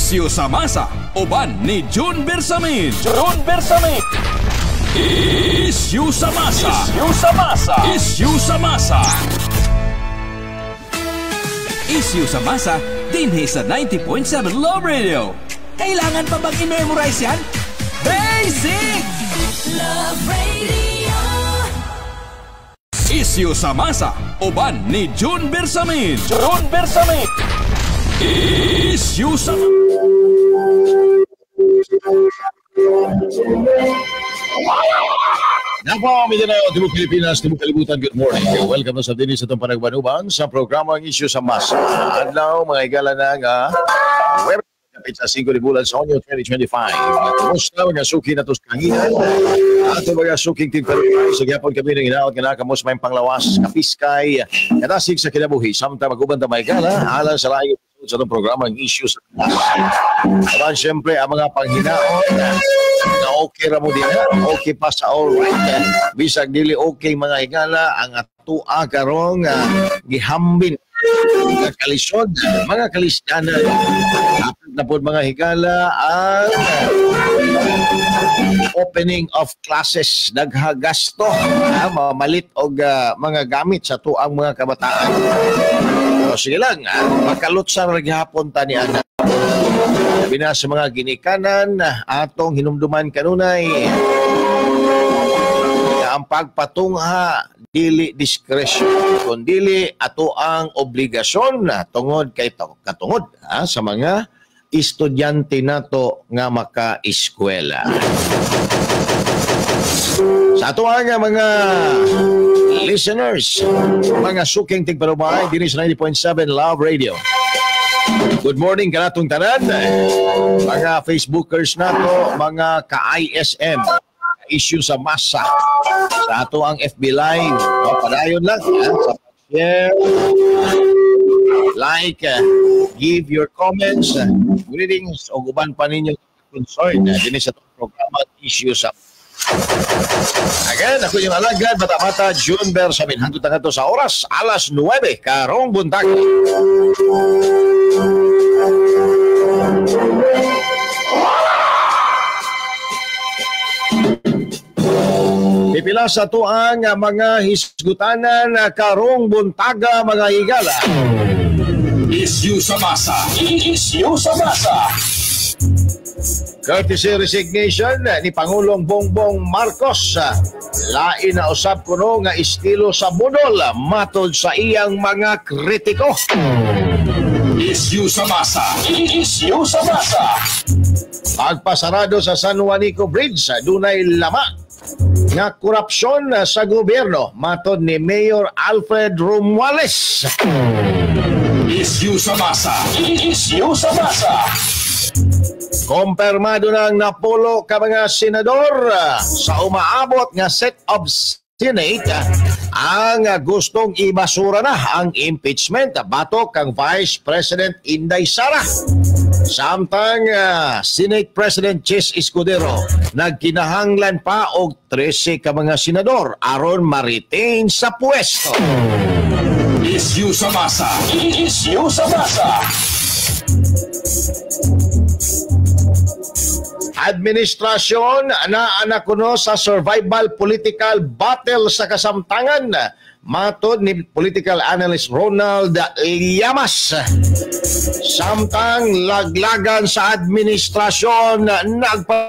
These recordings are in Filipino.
Isyu sa masa, uban ni June Bersamin. June Bersamin. Isyu sa masa. Isyu sa masa. Isyu sa masa. Isyu sa masa, dinhi sa 90.7 Love Radio. Kailangan pa bang i-memorize yan? Basic! Love Radio. Isyu sa masa, uban ni June Bersamin. June Bersamin. Isyu sa Napa, Mindanao, Timog Pilipinas, Timog Kalibutan, good morning. Welcome sa dinis itong panagbanuban sa programang Isyu sa Masa. Adlaw, mga igala na nga, Website kapit sa 5 bulan sa Onyo 2025. Kumusta mga suki na tos kanginan? Ato mga suking tigparuay, sa gyapon kami ng inaot nga nakamos may panglawas, kapiskay, kadasig sa kinabuhi. Samtang mag-uban ta may gala, alang sa laing sa itong programang Isyu sa Masa. Aban, siyempre, ang mga panghinaon na okay ra mo din, okay pa sa alright. Bisag dili okay mga higala, ang atua karong gihambin mga kalisod, mga kalistanan. Na po mga higala ang opening of classes, naghagasto, mamalit og mga gamit sa tuang mga kabataan. So, sige lang, makalot sa raghapon ta ni Ana. Sabi na sa mga ginikanan, atong hinumduman kanunay, ang pagpatungha, dili discretion, kundili ato ang obligasyon na tungod kay katungod sa mga estudyante nato nga maka-eskwela. Sa ato nga mga listeners, mga suking tigparubay, din sa 90.7 Love Radio. Good morning kanatong tanan, mga Facebookers nato, mga ka-ISM, Isyu sa Masa. Sa ato ang FB Live, padayon lang, sa share, like, give your comments, greetings, o guban pa ninyo concern din sa programa Isyu sa Again, ako yung alagad, mata-mata, June Bersamin. Hantod na ito sa oras, alas 9, karong buntag. Pipila sa tuang mga hisgutanan karong buntaga mga higala. Isyu sa masa. Isyu sa masa. Courtesy resignation ni Pangulong Bongbong Marcos. Lain na usab kuno nga estilo sa budol matod sa iyang mga kritiko. Isyu sa masa. Isyu sa masa. Pagpasarado sa San Juanico Bridge, dunay lama nga korupsyon sa gobyerno matod ni Mayor Alfred Romualdez. Isyu sa masa. Isyu sa masa. Kompirmado ng napulo ka mga senador sa umaabot nga set of Senate ang gustong ibasura na ang impeachment batok kang Vice President Inday Sara. Samtang Senate President Chis Escudero nagkinahanglan pa og 13 ka mga senador aron ma-retain sa pwesto. Isyu sa masa. Isyu sa masa. Administrasyon na anak kuno sa survival political battle sa kasamtangan matod ni political analyst Ronald Llamas. Samtang laglagan sa administrasyon nagpadayon.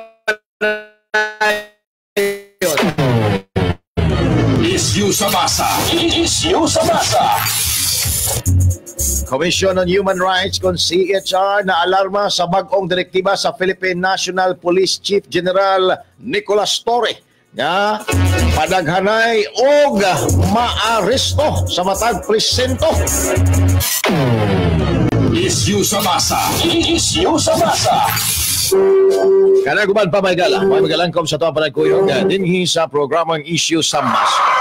Isyu sa masa. Isyu sa masa. Commission on Human Rights kon CHR na alarma sa bag-ong direktiba sa Philippine National Police Chief General Nicolas Torre nga padaghanay og maaresto sa matag presento. Isyu sa masa. Isyu sa masa. Kanaguban pa may gala. May magalangkom sa ito ang panagkuyog dinhi sa programang Isyu sa Masa.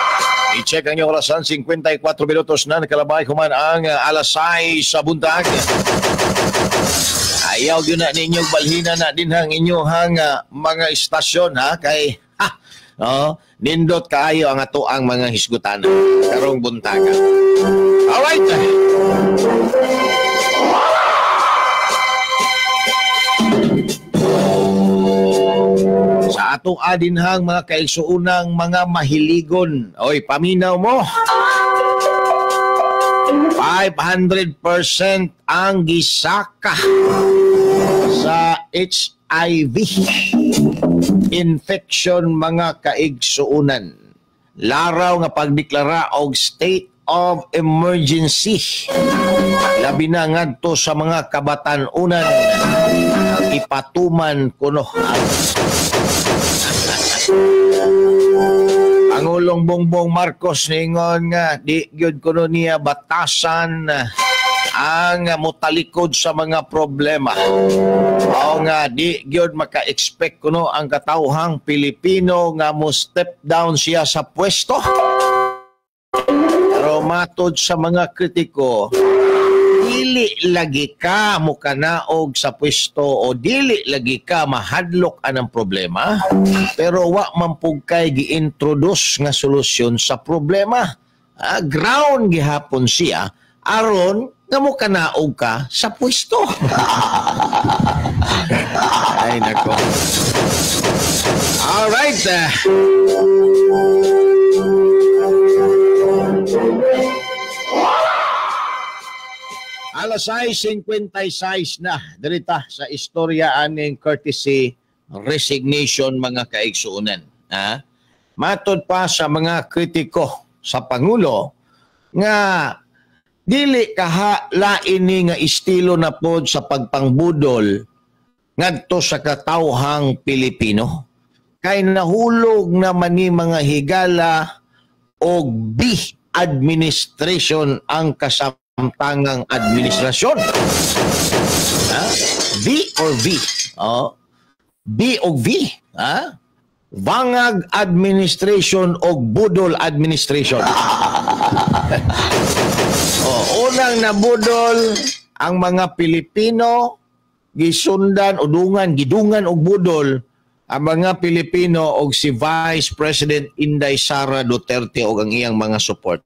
I-check ang inyong orasan, 54 minutos na nakalabay kuman ang alas 6 sa buntag. Ayaw yun na ninyong balhina na din ang inyong mga istasyon kay nindot kayo ang ato ang mga hisgutan karong buntaga. Alright. ato adinhang mga kaigsuunang mga mahiligon. Oy, paminaw mo. 500% ang gisaka sa HIV infection mga kaigsuunan. Laraw nga pagdeklara og state of emergency. Labi na ngadto sa mga kabatan-unan ang ipatuman kuno. Pangulong Bongbong Marcos ningon nga di gyud kuno niya batasan ang mutalikod sa mga problema. O nga di gyud maka-expect kuno ang katawhang Pilipino nga mo step down siya sa pwesto. Pero matod sa mga kritiko, dili lagi ka mo kanaog sa pwesto o dili lagi ka mahadlok anang problema, pero wa man pug kay gi-introduce nga solusyon sa problema. Ground gihapon siya aron nga mo kanaog ka sa pwesto. Ay nako. All right. Alas 6:56 na dirita sa istorya aning courtesy resignation mga kaigsuunan. Matod pa sa mga kritiko sa Pangulo nga dili kaha lain nga estilo na pod sa pagpangbudol ngadto sa katawhang Pilipino. Kay nahulog naman ni mga higala og administration ang kasamtangang administrasyon. B or V? B o V? Bangag administration o budol administration. Unang nabudol ang mga Pilipino, gisundan o gidungan og budol ang mga Pilipino og si Vice President Inday Sara Duterte og ang iyang mga support.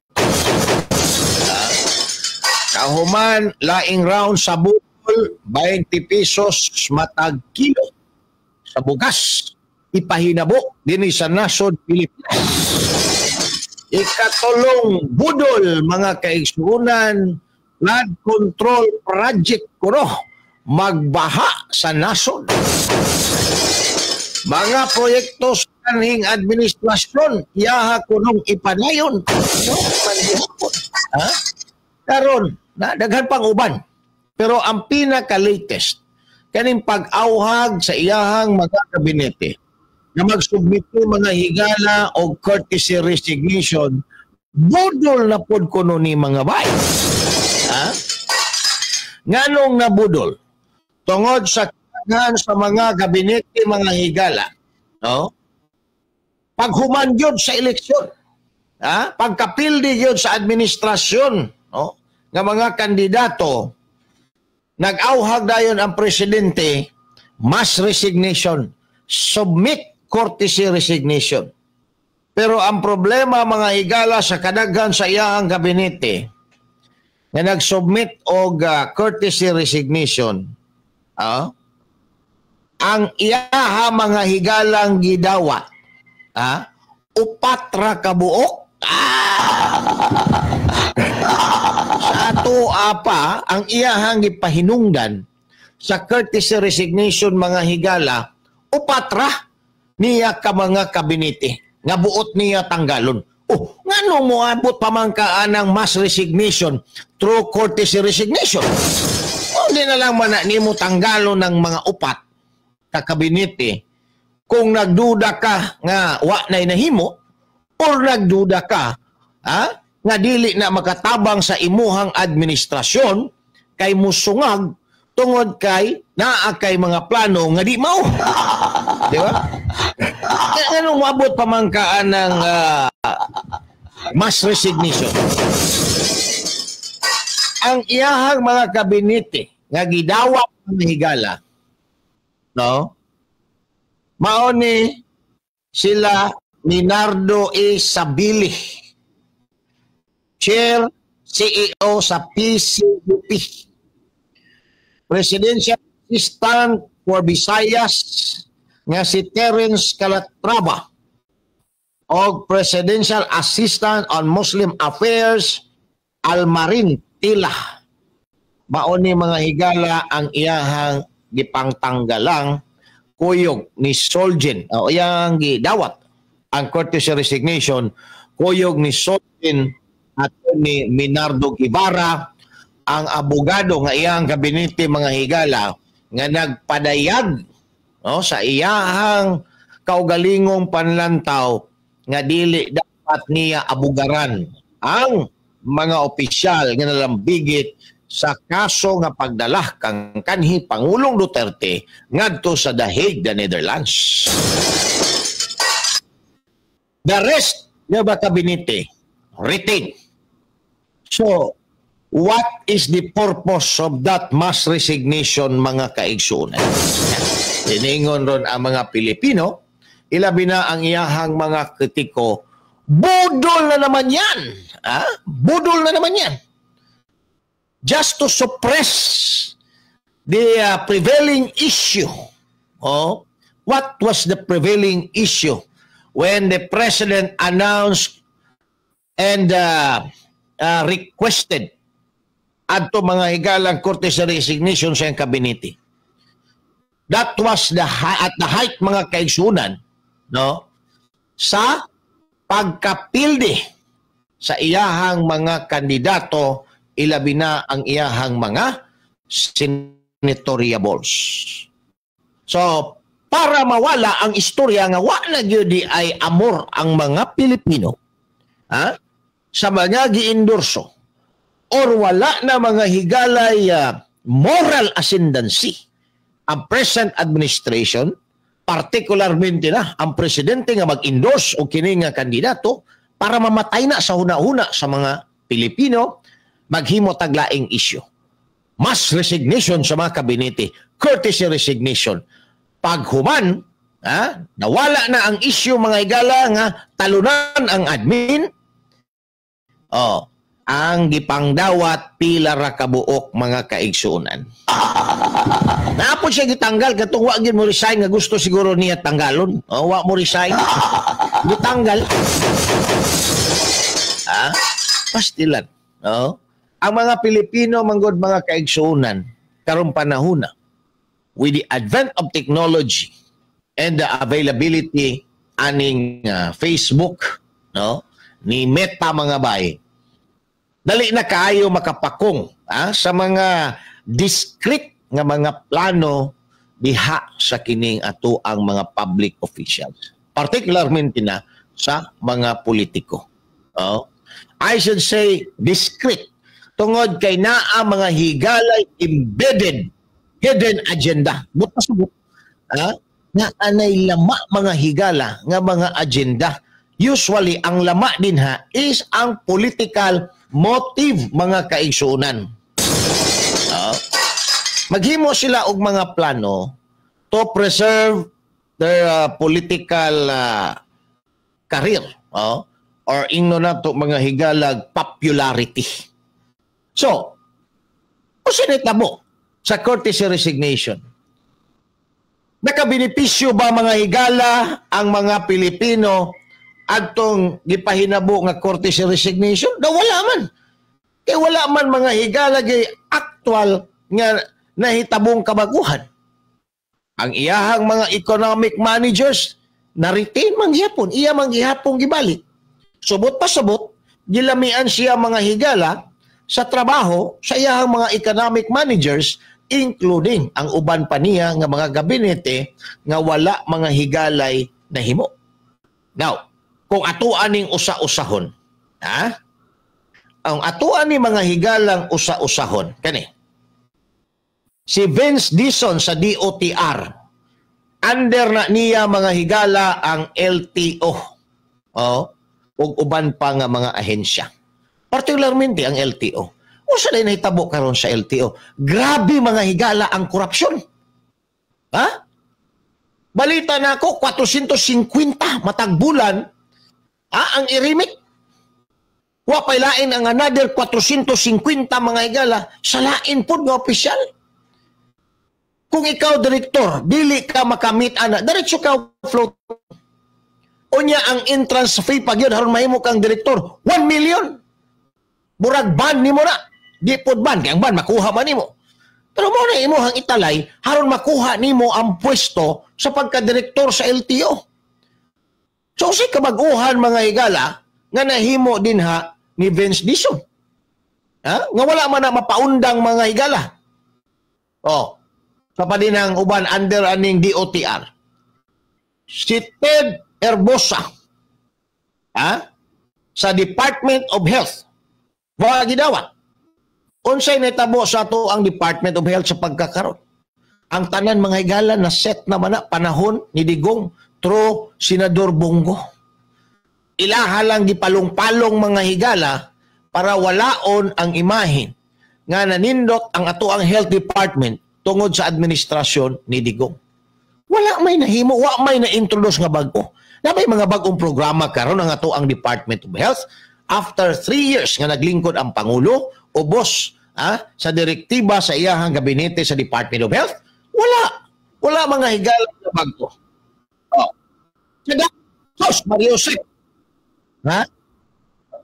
Kahuman, laing round sa budol, 20 pesos matag kilo sa bugas. Ipahinabo din sa nasod Pilipinas. Ikatulong budol mga kaigsuunan, flood control project kuno magbaha sa nasod. Mga proyekto sa kanhing administrasyon iyaha kunong ipadayon. Karon na daghan pang uban. Pero ang pinaka-latest kaning pag-awhag sa iyahang mga kabinete na magsubmito mga higala o courtesy resignation, budol na pod kuno ni mga bay. Nganong nabudol? Tungod sa kailangan sa mga gabinete, mga higala, no? Paghuman yun sa eleksyon, pagkapildi yun sa administrasyon, no? Nga mga kandidato, nag-auhag dayon ang presidente, mass resignation, submit courtesy resignation. Pero ang problema mga higala sa kadaghan sa iyang gabinete na nag-submit og courtesy resignation, ang iyaha mga higalang gidawa, upatra kabuok. Sa ato apa, ang iyahang gipahinungdan sa courtesy resignation mga higala, upatra niya ka mga kabinete nga buot niya tanggalon. Ngano mo abot pamangkaan ng mass resignation through courtesy resignation? Hindi na lang man nimo tanggalon ng mga upat ka kabinete kung nagduda ka nga wa na inahimo or nagduda ka nga dili na makatabang sa imuhang administrasyon kay musungag tungod kay naa kay mga plano nga di mao. Di ba? Anong maabot pamangkaan ng mass resignation? Ang iyahang mga kabinete nga gidawa ng higala, no? Mao ni sila Minardo A. Sabili, Chair, CEO sa PCUP, Presidential Assistant for Visayas, nga si Terence Calatrava o Presidential Assistant on Muslim Affairs Almarin Tila. Baon ni mga higala ang iyahang gipangtanggalang kuyog ni Soljen. O iyang gidawat ang courtesy resignation kuyog ni Soljen at ni Minardo Guevara, ang abogado nga iyang gabinete mga higala nga nagpadayag sa iyahang kaugalingong panlantaw nga dili dapat niya abugaran ang mga opisyal nga nalambigit sa kaso nga pagdala kang kanhi Pangulong Duterte ngadto sa The Hague, the Netherlands. The rest nga ba kabinete retain. So, what is the purpose of that mass resignation mga kaigsunan? Tiningon ron ang mga Pilipino, ilabi na ang iyahang mga kritiko, budol na naman yan. Budol na naman yan. Just to suppress the prevailing issue. What was the prevailing issue when the President announced and requested adto mga higalang korte sa resignation sa iyang kabinete? That was at the height mga kaigsunan sa pagkapilde sa iyahang mga kandidato, ilabi na ang iyahang mga senatoriables. So, para mawala ang istorya nga wala gyud ay amor ang mga Pilipino sa mga giendorso or wala na mga higalay moral ascendancy ang present administration, particularmente na ang presidente nga mag-endorse o kini nga kandidato para mamatay na sa huna-huna sa mga Pilipino, maghimo taglaing issue. Mass resignation sa mga kabinete, courtesy resignation. Paghuman, nawala na ang issue mga higala nga talunan ang admin, ang gipangdawat pila ra kabuok mga kaigsunan. Naapod siya gitanggal katong wa gyud mo resign nga gusto siguro niya tanggalon. Wa mo resign. Gitanggal. Pastilan. Ang mga Pilipino manggod mga kaigsunan karong panahon na with the advent of technology and the availability aning Facebook, ni Meta mga bay, dali na kaayo makapakong sa mga discreet nga mga plano diha sa kining ato ang mga public officials, particularmente na sa mga politiko. I should say discreet tungod kay naa mga higalay embedded hidden agenda. Buta-subot nga anay lama mga higala nga mga agenda. Usually ang lama din is ang political motive mga kaigsunan. Maghimo sila og mga plano to preserve their political career or ingno na to mga higalag popularity. So, usinitabo sa courtesy resignation. Nakabenepisyo ba mga higala ang mga Pilipino adtong gipahinabo nga courtesy resignation? Wala man. Kaya wala man mga higala gay actual nga nahitabong kabaguhan. Ang iyahang mga economic managers na-retain man gihapon, iya man gihapon gibalik. Subot pa subot, gilamian siya mga higala sa trabaho sa iyahang mga economic managers, including ang uban pa niya nga mga gabinete nga wala mga higalay na himo. Now, kung atuan ning usa-usahon, ang atuan ni mga higalang usa-usahon, kani, si Vince Dizon sa DOTR, under na niya mga higala ang LTO, o uban pa nga mga ahensya. Particularmente ang LTO. O sa na nahitabo karon sa LTO? Grabe mga higala ang korupsyon. Balita na ako, 450 matag bulan ang irimik. Wa pay lain ang another 450 mga higala sa lain pod nga opisyal. Kung ikaw direktor, dili ka makamit ana, diretso ka float. Unya ang entrance fee pag yun haron mahimo kang direktor 1 million. Murag ban nimo na. Di pod ban kay ang ban makuha man nimo. Pero mo na imong italay haron makuha nimo ang pwesto sa pagka-direktor sa LTO. So si kabag-uhan mga higala nga nahimo din ha ni Vince Dizon. Ha? Nga wala man na mapaundang mga higala. Oh, sa padinang uban under aning DOTR. Si Ted Herbosa, sa Department of Health, wala gidawat. Unsay natabo sa to ang Department of Health sa pagkakaroon. Ang tanan mga higala na set naman na panahon ni Digong through Senador Bongo. Ilaha lang gipalong-palong mga higala para walaon ang imahin nga nanindot ang ato ang Health Department tungod sa administrasyon ni Digong. Wala may nahimo, wala may na-introduce nga bago. Na may mga bagong programa karon ang ato ang Department of Health after 3 years nga naglingkod ang Pangulo o boss sa direktiba sa iyahang gabinete sa Department of Health. Wala mga higala nga bago. Oh. Sos Mariosep.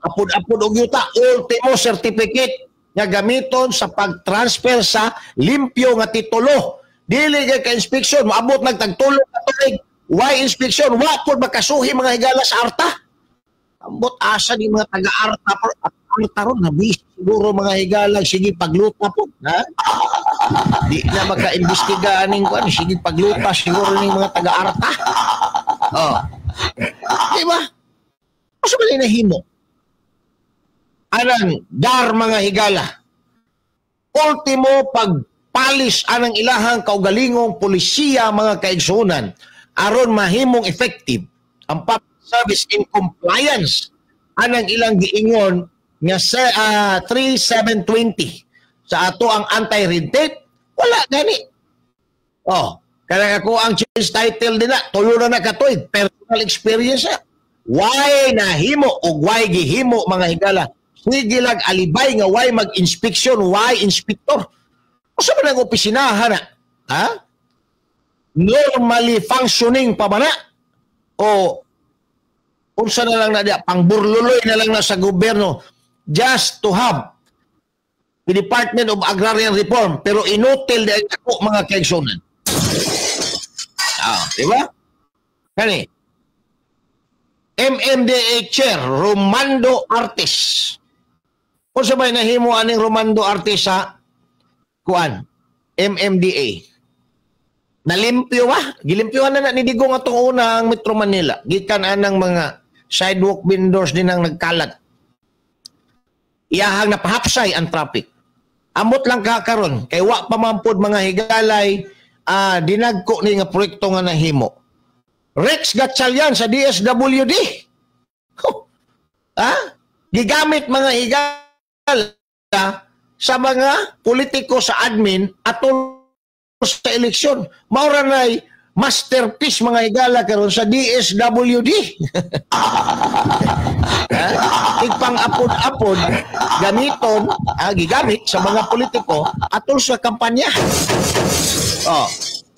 Apod-apod og yuta ultimo certificate nga gamiton sa pag-transfer sa limpyo nga titulo. Dili ka inspection, maabot nagtagtulo ka tuig. Why inspection? Wa pod makasuhi mga higala sa ARTA. Ambot asa ni mga taga-ARTA ARTA ron na siguro mga higala sige pagluta po. Di na maka-imbestiga aning kuan sige pagluta siguro ning mga taga-ARTA. Oh. Diba? Asa man nahimo? Anang dar mga higala. Ultimo pagpalis anang ilahang kaugalingong polisiya mga kaigsunan aron mahimong effective ang public service in compliance anang ilang giingon nga sa 3720 sa ato ang anti-red tape wala gani. Oh, kanang ako ang change title din na tuyo na katuig personal experience na. Why nahimo o why gihimo mga higala? Sige lang alibay nga why mag-inspeksyon, why inspector? Usa man ang opisinahan na? Normally functioning pa ba na? O unsa na lang na diya, pangburluloy na lang na sa gobyerno just to have the Department of Agrarian Reform pero inutil dahil ako mga kaigsunan. Diba? Kani? MMDA Chair Romando Artis. Kung sabay nahimo aning Romando Artis sa kuan MMDA. Nalimpyo ba? Gilimpyohan na ni Digong atong una ang Metro Manila. Gikan anang mga sidewalk vendors din ang nagkalat. Iyahang napahapsay ang traffic. Amot lang kakaron kay wa pa mampod mga higalay dinagko ni nga proyekto nga nahimo. Rex Gatchalian sa DSWD. Gigamit mga higala sa mga politiko sa admin atol sa eleksyon. Maura na'y masterpiece mga higala karon sa DSWD. Igpang-apod-apod gamiton, gigamit sa mga politiko atol sa kampanya. Oh,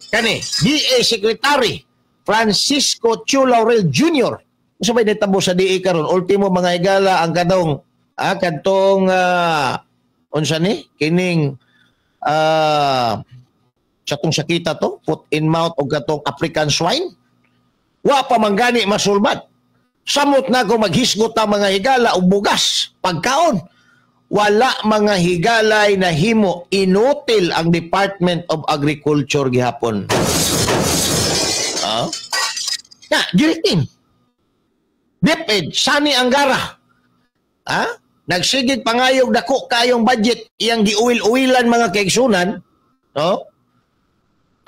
kani, DA Secretary Francisco Chu Laurel Jr. Sabay natabo sa DA karon ultimo mga higala ang kadtong unsa ni kining sa tong sakita to, foot in mouth o katong African swine. Wa pa manggani masulbad. Samot na ko maghisgot ang mga higala o bugas, pagkaon. Wala mga higalay na himo, inutil ang Department of Agriculture gihapon. Gilitin. DepEd, Sani Angara. Nagsigig pangayog dako kayong budget, iyang giuwil-uwilan mga kaigsunan, no?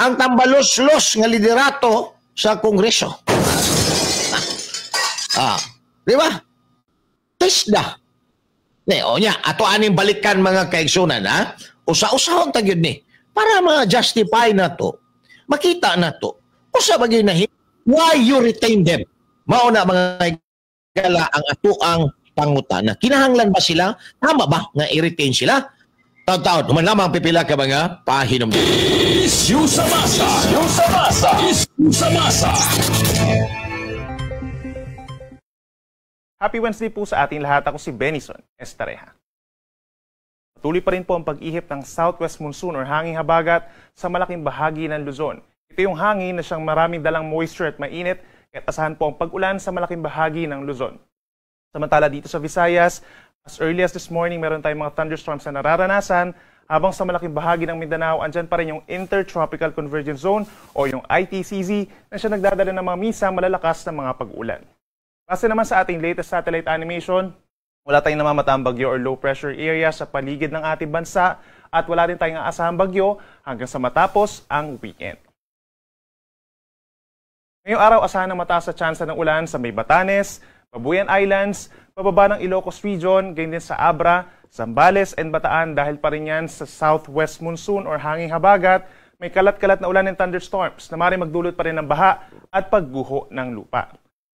Ang tambalos-los nga liderato sa Kongreso. Di ba? Tisda. Ato aning balikan mga kaigsunan, usa-usahon tagyod ni. Para ma-justify na to, makita na to, usa bagay na why you retain them? Mauna mga higala ang ato ang pangutana. Kinahanglan ba sila? Tama ba nga i-retain sila? Taon-taon, human lamang pipila ka mga pahinom. Isyu sa masa! Isyu sa masa! Isyu sa masa! Happy Wednesday po sa ating lahat. Ako si Benison Estareja. Patuloy pa rin po ang pag-ihip ng southwest monsoon or hanging habagat sa malaking bahagi ng Luzon. Ito yung hangin na siyang maraming dalang moisture at mainit at asahan po ang pag-ulan sa malaking bahagi ng Luzon. Samantala dito sa Visayas, as early as this morning, meron tayong mga thunderstorms na nararanasan, habang sa malaking bahagi ng Mindanao, andyan pa rin yung Intertropical Convergence Zone o yung ITCZ na siya nagdadala ng mga minsan malalakas na mga pag-ulan. Base naman sa ating latest satellite animation, wala tayong namamataang bagyo or low pressure area sa paligid ng ating bansa at wala rin tayong aasahang bagyo hanggang sa matapos ang weekend. Ngayong araw, asahan na mataas sa tsansa ng ulan sa may Batanes, Babuyan Islands, pababa ng Ilocos Region, ganyan din sa Abra, Zambales and Bataan dahil pa rin yan sa southwest monsoon or hanging habagat, may kalat-kalat na ulan and thunderstorms na maaaring magdulot pa rin ng baha at pagguho ng lupa.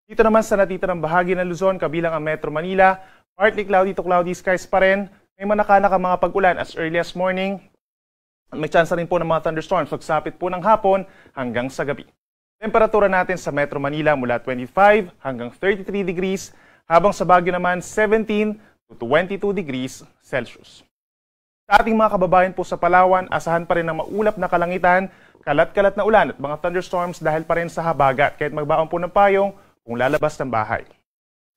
Dito naman sa natitirang bahagi ng Luzon, kabilang ang Metro Manila, partly cloudy to cloudy skies pa rin. May manakanak ang mga pag-ulan as early as morning. May chance rin po ng mga thunderstorms pagsapit po ng hapon hanggang sa gabi. Temperatura natin sa Metro Manila mula 25 hanggang 33 degrees, habang sa Baguio naman 17 to 22 degrees Celsius. Sa ating mga kababayan po sa Palawan, asahan pa rin ng maulap na kalangitan, kalat-kalat na ulan at mga thunderstorms dahil pa rin sa habagat, kahit magbaon po ng payong kung lalabas ng bahay.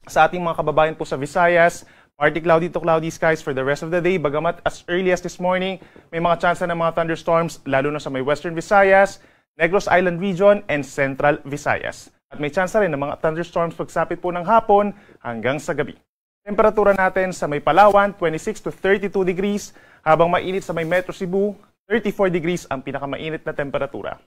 Sa ating mga kababayan po sa Visayas, partly cloudy to cloudy skies for the rest of the day, bagamat as early as this morning, may mga tsansa ng mga thunderstorms lalo na sa may Western Visayas, Negros Island Region, and Central Visayas. At may tsansa rin ng mga thunderstorms pagsapit po ng hapon hanggang sa gabi. Temperatura natin sa may Palawan, 26 to 32 degrees, habang mainit sa may Metro Cebu, 34 degrees ang pinakamainit na temperatura.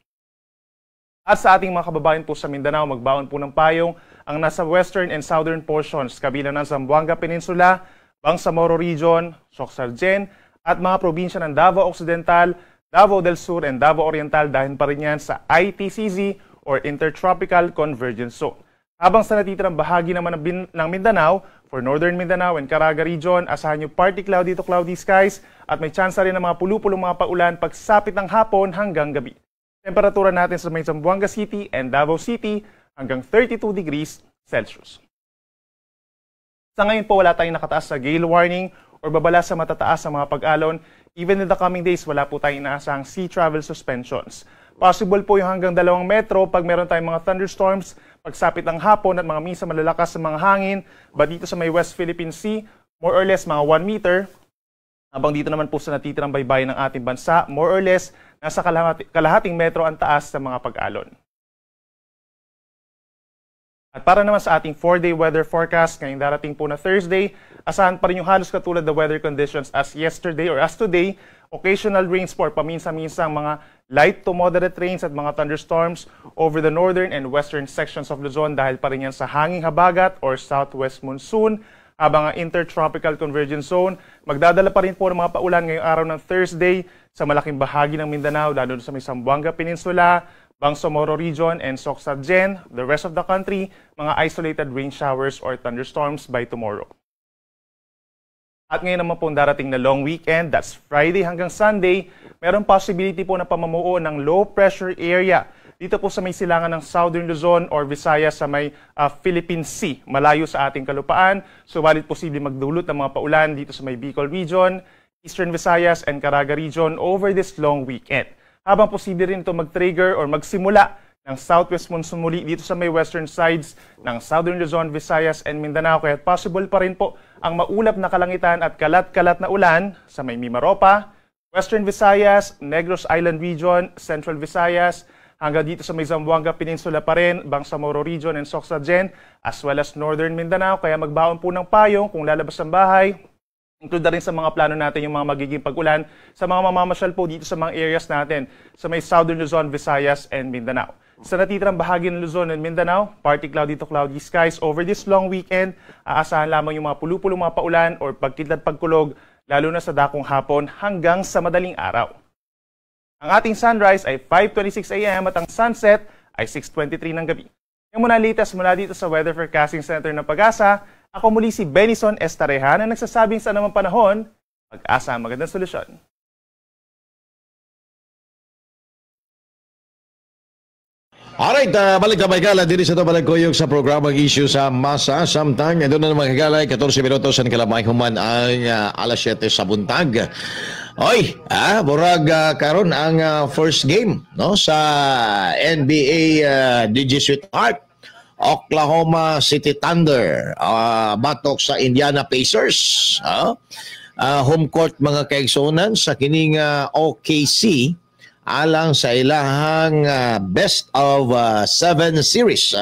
At sa ating mga kababayan po sa Mindanao, magbaon po ng payong ang nasa western and southern portions, kabilang ng Zamboanga Peninsula, Bangsamoro Region, Soxargen, at mga probinsya ng Davao Occidental, Davao del Sur, and Davao Oriental dahil pa rin yan sa ITCZ or Intertropical Convergence Zone. Habang sa natitirang bahagi naman ng Mindanao, for Northern Mindanao and Caraga Region, asahan nyo partly cloudy to cloudy skies at may tsansa rin ng mga pulu-pulong mga paulan pagsapit ng hapon hanggang gabi. Temperatura natin sa may Zamboanga City and Davao City hanggang 32 degrees Celsius. Sa ngayon po, wala tayong nakataas sa gale warning or babala sa matataas sa mga pag-alon. Even in the coming days, wala po tayong inaasahang sea travel suspensions. Possible po yung hanggang 2 metro pag meron tayong mga thunderstorms, pagsapit ng hapon at mga minsan malalakas sa mga hangin. But dito sa may West Philippine Sea, more or less mga 1 meter. Habang dito naman po sa natitirang baybayin ng ating bansa, more or less, nasa kalahating metro ang taas sa mga pag-alon. At para naman sa ating 4-day weather forecast, ngayong darating po na Thursday, asahan pa rin yung halos katulad na weather conditions as yesterday or as today, occasional rains po, paminsan-minsang mga light to moderate rains at mga thunderstorms over the northern and western sections of Luzon dahil pa rin yan sa hanging habagat or southwest monsoon. Habang ang Intertropical Convergence Zone, magdadala pa rin po ng mga paulan ngayong araw ng Thursday sa malaking bahagi ng Mindanao, lalo sa may Zamboanga Peninsula, Bangsamoro Region, and Soxargen. The rest of the country, mga isolated rain showers or thunderstorms by tomorrow. At ngayon naman po darating na long weekend, that's Friday hanggang Sunday, mayroong possibility po na pamumuo ng low pressure area dito po sa may silangan ng Southern Luzon or Visayas sa may Philippine Sea, malayo sa ating kalupaan. Subalit posible magdulot ng mga paulan dito sa may Bicol Region, Eastern Visayas, and Caraga Region over this long weekend. Habang posible rin ito mag-trigger or magsimula ng southwest monsoon muli dito sa may western sides ng Southern Luzon, Visayas, and Mindanao. Kaya possible pa rin po ang maulap na kalangitan at kalat-kalat na ulan sa may Mimaropa, Western Visayas, Negros Island Region, Central Visayas, hanggang dito sa may Zamboanga Peninsula pa rin, Bangsamoro Region and Soxargen, as well as Northern Mindanao. Kaya magbaon po ng payong kung lalabas ng bahay. Include na rin sa mga plano natin yung mga magiging pag-ulan sa mga mamamasyal po dito sa mga areas natin sa may Southern Luzon, Visayas, and Mindanao. Sa natitirang bahagi ng Luzon and Mindanao, partly cloudy to cloudy skies over this long weekend. Aasahan lamang yung mga pulu-pulong mga paulan or pagkidlat pagkulog, lalo na sa dakong hapon hanggang sa madaling araw. Ang ating sunrise ay 5:26 AM at ang sunset ay 6:23 ng gabi. Yung muna latest mula dito sa Weather Forecasting Center ng Pag-asa, ako muli si Benison Estareja na nagsasabing sa anumang panahon, Pag-asa, magandang solusyon. Alright, balik na Maygala. Dito sa ito balagkoyog sa programang Issue sa Masa. Samtang, doon na naman Maygala, 14 minutos ang kalamay human ang alas 7 sa buntag. Oy, burag karon ang first game no sa NBA DJ Sweetheart. Oklahoma City Thunder batok sa Indiana Pacers. Home court mga kaigsunan sa kining OKC alang sa ilahang best of 7 series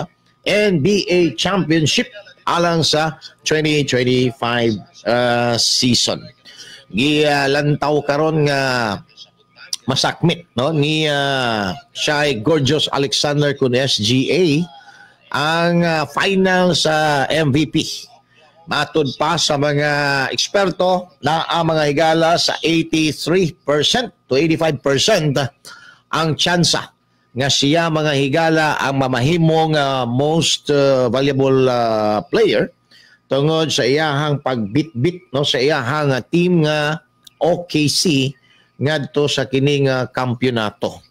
NBA Championship alang sa 2025 season. Gilantaw karon nga masakmit no ni Shai Gorgeous Alexander kun SGA ang final sa MVP. Matod pa sa mga eksperto na ang mga higala sa 83% to 85% ang tsansa nga siya mga higala ang mamahimong most valuable player tungod sa iyahang pagbitbit no sa iyahang team nga OKC ngadto sa kining kampyonato.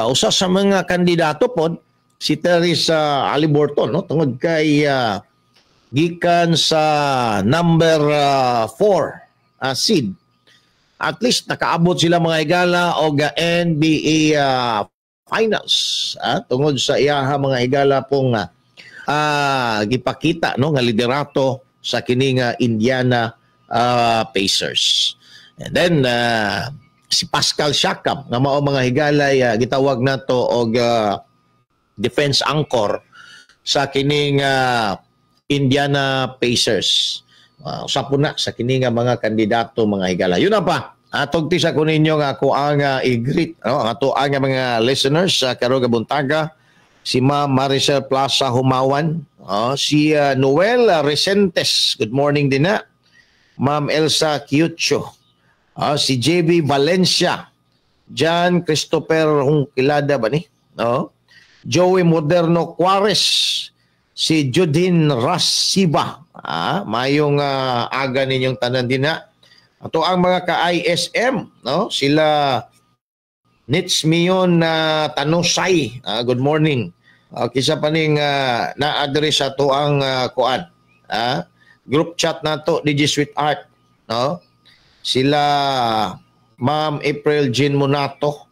Usa sa mga kandidato pod si Therese Haliburton no tungod kay gikan sa number 4 seed. At least nakaabot sila mga higala og NBA finals tungod sa iyaha mga higala pong gipakita no nga liderato sa kining Indiana Pacers. And then si Pascal Siakam nga mao mga higalay gitawag nato og defense anchor sa kining Indiana Pacers. Usa po na sa kini nga mga kandidato mga higala. Yun na pa. Tugti sa ko ninyo nga ako ang i-greet no ato ang mga listeners sa karong buntaga si Ma'am Maricel Plaza Humawan, si Noel Resentes. Good morning din na. Ma'am Elsa Kiucho. Si JB Valencia. John Christopher Hungkilada ba ni? Joey Moderno Juarez. Si Judin Rasiba. Mayong aga ninyong tanan din na. Ato ang mga ka-ISM, no? Sila Nits Mion Tanusay. Good morning. Kisa pa ning na-address ato ang kuan. Group chat nato DJ Sweetheart, no? Sila Ma'am April Jean Monato.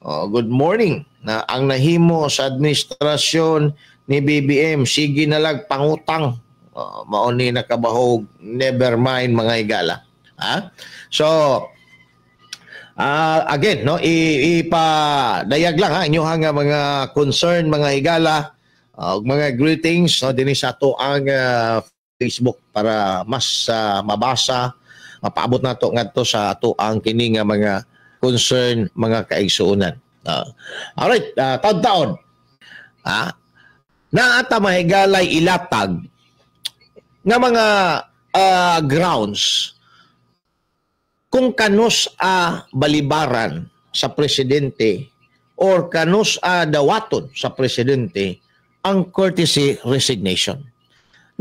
Good morning. Na ang nahimo sa administrasyon ni BBM, sige na lang pangutang. Mao ni nakabahog, never mind mga higala. So, again, no, ipadayag lang inyong mga concern, mga higala, mga greetings no, din sa ato ang Facebook para mas mabasa, mapaabot na ito ngadto sa ato ang kining mga concern, mga kaigsuunan. Alright, taon-taon. Na ata mahigalay ilatag nga mga grounds kung kanus balibaran sa presidente or kanus dawaton sa presidente ang courtesy resignation.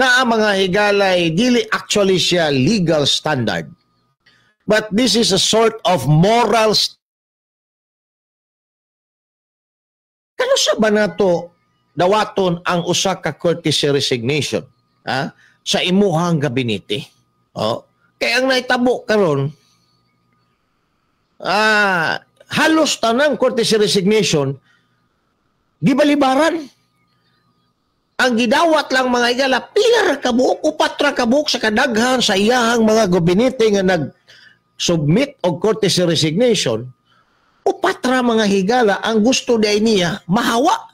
Na ang mga higalay dili actually siya legal standard, but this is a sort of moral kanus ba nato dawaton ang usa ka courtesy resignation sa imuhang gabinete. Kaya ang naitabo karon halos tanang courtesy resignation gibalibaran. Ang gidawat lang mga higala pila ra ka buok, 4 ra ka buok sa kadaghan sa iyahang mga gabinete nga nag-submit og courtesy resignation. 4 ra mga higala ang gusto day niya mahawa.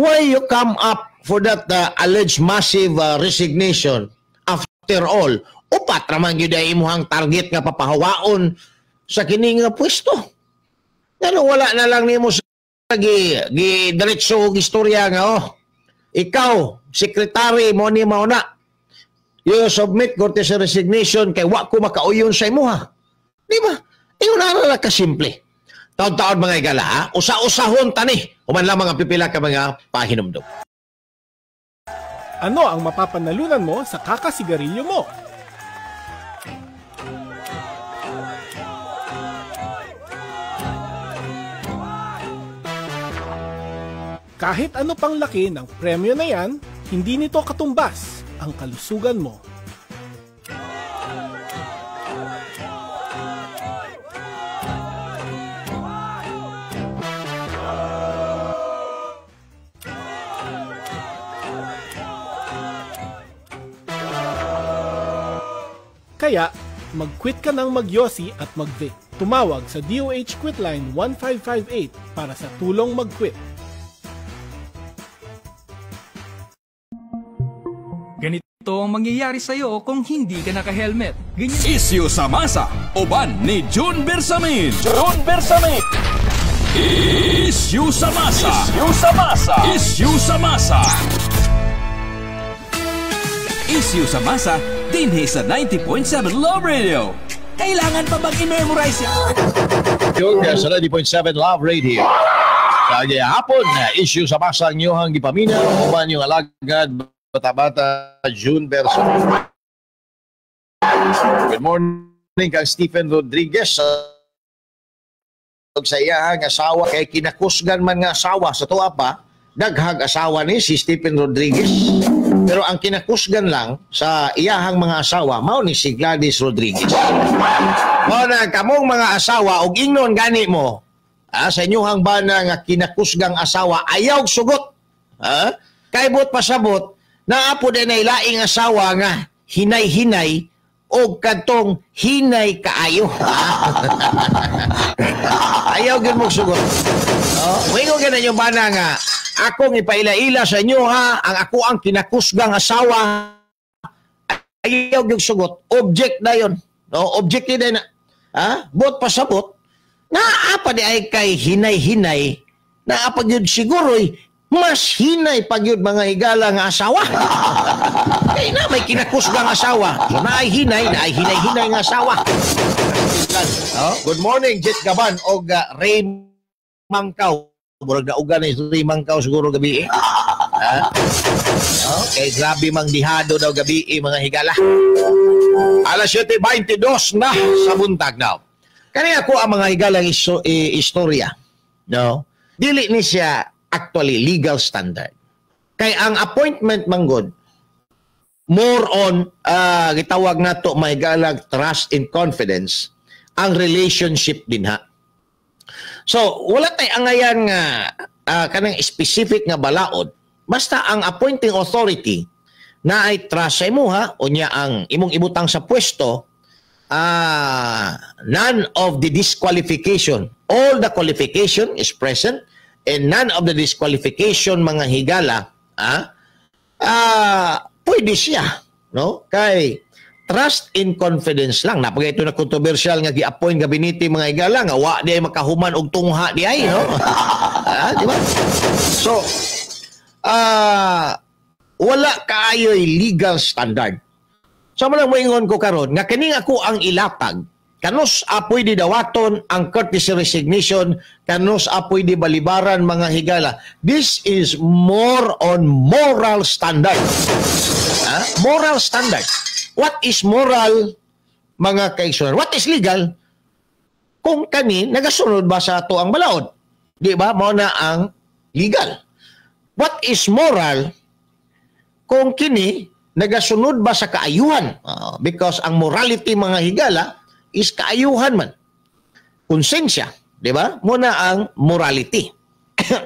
Why you come up for that alleged massive resignation? After all, 4 raman gyud ay imuhang target nga papahawaon sa kini nga pwesto. Ngano wala na lang nimo sa diretso og istorya nga ikaw secretary mo ni mauna. You submit courtesy resignation kay wa ko makauyon sa imuha. Di ba? Ingon na ka simple. Taon-taon mga higala, usa-usahon tani. Human lang mga pipila ka mga pahinumdum. Ano ang mapapanalunan mo sa kakasigarilyo mo? Kahit ano pang laki ng premyo na yan, hindi nito katumbas ang kalusugan mo. Kaya, mag-quit ka ng magyosi at mag-vape. Tumawag sa DOH Quitline 1558 para sa tulong mag-quit. Ganito ang mangyayari sa'yo kung hindi ka naka-helmet. Isyu sa masa, uban ni June Bersamin. June Bersamin. Isyu sa masa. Isyu sa masa. Isyu sa masa. Isyu sa masa, dinhi sa 90.7 Love Radio. Kailangan pa bang i-memorize yan? Yung sa 90.7 Love Radio. Kagihapon na issue sa masa ang iyohang gipaminaw uban yung alagad bata-bata June Bersamin. Good morning kang Stephen Rodriguez sa iyahang asawa kay kinakusgan man nga asawa sa tuwa pa daghag asawa ni si Stephen Rodriguez. Pero ang kinakusgan lang sa iyahang mga asawa, mao ni si Gladys Rodriguez. Mao na kamong mga asawa, og ingnon gani mo, sa inyong bana nga kinakusgang asawa, ayaw sugot. Kaibot pasabot, naapo din ay laing asawa nga, hinay-hinay, o kadtong hinay kaayo. Ayaw gid mo sugot. Wingo ganan yung bana nga, akong ipaila-ila sa inyo ha, ang ako ang kinakusgang asawa, ayaw yung sugot, object na yun. No? Object din na, bot pasabot, naapa di ay kay hinay-hinay, naapa yun siguro'y, mas hinay pag yun mga higala nga asawa. Kaya na may kinakusgang asawa, so naay hinay nga asawa. Good morning, Jet Gaban, o Ray Mangkaw. Murag na ugan ni Rimangkaw siguro gabi Okay, grabe mang dihado daw gabi mga higala. Alas 7:22 na sa buntag daw. Kani ako ang mga higalang istorya. No? Dili ni siya actually legal standard. Kay ang appointment manggod more on gitawag nato mga higalang trust and confidence ang relationship din ha. So, wala tayo angayan nga kanang specific nga balaod. Basta ang appointing authority na ay trust sa imo ha, o niya ang imong ibutang sa pwesto, none of the disqualification, all the qualification is present, and none of the disqualification mga higala, pwede siya. No? Kay trust and confidence lang. Napagay ito na controversial nga gi-appoint gabinete mga higala nga wa di ay makahuman og tungha di ay, no? Di ba? So, wala kaayo'y legal standard. So, malang moingon ko karon nga kining ako ang ilatag, kanus apoy di dawaton ang courtesy resignation, kanus apoy di balibaran mga higala. This is more on moral standard. Moral standard. What is moral, mga kaigsunan? What is legal? Kung kani, nagasunod ba sa ato ang balaod? Di ba? Mao na ang legal. What is moral? Kung kini, nagasunod ba sa kaayuhan? Because ang morality, mga higala, is kaayuhan man. Konsensya. Di ba? Mao na ang morality.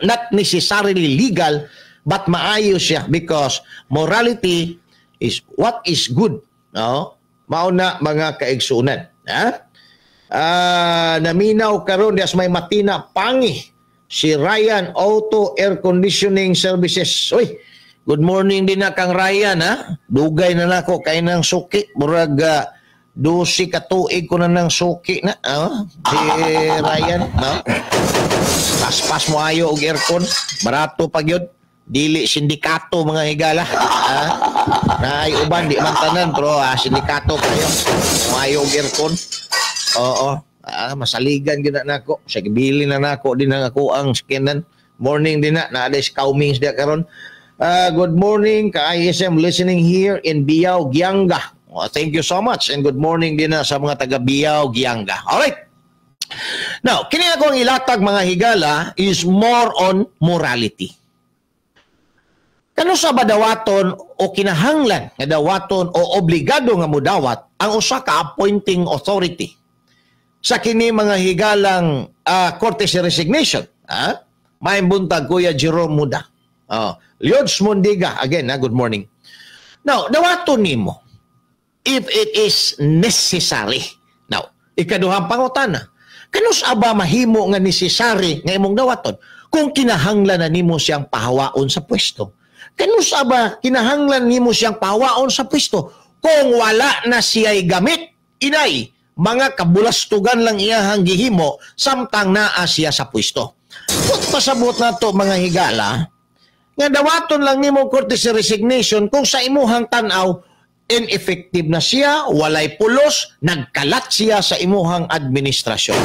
Not necessarily legal, but maayo siya because morality is what is good. No? Mauna mga kaigsunan. Naminaw karon dias may matina pangi si Ryan Auto Air Conditioning Services. Uy, good morning din na kang Ryan ha. Dugay na nako kay nang suki murag 12 ka tuig ko na nang suki na. Si Ryan, no? Paspas mo ayo og aircon, barato pa gyud. Dili sindikato mga higala. Naay uban di man tanan pero sindikato kayo. Mayo aircon. Oo. Masaligan gid na nako. Sa gibili na nako din ang ako ang skinan. Morning din na ada si Kaumings dia karon. Good morning ka ISM listening here in Biao, Gianga. Thank you so much and good morning din na sa mga taga Biao, Gianga. All right. Now, kini ako ang ilatag mga higala is more on morality. Kano sa badawaton o kinahanglan nga dawaton o obligado nga mudawat ang usa ka appointing authority sa kini mga higalang courtesy resignation? May buntag Kuya Jerome Muda. Liods Mondiga, again, good morning. Now, dawaton nimo if it is necessary. Now, ikaduhang pangutana, kanus aba mahimo nga necessary nga imong dawaton kung kinahanglan na nimo siyang pahawaon sa pwesto? Kanus aba kinahanglan nimo siyang pahawaon sa pwesto kung wala na siya'y gamit? Inay, mga kabulastugan lang iyahang gihimo samtang naa siya sa pwesto. Kung pasabot na to mga higala, nga dawaton lang nimo courtesy resignation kung sa imuhang tanaw ineffective na siya, walay pulos, nagkalat siya sa imuhang administrasyon.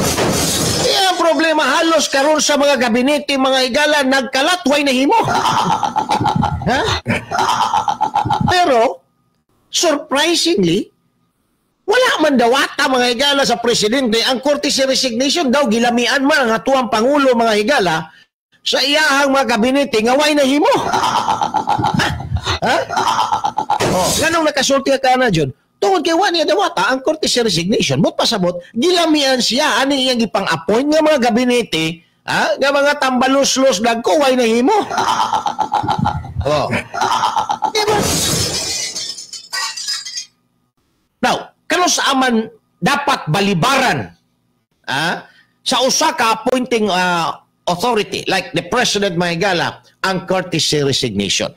Kaya ang problema halos karon sa mga gabinete, mga higala, nagkalat, way nahimo. Pero, surprisingly, wala man dawata mga higala sa presidente. Ang courtesy resignation daw, gilamian man ang atuang pangulo mga higala sa iyahang mga gabinete, nga way nahimo. Ganong nakasulti ka na dyan, tungod kay wani dawata ang courtesy resignation, but pasabot gilamian siya ani iyang ipang-appoint nga mga gabinete, nga mga tambalos-los nagkuway na himo. Diba? Now, kano sa aman dapat balibaran sa usa ka appointing authority like the President Mahigala ang courtesy resignation?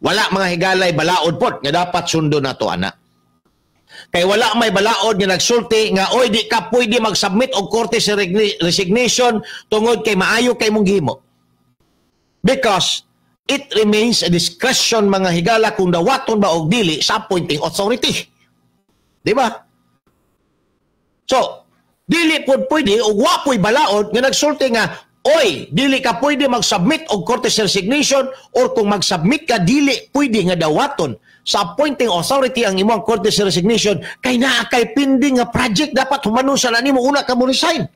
Wala mga higalay balaod po nga dapat sundo na to, anak. Kay wala may balaod nga nagsulti nga oy di ka pwede mag-submit og courtesy resignation tungod kay maayo kay mong gihimo. Because it remains a discretion mga higala kung dawaton ba og dili sa appointing authority. Di ba? So, dili pod pwede og wa po'y balaod nga nagsulti nga oy, dili ka pwede mag-submit og courtesy resignation or kung mag-submit ka, dili pwede nga dawaton sa appointing authority ang imong courtesy resignation kay naa kay pending nga project dapat humanon sa nimo una ka mo resign.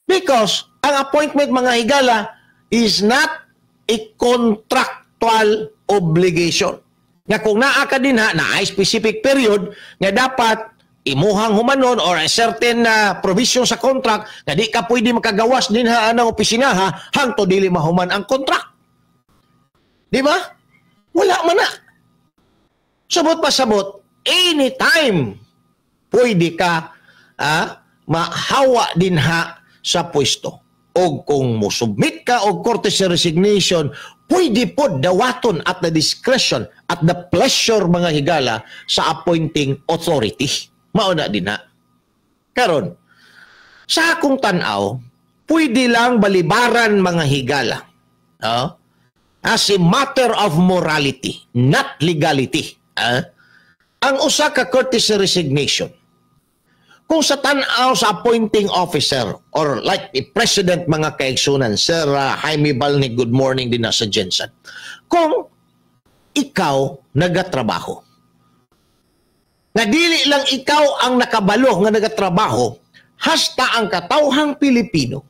Because ang appointment mga higala is not a contractual obligation. Nga kung naa ka din na specific period nga dapat imuhang humanon or a certain provision sa contract na di ka pwede makagawas din anang opisina hangto dili mahuman ang contract. Di ba? Wala man na. Sabot pa sabot, anytime pwede ka mahawa din sa pwesto. O kung musubmit ka og courtesy resignation, pwede po dawaton at the discretion at the pleasure mga higala sa appointing authority. Mauna din karon sa akong tanaw, pwede lang balibaran mga higala as a matter of morality, not legality. Ang usa ka courtesy resignation. Kung sa tanaw sa appointing officer or like the president mga kaigsunan, Sir Jaime Balnig, good morning din sa Jensen. Kung ikaw nagatrabaho, nga dili lang ikaw ang nakabalo nga nagatrabaho, hasta ang katawhang Pilipino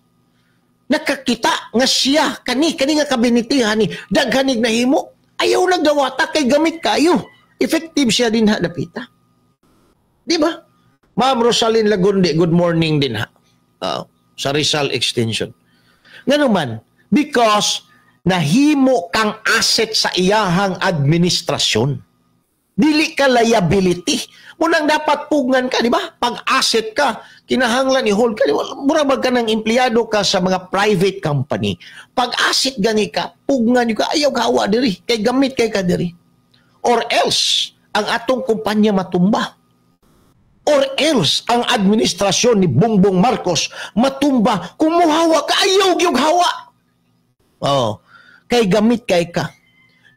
nakakita nga siya kani nga kabinitihan ni daghanig nahimo, ayaw nagdawata kay gamit kayo. Effective siya din dapita. Di ba? Ma'am Rosalyn Lagundi, good morning din sa Rizal Extension. Nga naman, because nahimo kang asset sa iyahang administrasyon. Dili ka liability. Munang dapat pugnan ka, di ba? Pag asset ka, kinahanglan i-hold ka. Murabag ka ng empleyado ka sa mga private company. Pag asset gani ka, pugnan ka, ayaw kawa diri. Kay gamit kay ka diri. Or else, ang atong kumpanya matumba. Or else, ang administrasyon ni Bongbong Marcos matumba. Kung muhawa ka, ayaw yung hawa. Kay gamit kay ka.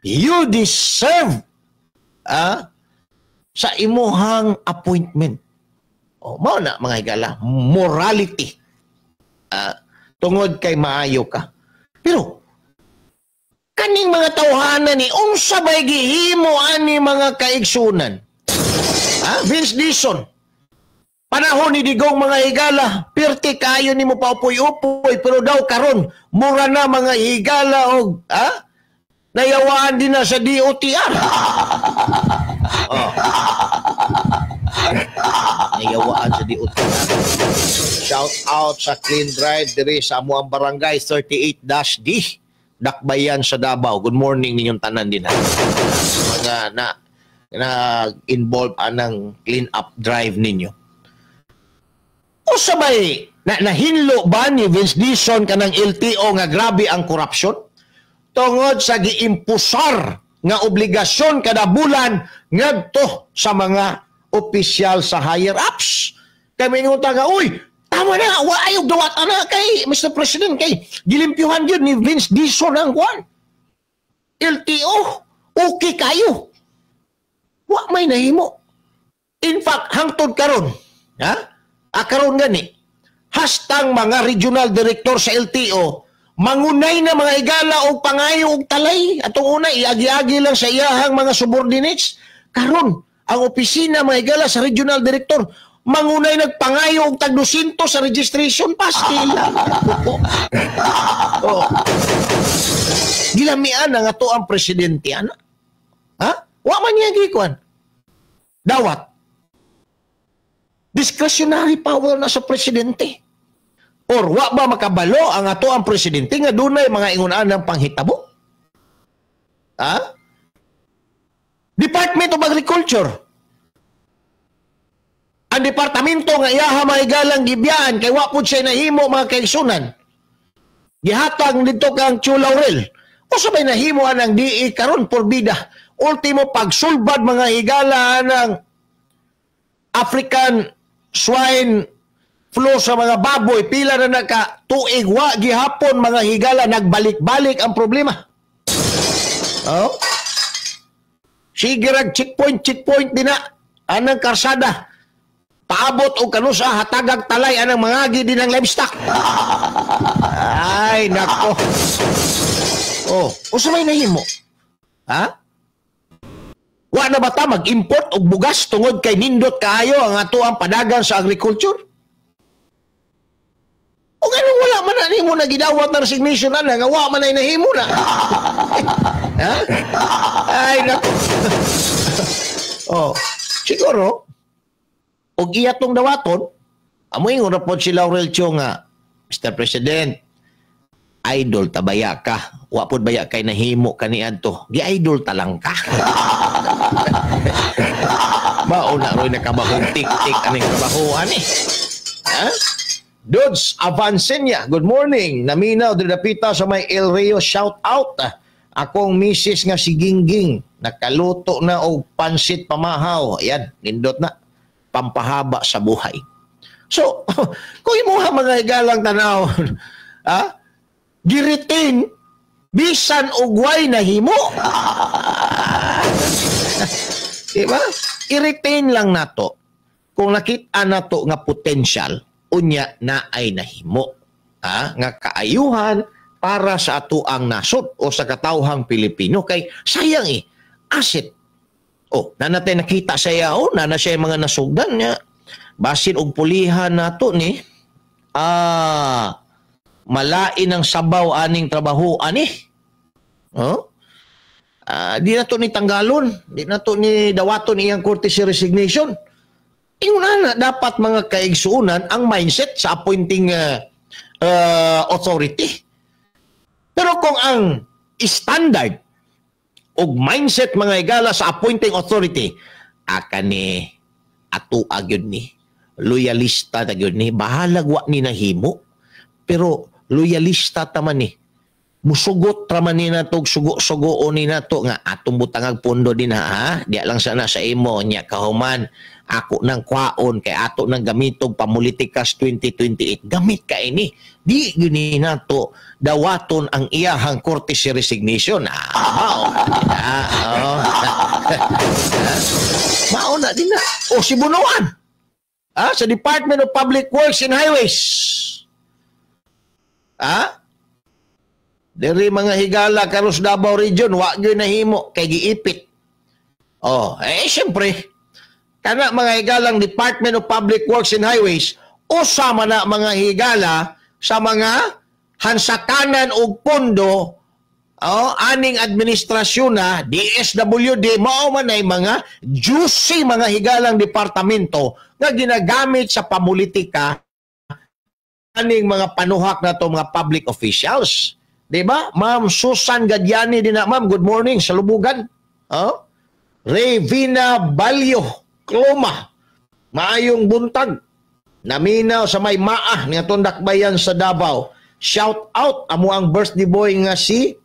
You deserve sa imuhang appointment. Mao na mga higala, morality. Tungod kay maayo ka. Pero, kaning mga tawhanan ni, unsa bay gihimo ani mga kaigsunan? Vince Dison, panahon ni Digong mga higala, pirti kayo ni mo paupoy-upoy, pero daw karon mura na mga higala og Nayawaan din na sa DOTR. Nayawaan sa DOTR. Shout out sa Clean Drive diri sa amuang barangay 38-D. Dakbayan sa Davao. Good morning ninyong tanan din. Mga na-involve anang clean up drive ninyo. O sabay, nahinlo ba ni Vince Dizon kanang LTO nga grabe ang korupsyon? Tungod sa giimpusar nga obligasyon kada bulan ngadto sa mga opisyal sa higher ups. Kami nguta nga, uy, tama na, ayaw dawat na kay Mr. President, kay gilimpyuhan yun ni Vince Dizon ang kwan. LTO, okay kayo. Wa may nahimo. In fact, hangtod karon, karon gani, hastang mga regional director sa LTO, mangunay na mga higala o pangayo o talay. Atong una, iagi-agi lang sa iyahang mga subordinates. Karon, ang opisina mga higala sa regional director, mangunay nagpangayo og tag 200 sa registration pastila. Gilamian ang ato ang presidente ana. Wa man niya gikuan. Dawat. Discretionary power na sa presidente. Or wa ba makabalo ang ato ang presidente nga dunay mga ingunan ng panghitabo? Department of Agriculture. Ang departamento nga iyaha mahigalang gibiyaan kay wa pud siya nahimo mga kaigsunan. Gihatag dito kang Chu Laurel. O sabay nahimo ang DE karon porbida. Ultimo pagsulbad mga higala ng African swine flu sa mga baboy, pila na naka-tuig wa gihapon mga higala, nagbalik-balik ang problema. Sige rag checkpoint din na anang karsada. Paabot o kanusa hatagag talay anang mangagi din ang livestock. Ay, nako. Usa may nahimo? Wa na bata mag-import og bugas tungod kay nindot kaayo ang ato ang padagan sa agriculture? O ganun wala man na nimo na gidawat na resignation na nga wa man na nahimo na. Ay, nako. Siguro og iyatong dawaton, amoy nga rapod si Laurel Cho nga, Mr. President, idol tabaya ka. Wa pod baya kay nahimo kaniadto. Gi-idol ta lang ka. Mauna roy nakabahong tik-tik aning trabahoan Dudes Avancenia, good morning. Naminaw dapita sa may El Rio, shout out. Akong misis nga si Gingging, nakaluto na og pansit pamahaw. Ayan, nindot na. Pampahaba sa buhay. So, kung imuha mga higalang tanaw, giritin, bisan ugway na himo. Diba? I-retain lang nato. Kung nakita nato nga potential, unya na ay nahimo. Nga kaayuhan para sa ato ang nasod o sa katawhang Pilipino. Kay sayang asset. Na natin nakita siya, na siya mga nasugdan niya. Basin og pulihan nato ni, malain ang sabaw aning trabaho ani. Di na to ni tanggalon, di na to ni dawaton iyang courtesy resignation. Inguna na dapat mga kaigsuunan ang mindset sa appointing authority. Pero kung ang standard og mindset mga higala sa appointing authority, ni ato agyod ni loyalista ta gyud ni, bahalag wa ni nahimo, pero loyalista ta man ni. Musugot ra man ni natog sugo-sugo ni nato nga atong butangag pondo din Diya lang sana sa imo nya kahuman ako nang kwaon kay ato nang gamitog pamulitikas 2028. Gamit ka ini. Di gini nato dawaton ang iyahang courtesy resignation. Mauna din na. Si Bunuan. Sa Department of Public Works and Highways. Diri mga higala karos Davao Region, wa gyud nahimo kay giipit. Siyempre, kana mga higalang Department of Public Works and Highways, usama na mga higala sa mga hansakanan og pondo aning administrasyon na DSWD mao man ay mga juicy mga higalang departamento nga ginagamit sa pamulitika aning mga panuhak na to mga public officials. Diba? Ma'am Susan Gadiani din na, ma'am, good morning sa Lubugan. Revina Balyo Cloma, maayong buntag. Naminaw sa may maah nga tundakbayan sa Davao. Shout out amo ang birthday boy nga si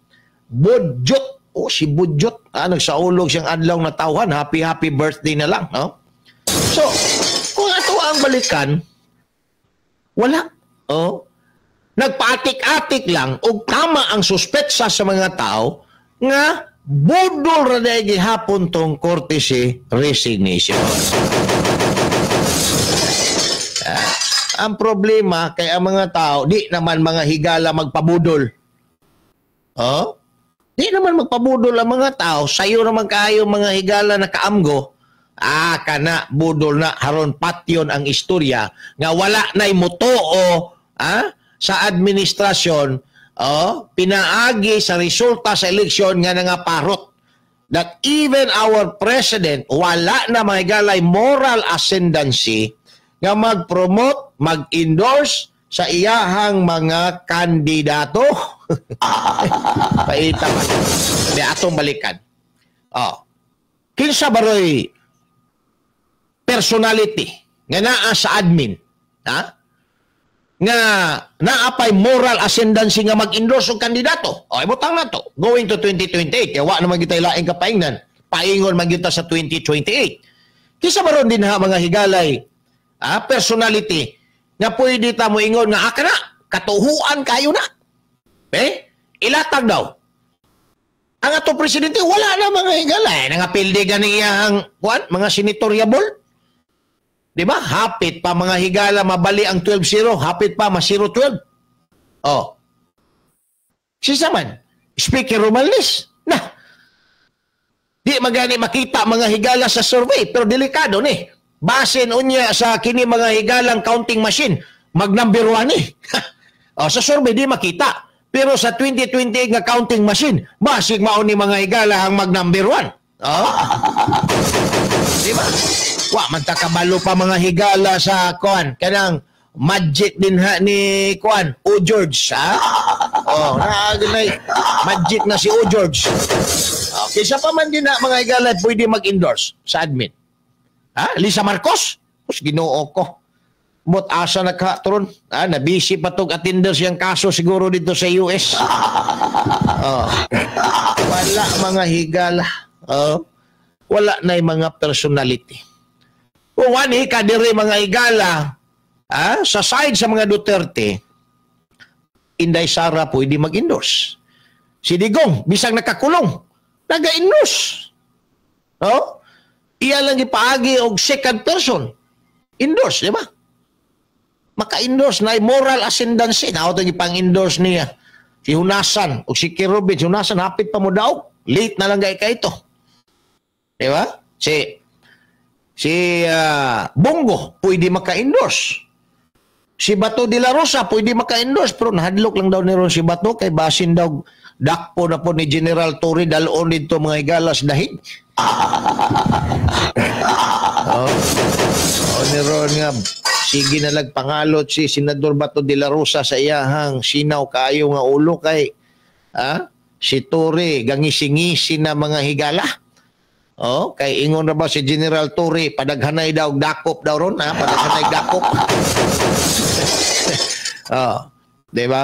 Budjot. Si Budjot. Nagsaulog siyang adlaw na tawhan. Happy birthday na lang. So, kung ato ang balikan, wala. Nagpaatik-atik lang o tama ang suspetsa sa mga tao nga budol ra day gihapon tong courtesy resignation. Ang problema kay ang mga tao di naman mga higala magpabudol. Di naman magpabudol ang mga tao, sayo naman kayo mga higala na kaamgo. Kana budol na haron patyon ang istorya nga wala na'y motoo sa administrasyon pinaagi sa resulta sa eleksyon nga nangaparot that even our president wala na mahigalay moral ascendancy nga mag-promote, mag-endorse sa iyahang mga kandidato. Paita pa. Di atong balikan. Kinsa baroy personality nga naa sa admin, nga naapay moral ascendancy nga mag-endorse og kandidato. Ibutang na to. Going to 2028. Kaya wa naman kita ilaing kapaingnan. Paingon man kita sa 2028. Kisa baron din ha mga higalay personality nga pwede ta mo ingon nga kana katuhuan kayo na. Ilatag daw. Ang ato presidente wala na mga higalay nangapilde gani iyang mga senatoriable. Diba? Hapit pa mga higala mabali ang 12-0, hapit pa ma 0-12. Sisa man, Speaker Romales. Di magani makita mga higala sa survey, pero delikado ni. Basin unya sa kini mga higalang counting machine, mag-number 1 ni. Sa survey di makita. Pero sa 2028 nga counting machine, basig mao ni mga higala ang mag-number 1. Diba? Wa man ta kabalo pa mga higala sa kuan kanang magic din ha ni kuan O George nagnay magic na si O George. Kaysa pa man din na mga higala pwede mag-endorse sa admin. Lisa Marcos? Ginoo ko. Mot asa nakatron. Nabisi pa tong attender siyang kaso siguro dito sa US. Wala mga higala. Wala na yung mga personality. Kung wani ka diri mga higala sa side sa mga Duterte, Inday Sara pwede mag-endorse. Si Digong, bisang nakakulong, naga-endorse. Iya lang ipaagi og second person. Endorse, di ba? Maka-endorse na moral ascendancy. Na ito ipang-endorse niya. Si Hunasan o si Kirobin. Si Hunasan, hapit pa mo daw. Late na lang gaya ka ito. Di ba? Si Bongo, pwede maka-endorse. Si Bato de la Rosa, pwede maka-endorse. Pero nahadlok lang daw ni Ron si Bato. Kay basin daw, dakpo na po ni General Torre. Dalon dito mga igalas dahig. Ni Ron nga, sige na pangalot si Senador Bato de la Rosa sa iyahang sinaw kayo nga ulo kay si Torre, gangisi-ngisi na mga higala. Kay ingon na ba si General Torre, padaghanay daw, dakop daw ron, padaghanay dakop. Diba?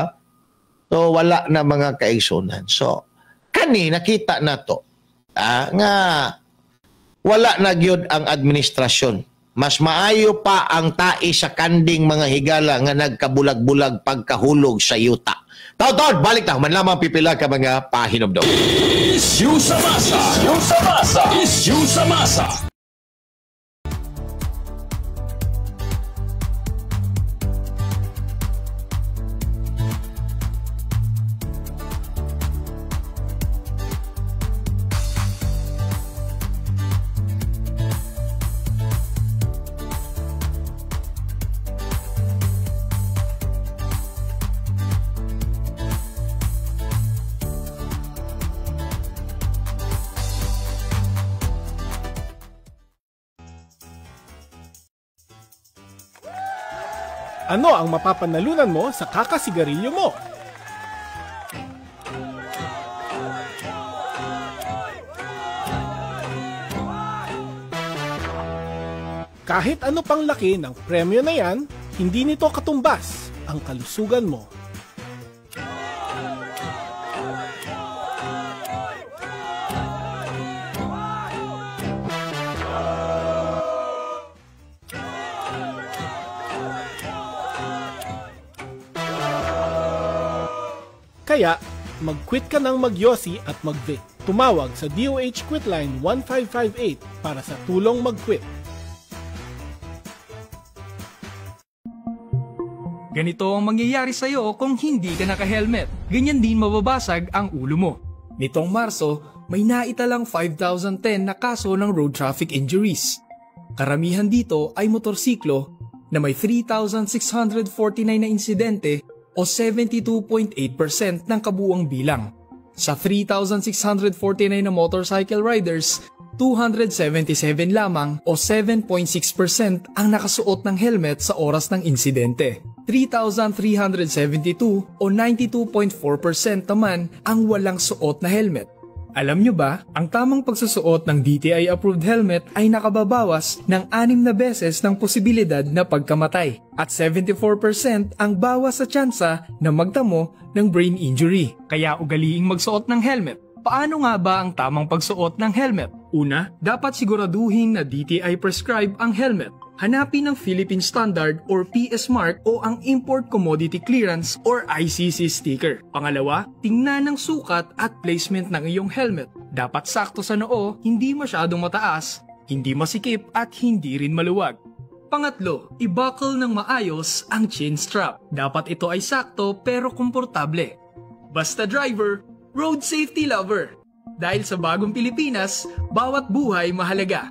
So, wala na mga kaigsunan. So, kani, nakita na to, nga, wala na gyud ang administrasyon. Mas maayo pa ang tai sa kanding mga higala nga nagkabulag-bulag pagkahulog sa yuta. Taon-taon, balik na. Man lamang pipila ka mga pahinomdom. Issue sa masa! Issue sa masa! Issue sa masa! Ano ang mapapanalunan mo sa kakasigarilyo mo? Kahit ano pang laki ng premyo na yan, hindi nito katumbas ang kalusugan mo. Kaya, mag-quit ka ng mag-yosi at mag-vape. Tumawag sa DOH Quitline 1558 para sa tulong mag-quit. Ganito ang mangyayari sa'yo kung hindi ka naka-helmet. Ganyan din mababasag ang ulo mo. Nitong Marso, may naitalang 5,010 na kaso ng road traffic injuries. Karamihan dito ay motorsiklo na may 3,649 na insidente o 72.8% ng kabuuang bilang. Sa 3,649 na motorcycle riders, 277 lamang o 7.6% ang nakasuot ng helmet sa oras ng insidente. 3,372 o 92.4% naman ang walang suot na helmet. Alam nyo ba, ang tamang pagsusuot ng DTI-approved helmet ay nakababawas ng 6 na beses ng posibilidad na pagkamatay at 74% ang bawas sa tsansa na magtamo ng brain injury. Kaya ugaliing magsuot ng helmet. Paano nga ba ang tamang pagsuot ng helmet? Una, dapat siguraduhin na DTI prescribe ang helmet. Hanapin ang Philippine Standard or PS Mark o ang Import Commodity Clearance or ICC sticker. Pangalawa, tingnan ang sukat at placement ng iyong helmet. Dapat sakto sa noo, hindi masyadong mataas, hindi masikip at hindi rin maluwag. Pangatlo, i-buckle ng maayos ang chin strap. Dapat ito ay sakto pero komportable. Basta driver, road safety lover. Dahil sa bagong Pilipinas, bawat buhay mahalaga.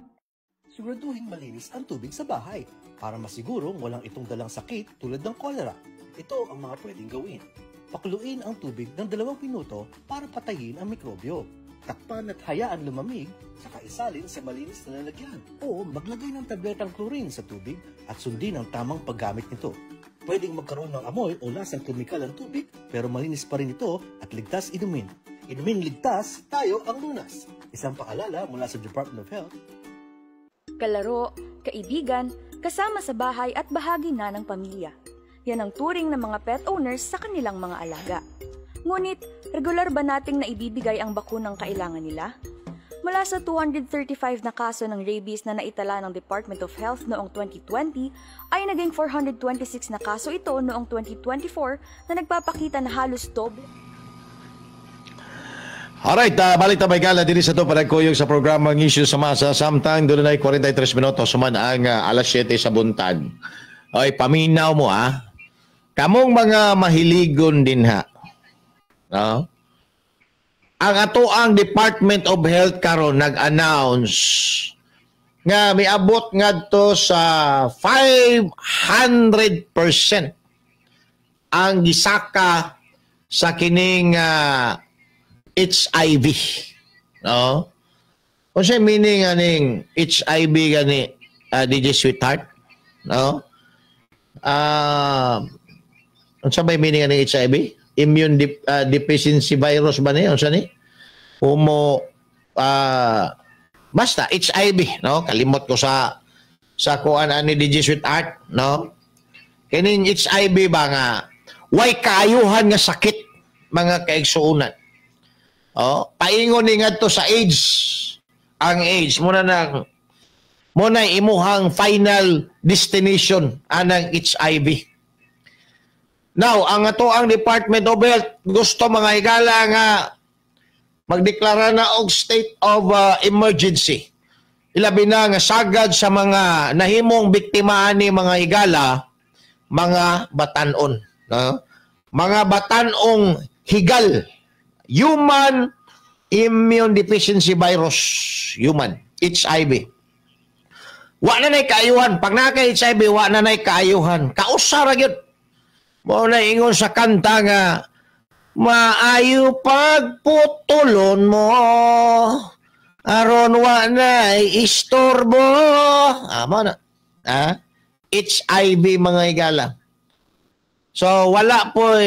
Siguraduhin malinis ang tubig sa bahay para masigurong walang itong dalang sakit tulad ng cholera. Ito ang mga pwedeng gawin. Pakuluin ang tubig ng 2 minuto para patayin ang mikrobyo. Takpan at hayaan lumamig, saka isalin sa malinis na lalagyan. O maglagay ng tabletang chlorine sa tubig at sundin ang tamang paggamit nito. Pwedeng magkaroon ng amoy o lasang kemikal ang tubig pero malinis pa rin ito at ligtas inumin. Inumin ligtas, tayo ang lunas. Isang paalala mula sa Department of Health. Kalaro, kaibigan, kasama sa bahay at bahagi na ng pamilya. Yan ang turing ng mga pet owners sa kanilang mga alaga. Ngunit, regular ba nating naibibigay ang bakunang kailangan nila? Mula sa 235 na kaso ng rabies na naitala ng Department of Health noong 2020, ay naging 426 na kaso ito noong 2024 na nagpapakita na halos doble. Alright, balik na may gala din sa ito panagkuyog sa programang Issue sa Masa. Samtang doon na 43 minutos suman ang alas 7 sa buntag. Okay, paminaw mo ha. Kamong mga mahiligon din ha. No? Ang ato ang Department of Health karon nag-announce nga miabot ngadto sa 500% ang gisaka sa kining HIV. No? Kung siya meaning aning HIV gani DJ Sweetheart, no? Ano sa may meaning aning HIV? Immune deficiency virus ba niya? Ano sa ni? Basta HIV, no? Kalimot ko sa kuan ani DJ Sweetheart, no? Kining HIV ba nga way kaayuhan nga sakit mga kaigsuunan. Oh, paingon ni ngadto sa AIDS. Ang AIDS muna imuhang final destination anang HIV. Now, ang ato ang Department of Health gusto mga higala nga magdeklara na og state of emergency. Ilabi na nga sagad sa mga nahimong biktima ni mga higala, mga batanon, no? Mga batanong higal. Human immune deficiency virus, human, HIV. Wa na nay kaayuhan. Pag naka-HIV, wa na nay kaayuhan. Kausara yun. Mo na ingon sa kanta nga, maayo pagputulon mo, aron wa na istorbo. Amo na. HIV mga higala. So wala po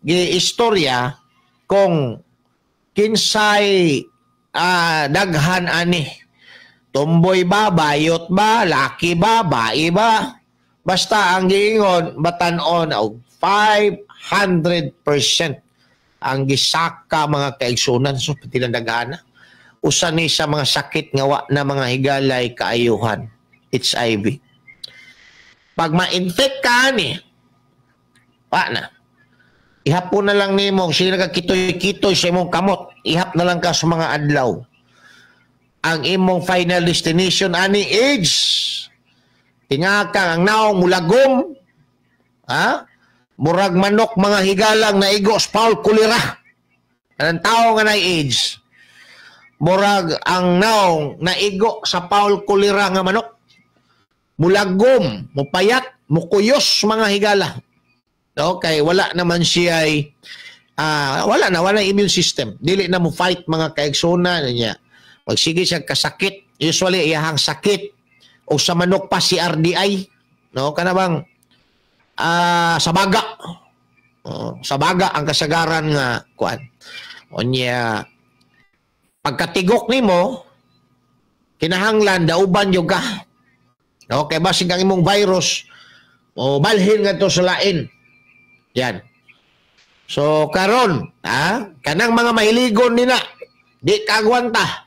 istorya kung kinsay daghan ani. Tumboy ba, bayot ba, laki ba, bae ba? Basta ang giingon, batanon og 500% ang gisaka mga kaigsunan. So, tinandagana. Usa ni sa mga sakit nga wa na mga higalay kaayuhan. HIV. Pag ma-infect ka ni, pa na. Ihapon na lang nimo, sila nagkakitoy-kitoy sa imong kamot. Ihap na lang ka sa mga adlaw. Ang imong final destination ani age. Tingaka ang naong mulagom. Ha? Murag manok mga higalang na igo sa Paul Kulira. Anong tao nga na age? Murag ang naong na igo sa Paul Kulira nga manok. Mulagom, mupayat, mukuyos mga higala. Okay, wala naman siya wala immune system. Dili na mo fight mga kaigsunan niya. Magsige siya kasakit, usually iyahang sakit o sa manok pa si RDI, no? Kanabang sa baga. Sa baga ang kasagaran nga kuan. Onya pagkatigok nimo kinahanglan dauban yo ka. Okay, basig ang imong virus o balhin ngadto sa lain. Yan. So karon, kanang mga mahiligon nina, di kagwanta.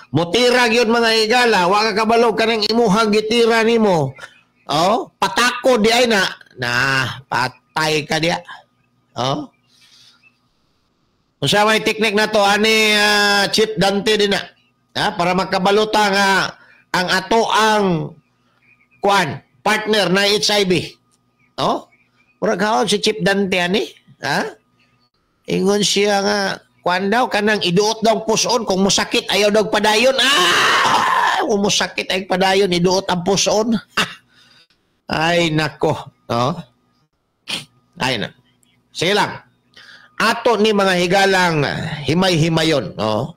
Mutira gyud mga higala, wa ka kabalo kanang imuhang gitira nimo. Oh, patako di ay na patay ka diya. Oh. Unsa may teknik na to ani Chief Dante din na. Para makabalota nga ang ato ang kuan partner na HIV. Oh. Murag haon si Chief Dante ani, ingon siya nga kuan daw kanang iduot daw puson kung musakit ayaw daw padayon. Kung musakit ay padayon iduot ang puson. Ay nako, no? Ay na. Sige lang. Ato ni mga higalang himay-himayon, no?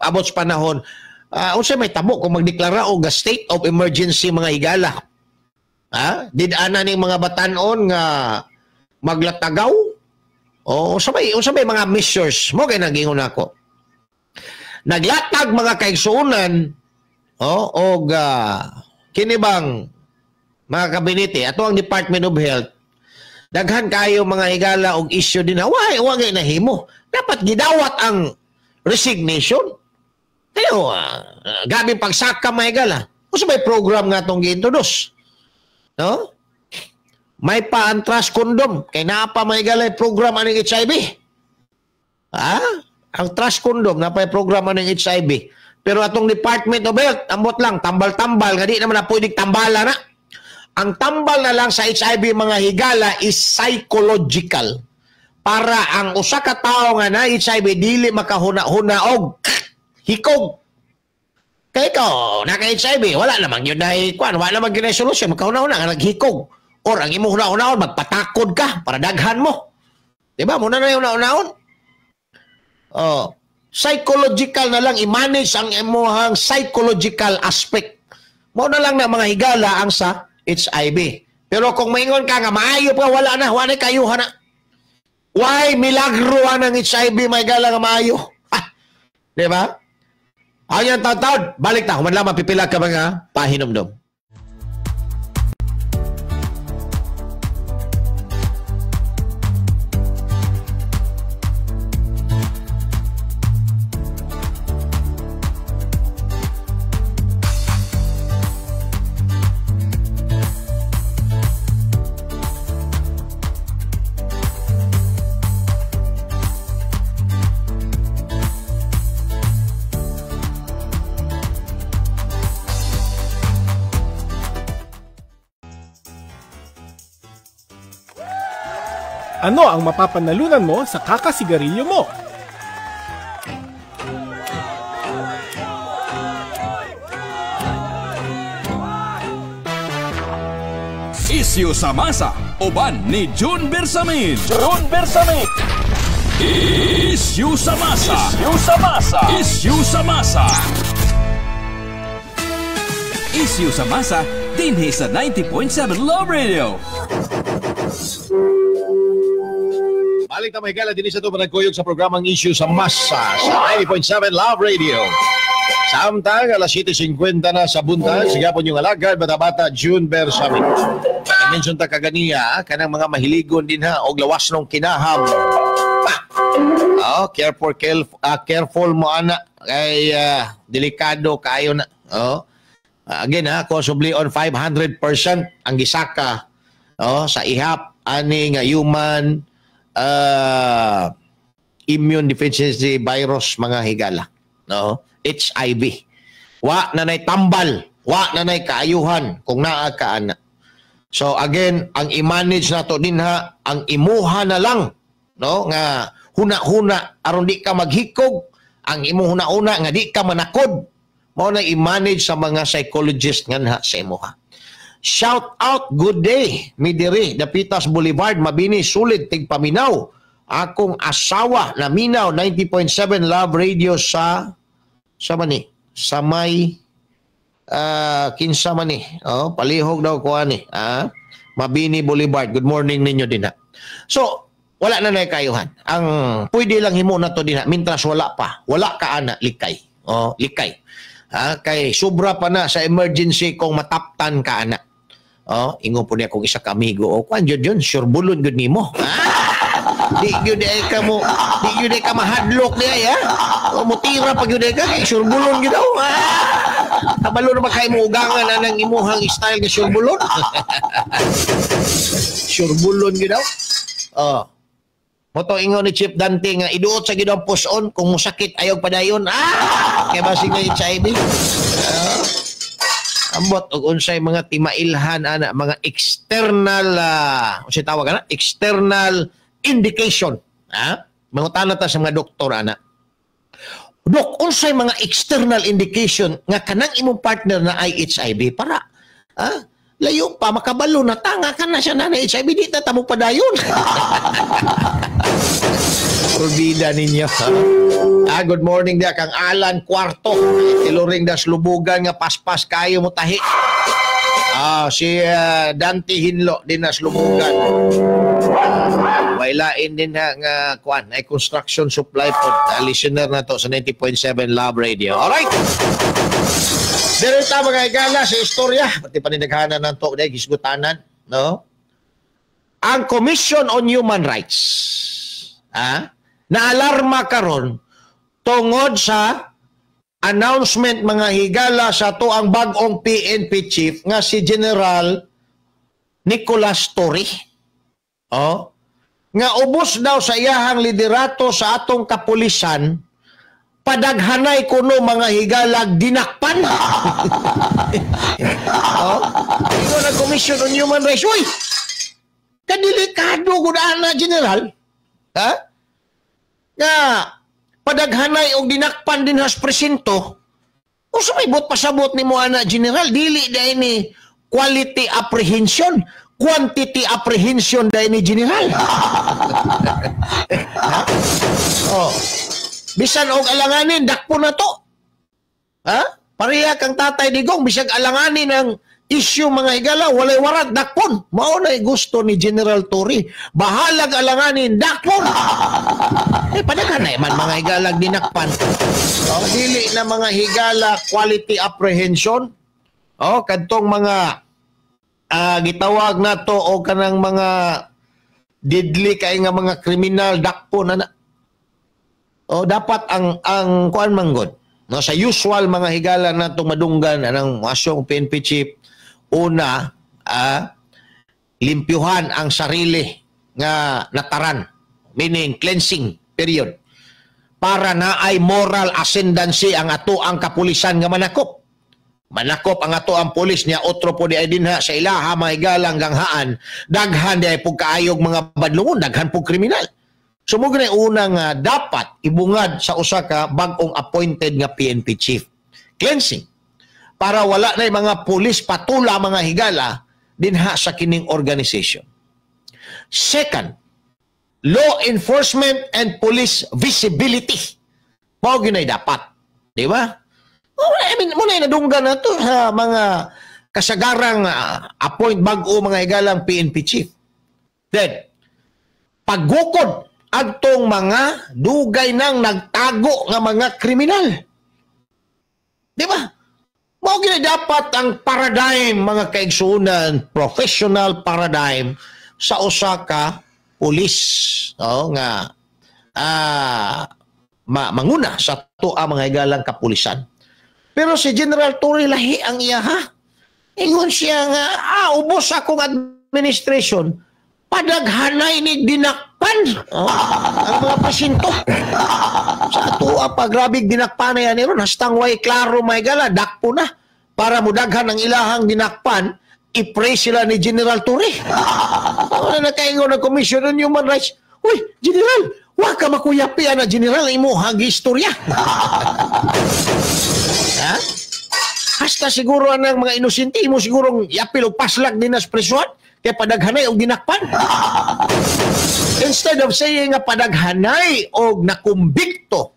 Abot sa panahon, unsa may tabo kung magdeklara og state of emergency mga higala. Did-ana ning mga batanon nga maglatagaw. O unsa may mga measures mo kay nagingon ako. Naglatag mga kaigsuonan og kini bang mga kabinete ato ang Department of Health daghan kayo mga higala og issue din na wa nahimo. Dapat gidawat ang resignation. Pero gabi pagsaka mga higala. Unsa may program nga tong gi-introduce? No? May pa-antras kondom. Kaya naapa may galay program aning HIV. Ang trust kondom, napay program aning HIV. Pero atong Department of Health, ambot lang, tambal-tambal. Nga di naman na pwedeng tambala na. Ang tambal na lang sa HIV mga higala is psychological. Para ang usa ka tawo nga na HIV, dili makahuna-huna og hikog. Kaya ikaw, naka-HIV, wala namang yun na wala namang yun na solusyon. Makahuna-huna nga naghikog. Or ang imo huna-hunaon, magpatakod ka para daghan mo. Diba? Muna na yung huna-hunaon. Psychological na lang, i-manage ang imuhang psychological aspect. Muna lang na mga higala ang sa HIV. Pero kung maingon ka nga, maayo pa, wala na kayuhan na. Why milagro ang HIV, mga higala nga maayo? Diba? Ayan, taon-taon, balik na. Human lang mapipila ka mga pahinomdom. Ano ang mapapanalunan mo sa kakasigarilyo mo? Isyu sa Masa, uban ni June Bersamin. June Bersamin. Isyu sa Masa. Isyu sa Masa. Isyu sa Masa. Isyu sa Masa, dinhi sa 90.7 Love Radio. Balik na mahigala din sa ito panagkuyog sa programang Issue sa Masa sa 90.7 Love Radio. Samtang alas 7:50 na sa buntag, sigapon yung alagad, bata-bata, June Bersamin. Mention ta kaganiya, kanang mga mahiligon din ha, og lawas nung kinaham. Careful mo ana, kay delikado kayo na. Again ha, possibly on 500% ang gisaka sa ihap, ani nga human immune deficiency virus mga higala. HIV. Wa na nay tambal, wa na nay kaayuhan kung naa ka ana. So again, ang i-manage nato dinha, ang imuha na lang, nga huna-huna aron di ka maghikog, ang imo huna-una nga di ka manakod. Mao na i-manage sa mga psychologist nga sa imuha. Shout out, good day, midiri, Dapitas Boulevard, Mabini, Sulit, Tigpaminaw. Akong asawa na Minaw, 90.7 Love Radio sa mani, sa may kinsa mani, palihog daw ko ani, Mabini Boulevard. Good morning ninyo din ha. So, wala na nay kayuhan. Ang pwede lang himo na to din ha, mintras wala ka ana, likay. Likay. Kay sobra pa na sa emergency kung mataptan ka ana. Ingo po niya kung isa ka amigo. Kwan yun, sure bulon good nimo. Di yun ka mahadlok niya, ya. Mutira pag yun ka, kay sure bulon yun daw. Kabalo na ba kayo mo ugangan na ng imuhang style na sure bulon? Sure bulon yun daw. Moto ingo ni Chief Dante nga iduot sa gidang puson kung musakit ayog padayon. Kaya basig na HIV. Ambot og unsay mga timailhan ana, mga external unsay tawag ana? External indication. Mangutana ta sa mga doktor ana. Dok, unsay mga external indication nga kanang imong partner na ay HIV para layo pa makabalo na tanga ka na siya na HIV di ta tamo padayon. Kurbida ninyo. Good morning dia kang Alan Cuarto. Tiluring das lubugan nga paspas kayo mo tahi. Si Dante Hinlo din nas lubugan. Wailain din nga kuan ay construction supply po. Listener na to sa 90.7 Love Radio. Alright. Direta mga igala sa istorya. Pati paninaghanan ng to dahil gisgutanan. Ang Commission on Human Rights naalarma karon tungod sa announcement mga higala sa to ang bag-ong PNP chief nga si General Nicolas Torre. Nga ubos daw sa iyahang liderato sa atong kapulisan, padaghanay kuno mga higalag dinakpan. Ito na Commission on Human Rights. Uy! Kadelikado gud ana, General. Nga padaghanay og dinakpan din has presinto. O sa may bot pasabot ni mo ana, General, dili dahil ni quality apprehension, quantity apprehension dahil ni General. Bisan og alanganin, dakpo na to. Pareha kang Tatay Digong, bisag alanganin ng issue mga higala, walay warat, dakpon. Mao na gusto ni General Torre. Bahalag alanganin, dakpon. Padaghanay man mga higalag dinakpan. Dili na mga higala quality apprehension. Kadtong mga gitawag na to o kanang mga deadly kay nga mga kriminal dakpon na. Dapat ang kuan manggod sa usual mga higala na itong madunggan anang masyong PNP chief, una limpyuhan ang sarili nga nataran, meaning cleansing period, para na ay moral ascendancy ang ato ang kapulisan nga manakop ang ato ang pulis niya. Otro po di ay dinha sa ilaha mga higalang ganghaan, daghan di ay pagkaayog mga badlungon, daghan po kriminal. So mo ganay una nga dapat ibungad sa usa ka bag-ong appointed nga PNP chief. Cleansing. Para wala na mga pulis patula mga higala dinha sa kining organization. Second, law enforcement and police visibility. Mao ginay dapat, di ba? Muna nadunggan na to sa mga kasagarang appoint bag-o mga higalang PNP chief. Then, paggukod agtong mga dugay nang nagtago nga mga kriminal. Di ba? Mao gina dapat ang paradigm mga kaigsunan, professional paradigm sa usa ka pulis, nga manguna sa tuwa mga higalang kapulisan. Pero si General Torre lahi ang iya ha. Ingon siya nga, ubos akong administration, padaghanay ni dinakpan ang mga pasyento. Sa tuwa pa, grabing dinakpan na yan ron. Hastang way klaro may gala, dakpo na. Para mudaghan ang ilahang dinakpan, i-pray sila ni General Torre. Ano na nakaingon ng Commission on Human Rights? Uy, General, wag ka makuyapi na General, imo hagi-istorya. Ha? Hasta siguro ang mga inosente, imo sigurong yapil o paslag din na presuhan. Kaya padaghanay o ginakpan. Instead of saying nga padaghanay o nakumbikto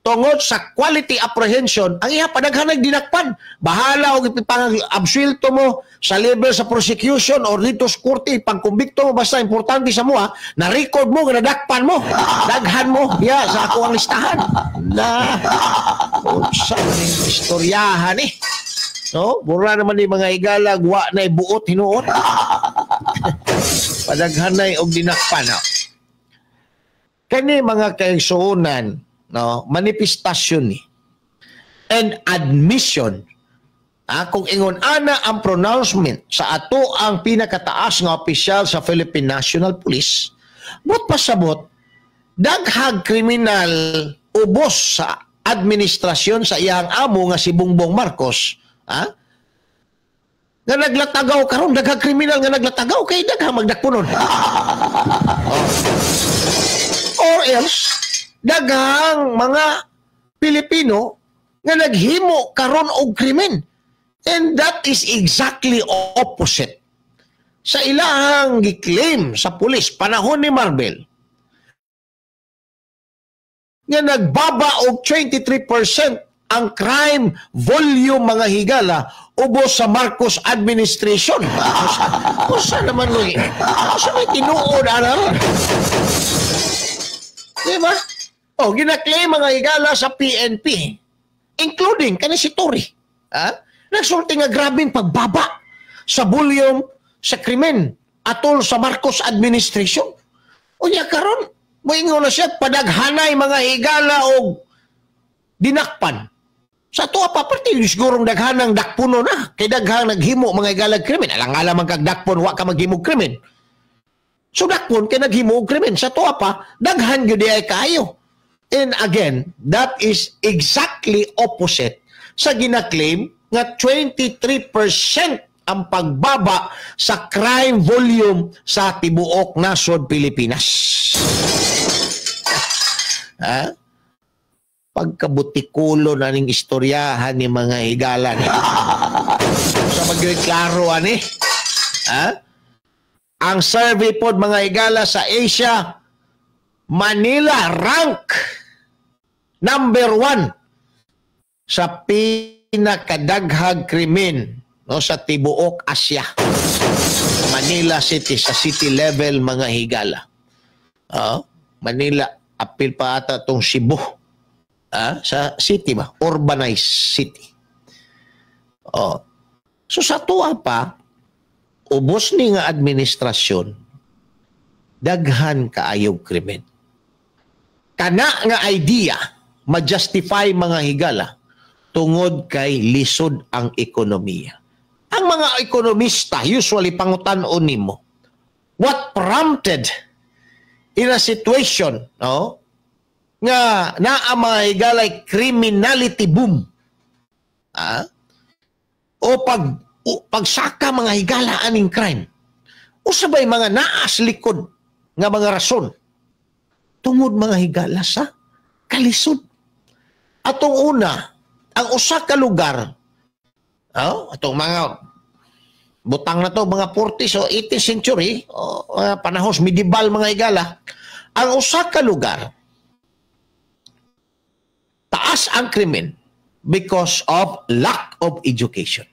tungod sa quality apprehension, ang iya padaghanay dinakpan. Bahala o ipipang-absuelto mo sa level sa prosecution or dito sa korte, pagkumbikto mo, basta importante sa mo na-record mo, nadakpan mo, daghan mo, sa ako ang listahan. Saan yung istoryahan No? Mura naman ni mga higala, wa na ibuot, hinuot. Padaghanay og dinakpan. Kani mga kaigsuonan, manifestasyon ni and admission. Kung ingon ana ang pronouncement sa ato ang pinakataas nga opisyal sa Philippine National Police, but pasabot, daghang kriminal ubos sa administrasyon sa iyang amo nga si Bongbong Marcos, nga naglatagaw karon, daghang kriminal nga naglatagaw kay daghang magdakpunon. Or else, daghang mga Pilipino nga naghimo karon og krimen. And that is exactly opposite sa ilahang giklaim sa pulis panahon ni Marbel nga nagbaba og 23% ang crime volume mga higala ubos sa Marcos administration. Kusa naman lo kusa may tinuod ana. Diba? Ginaklaim mga higala sa PNP including kani si Torre. Nagsulti nga grabing pagbaba sa volume sa krimen atol sa Marcos administration. Unya karon moingon na siya padaghanay mga higala og dinakpan. Sa tuwa pa parte sigurong daghanang dakpuno na kay daghang naghimo mga higala krimen. Alang-alang man kag dakpon wa ka maghimo krimen. So dakpon kay naghimo og krimen. Sa tuwa pa daghan gyud ay kaayo. And again, that is exactly opposite sa ginaklaim nga 23% ang pagbaba sa crime volume sa tibuok nasod Pilipinas. Pagkabutikulo na ning istoryahan ni mga higala sa magreklaro ang survey pod mga higala sa Asia, Manila rank number 1 sa pinakadaghang krimen sa tibuok Asia. Manila City, sa city level mga higala. Manila, apil pa ata itong Cebu. Sa city ba? Urbanized city. So sa tuwa pa, ubos ni nga administrasyon, daghan kaayog krimen. Kana nga idea, ma-justify mga higala, tungod kay lisod ang ekonomiya. Ang mga ekonomista, usually pangutan-on nimo, what prompted in a situation, nga naa mga higalay criminality boom, o pagsaka mga higala aning crime, o sabay mga naas likod nga mga rason, tungod mga higala sa kalisod. Atong una, ang usa ka lugar, atong mga butang na to, mga 40s o 18th century, mga panahos medieval mga higala, ang usa ka lugar, taas ang krimen because of lack of education.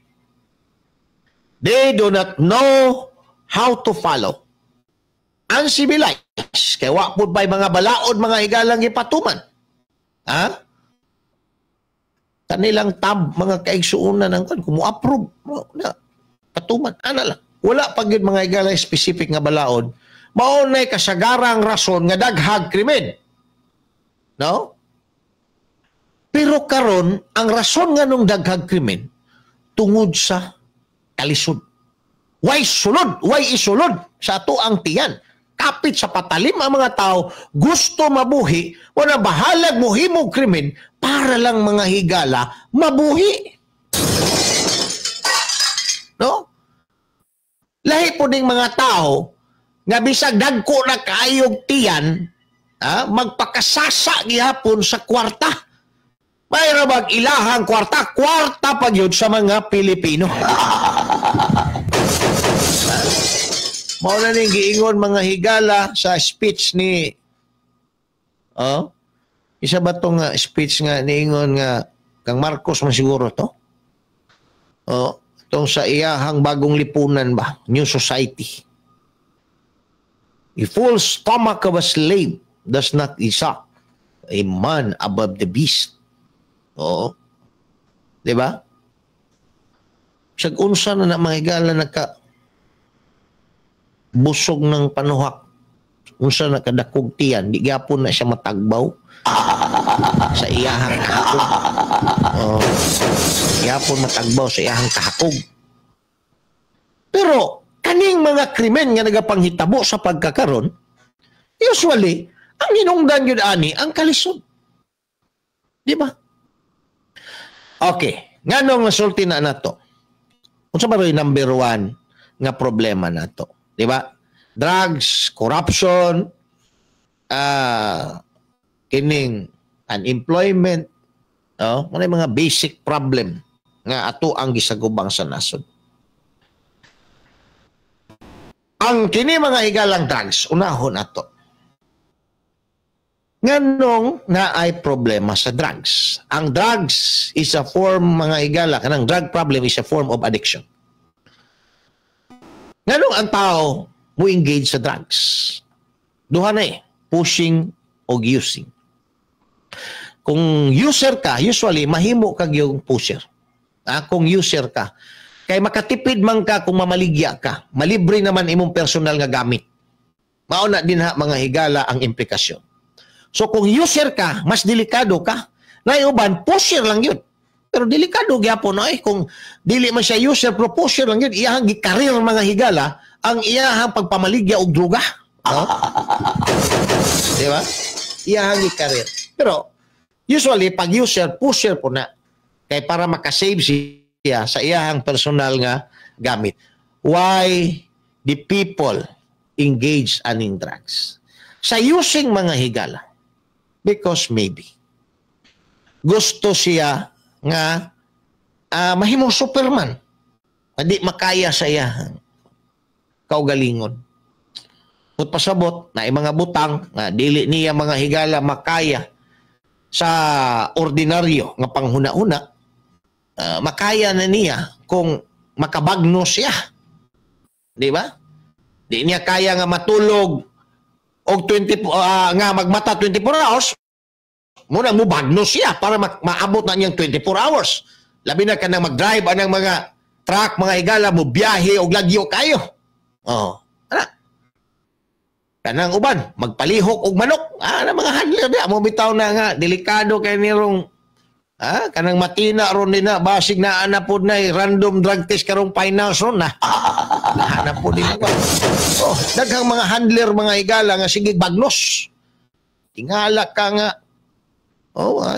They do not know how to follow. Uncivilized. Kaya wapod pa'y mga balaod, mga higalang ipatuman. Ha? Kanilang mga kaigsuunan ng kumuapprove. Na, patuman. Ano lang. Wala pag yun mga higalang specific nga balaod. Maunay kasagarang rason nga daghag krimen. No? Pero karon ang rason nga nung daghag krimen tungod sa kalisod. Why sulod? Why isulod sa ato ang tiyan? Kapit sa patalim ang mga tao, gusto mabuhi, wala bahalag mo himog krimen para lang mga higala mabuhi. No? Lahi po ding mga tao nga bisag dagko na kaayog tiyan, magpakasasa gihapon sa kwarta. Mayroon bang ilahang kwarta? Kwarta pa yun sa mga Pilipino. Mauna ning giingon mga higala sa speech ni isa ba tong speech nga niingon nga kang Marcos man siguro to? Tong sa iyahang bagong lipunan ba? New Society. A full stomach of a slave does not exalt a man above the beast. Oo. Diba? Sag-unsa na mga higala busog ng panuhak. Unsa na kadakog tiyan, di gyapon na siya matagbaw sa iyahang kahakog. Gyapon matagbaw sa iyahang kahakog. Pero kaning mga krimen nga nagapanghitabo sa pagkakaron, usually ang hinungdan yun ani ang kalisod. Di ba? Okay, nganong nasulti na nato? Unsa ba yung number 1 nga problema nato? Di ba? Drugs, corruption, kining unemployment, mga mga basic problem nga ato ang gisagubang sa nasod. Ang kini mga higalang drugs, unahon ato. Nganong na ay problema sa drugs? Ang drugs is a form, mga higala, kanang drug problem is a form of addiction. Nganong ang tao mo engage sa drugs? Duha na pushing o using. Kung user ka, usually mahimo kag yung pusher. Kung user ka, kay makatipid man ka kung mamaligya ka, malibre naman imong personal nga gamit. Mauna din mga higala ang implikasyon. So kung user ka, mas delikado ka. Naiuban, pusher lang yun. Pero delikado gyapon kung dili man siya user, pero pusher lang yun. Iyahang gikarir mga higala, ang iyahang pagpamaligya og droga. Di ba? Iyahang gikarir. Pero usually, pag user, pusher po na. Kay para makasave siya sa iyahang personal nga gamit. Why the people engage in drugs? Sa using mga higala. Because maybe gusto siya nga mahimong Superman. Hindi makaya sa iyahang kaugalingon. Kung pasabot na mga butang nga dili niya mga higala makaya sa ordinaryo nga panghuna-una, makaya na niya kung makabagno siya. Di ba? Di niya kaya nga matulog og 20 nga magmata 24 hours. Muna mo bagno siya para maabot na niyang 24 hours. Labi na kanang mag-drive anang mga truck, mga higala mo biyahe og lagyo kayo. Kanang uban magpalihok og manok. Mga handler dia mo bitaw na nga delikado kay nirong kanang matina ron din na basig na anapod na random drug test karong finals ron na. Nahanap po din ako. Daghang mga handler, mga higala nga sige bagnos. Tingala ka nga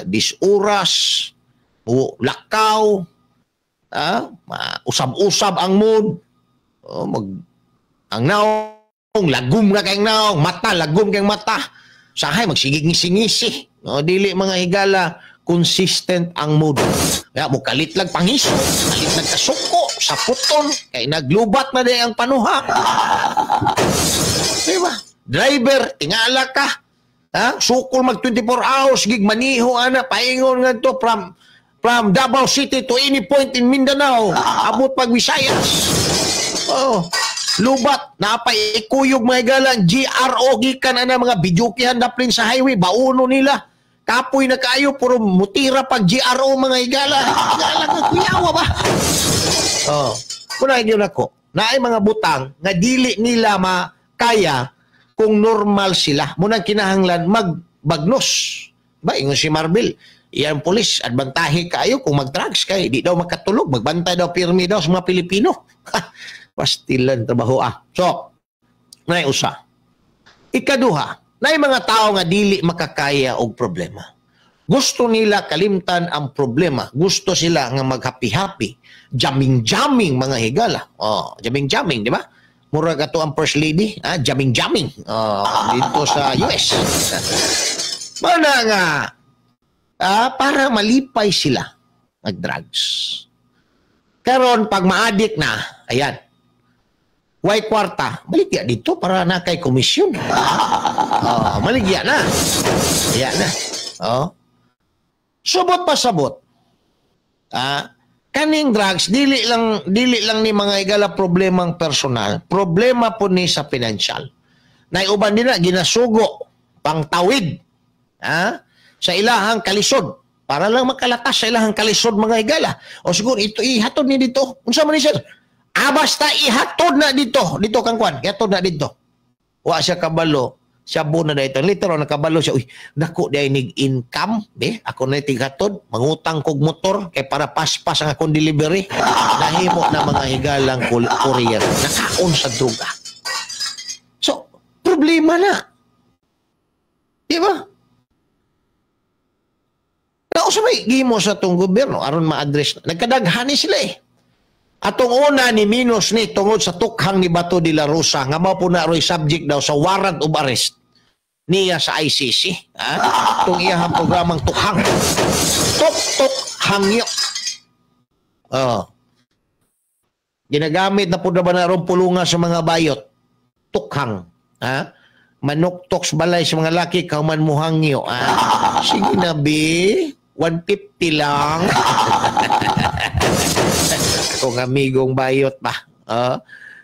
disuras, lakaw, usab-usab ang mood, ang naong, lagum na kayong naong, mata, lagum kayong mata, sahay, magsigig-ngisi-ngisi. Dili mga higala, consistent ang mood. Kaya mo kalit lang pangiso, kalit lang kasuko, sa puton, kay naglubat na din ang panuha. Diba? Driver, tingala ka, sukol mag 24 hours, gig maniho, paingon nga to from from Davao City to any point in Mindanao, abot pag Visayas. Oh, lubat, napay ikuyog mga igalang, GRO, gikan na mga bidyukihan daplin sa highway, bauno nila. Kapoy na kayo, puro mutira pag GRO mga igala. Igala nga kuyawa ba? Oh, kuna yun ako, na ay mga butang nga dili nila makaya kung normal sila. Munang kinahanglan magbagnos. Ba, ingon si Marbil, iyan pulis, adbantahe kayo kung mag-drugs kayo. Di daw makatulog, magbantay daw pirmi daw sa mga Pilipino. Pastilan trabaho So, na usa. Ikaduha, na mga tao nga dili makakaya og problema. Gusto nila kalimtan ang problema. Gusto sila nga mag-happy-happy. Jamming-jamming mga higala. Oh, jamming-jamming, di ba? Mura ka to ang first lady, jamming-jamming. Dito sa US. Mana nga, para malipay sila mag-drugs. Karon pag ma-addict na, ayan, way kwarta, maligya dito para na kay komisyon. Maligya na. Ayan na. Subot pa sabot. Kaning drugs, dili lang ni mga igala problemang personal. Problema po ni sa financial. Naiuban din na, ginasugo, pangtawid. Sa ilahang kalisod. Para lang makalatas sa ilahang kalisod mga igala. O siguro, ito ihatod ni dito. Unsa man ni sir? Basta ihatod na dito. Dito kang kwan. Ihatod na dito. Wa siya kabalo. Siya na dito. Literal nakabalo siya. Uy, dako di ay nig-income. Ako na itigatod. Mangutang kog motor. Kay para paspas ang akong delivery. Nahimo na mga higalang courier. Nakaon sa droga. So, problema na. Di ba? Nausabay, gimo sa itong gobyerno. Aron ma-address na. Nagkadaghani sila Atong una ni Minos ni tungod sa tukhang ni Bato de la Rosa nga mao po na roy subject daw sa warrant of arrest niya sa ICC. Itong iyahang programang tukhang. Tuk-tuk hangyo. Ginagamit na po na ba na ron pulunga sa mga bayot? Tukhang. Manuktok sa balay sa mga laki kauman mo hangyo. Sige na, be. 150 lang. Kung amigong bayot pa.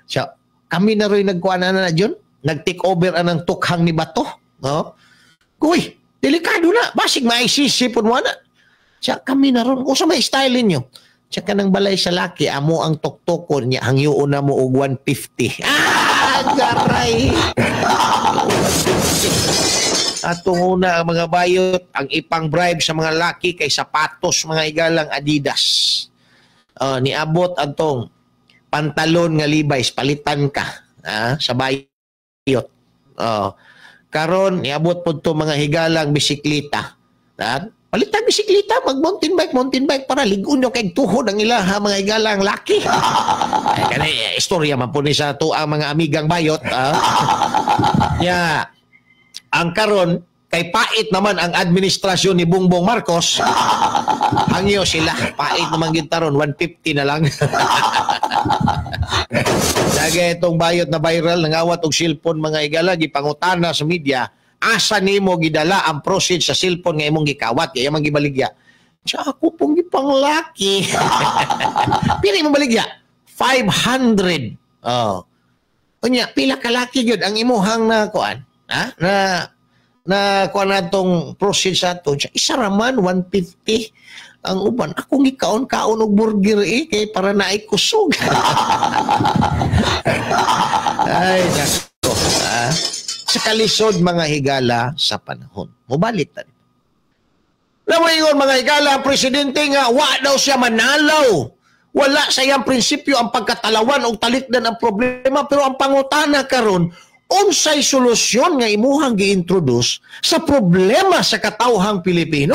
So, kami na rin nagkuha na John. Nag-take over anang tukhang ni Bato. Uy, delikado na. Basig maisisipon mo na. So, kami na rin. Kung sa may style ninyo. Tsaka nang balay sa laki, amo ang tuktukon niya. Hangyoon na mo og 150. Garay! Atong una ang mga bayot, ang ipang bribe sa mga laki kay sapatos, mga igalang Adidas. Niabot atong pantalon nga Levi's, palitan ka sa bayot. Karon niabot po ito mga higalang bisikleta. Palitan bisikleta, mag-mountain bike para ligon nyo kay tuhod ang ilaha mga higalang laki. Kaya istorya man po ni sa ito ang mga amigang bayot. Ang karon kay pait naman ang administrasyon ni Bongbong Marcos. Hangyo sila. Pait naman gintaron. 150 na lang. Dagay itong bayot na viral. Nangawat og cellphone mga igala. Gipangutana sa media. Asa nimo gidala ang proceeds sa cellphone nga imong gikawat. Kaya imong gibaligya. Siya ako pong gipanglaki. Pila imong baligya? 500. Unya, pila kalaki yun ang imuhang na kuan. Na kuha na itong proceeds sa ito. Isa raman, 150. Ang uban, akong ikaon-kaon og burger kay para na ay kusog. Ay, nako. Sa kalisod mga higala sa panahon. Mubalit na rin. Lawayon mga higala, ang presidente nga, wa daw siya manalaw. Wala sa iyang prinsipyo ang pagkatalawan o talikdan ang problema. Pero ang pangutana karon unsay solusyon nga imuhang gi-introduce sa problema sa katawhang Pilipino?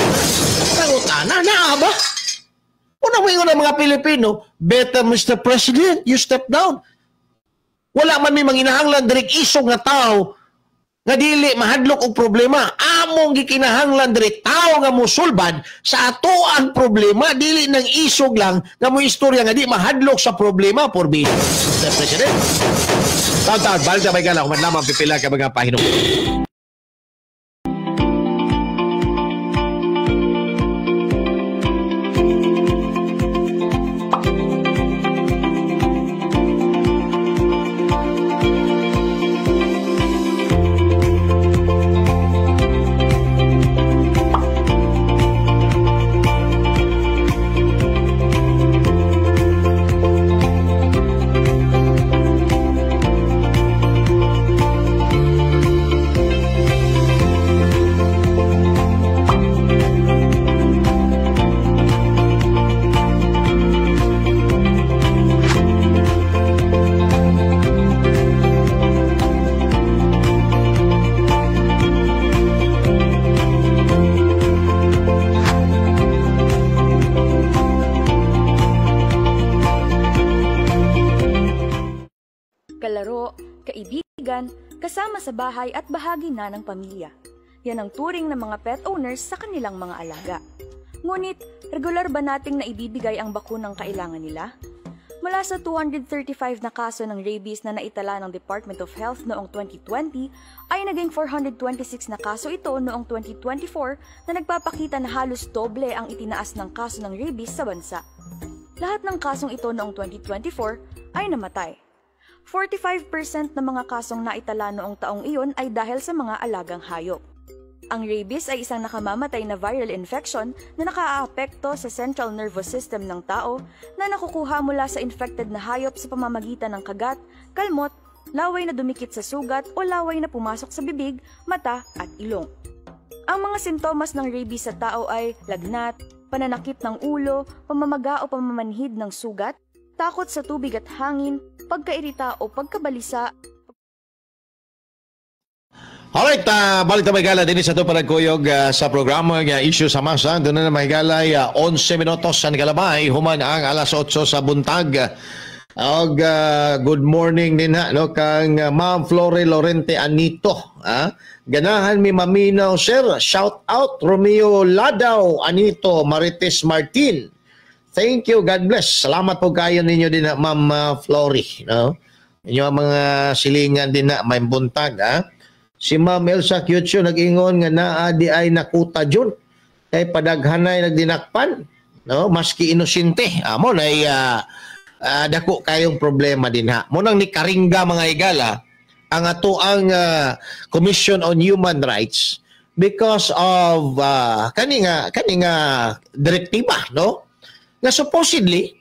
Pangutana na ba? Una mo yung mga Pilipino, better Mr. President, you step down. Wala man may manginahanglan direk isog nga tao nga dili mahadlok og problema. Among gikinahanglan direk tao nga mosulbad sa ato ang problema, dili nang isog lang nga mo istorya nga di mahadlok sa problema por be Mr. President. Taon-taon, balik na may gala, kuman lamang pipila ka mga pahinom. kasama sa bahay at bahagi na ng pamilya. Yan ang turing ng mga pet owners sa kanilang mga alaga. Ngunit, regular ba nating naibibigay ang bakunang kailangan nila? Mula sa 235 na kaso ng rabies na naitala ng Department of Health noong 2020, ay naging 426 na kaso ito noong 2024 na nagpapakita na halos doble ang itinaas ng kaso ng rabies sa bansa. Lahat ng kasong ito noong 2024 ay namatay. 45% ng mga kasong naitala noong taong iyon ay dahil sa mga alagang hayop. Ang rabies ay isang nakamamatay na viral infection na nakaaapekto sa central nervous system ng tao na nakukuha mula sa infected na hayop sa pamamagitan ng kagat, kalmot, laway na dumikit sa sugat o laway na pumasok sa bibig, mata at ilong. Ang mga sintomas ng rabies sa tao ay lagnat, pananakit ng ulo, pamamaga o pamamanhid ng sugat, takot sa tubig at hangin, pagkairita o pagkabalisa. Alright, balik na mahigala din sa ito panagkuyog sa programa ng Issue sa Masa. Doon na mahigala 11 minutos sa Nikalabay, human ang alas 8 sa buntag. Good morning din ha, no, kang Ma'am Flore Lorente Anito. Ganahan mi maminaw, sir. Shout out, Romeo Ladaw, Anito, Marites Martin. Thank you, God bless. Salamat po kayo ninyo din na Ma'am Flore. No? Inyo ang mga silingan din na may buntag. Si Ma'am Elsa Kyutso nag-ingon nga naa di ay nakuta dyan. Kay padaghanay nagdinakpan. No? Maski inosente. Mo na dako kayong problema din ha. Mo nang ni Karingga mga igala ang ato ang Commission on Human Rights because of kaninga direktiba, no? Nga supposedly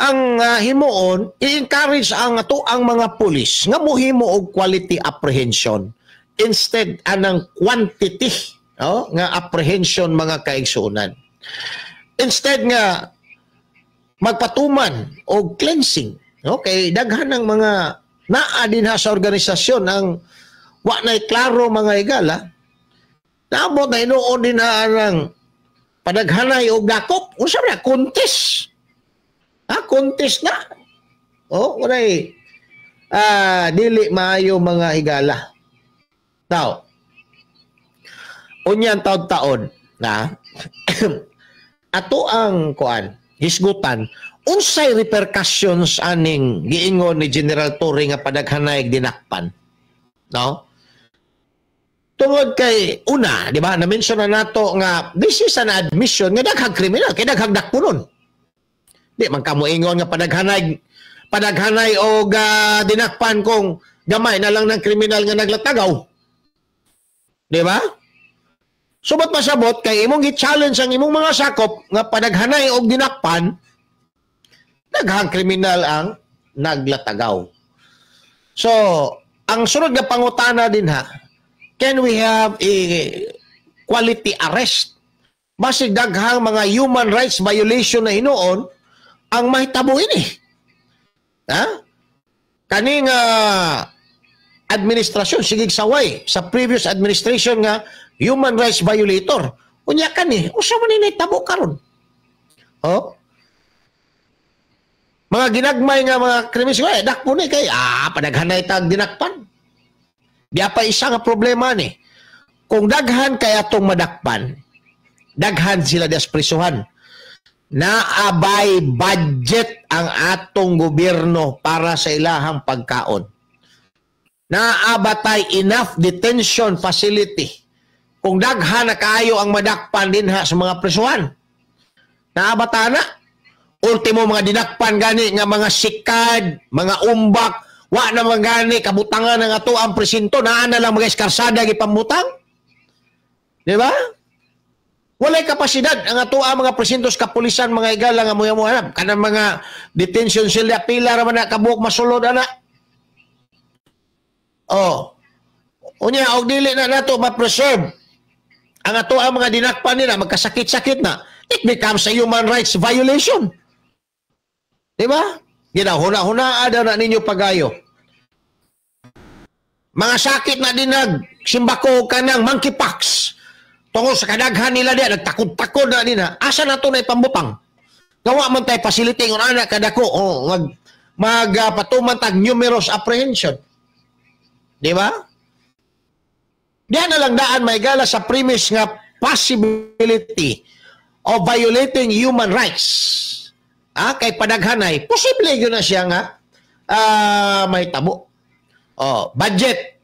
ang himuon i-encourage ang ato ang mga pulis nga mohimo og quality apprehension instead anang quantity, no? Nga apprehension mga kaigsuonan. Instead nga magpatuman o cleansing, okay, daghan ng mga naa din ha sa organisasyon ang wa na'y klaro mga igala, naabot na inuon din na ng padaghanay o dakop, unsa na contest. Contest na. Unay dili maayo mga higala. Now, unyan taon-taon na ato ang kuan hisgutan unsay repercussions aning giingon ni General Torre nga padaghanay dinakpan, no? Tungod kay una, di ba, na-mention na nato nga this is an admission nga daghang kriminal kay daghang dakpunon. Di man kamo ingon nga padaghanay og dinakpan kung gamay na lang ng kriminal nga naglatagaw. Di ba? Subat pasabot kay imong gi-challenge ang imong mga sakop nga padaghanay og dinakpan, daghang kriminal ang naglatagaw. So, ang sunod nga pangutana din ha, can we have a quality arrest? Basig daghang mga human rights violation na hinuon ang mahitabo ini. Kaning administrasyon sigig saway sa previous administration nga human rights violator. Unya kani, usa man ni tabo karon. Mga ginagmay nga mga kriminal, dakpo ni kay padaghanay tag dinakpan. Di pa isa nga problema ni. Kung daghan kay atong madakpan, daghan sila desprisuhan. Naabay budget ang atong gobyerno para sa ilahang pagkaon. Naabatay enough detention facility. Kung daghan na kayo ang madakpan din ha sa mga prisuhan. Naabata na. Ultimo mga dinakpan gani nga mga sikad, mga umbak, wa na magani kabutangan ng ato ang presinto, naa na lang mga eskarsada gipambutang. Di ba? Walay kapasidad ang ato ang mga presintos kapulisan mga igala nga mo hanap kanang mga detention sila pila ra man na kabuok masulod ana. Unya og dili na nato ma-preserve ang ato ang mga dinakpan nila magkasakit-sakit na, it becomes a human rights violation. Di ba? Ginahuna-huna ada na ninyo pagayo. Mga sakit na dinag, simbako ka ng monkeypox. Tungkol sa kadaghan nila diya, nagtakod-takod na din ha. Asa na ito na ipambutang? Gawa man tayo facility ng anak kadako, magpatuman tag numerous apprehension. Di ba? Diyan na lang daan may gala sa premise nga possibility of violating human rights. Kay padaghanay, posible yun na siya nga may tabo. Budget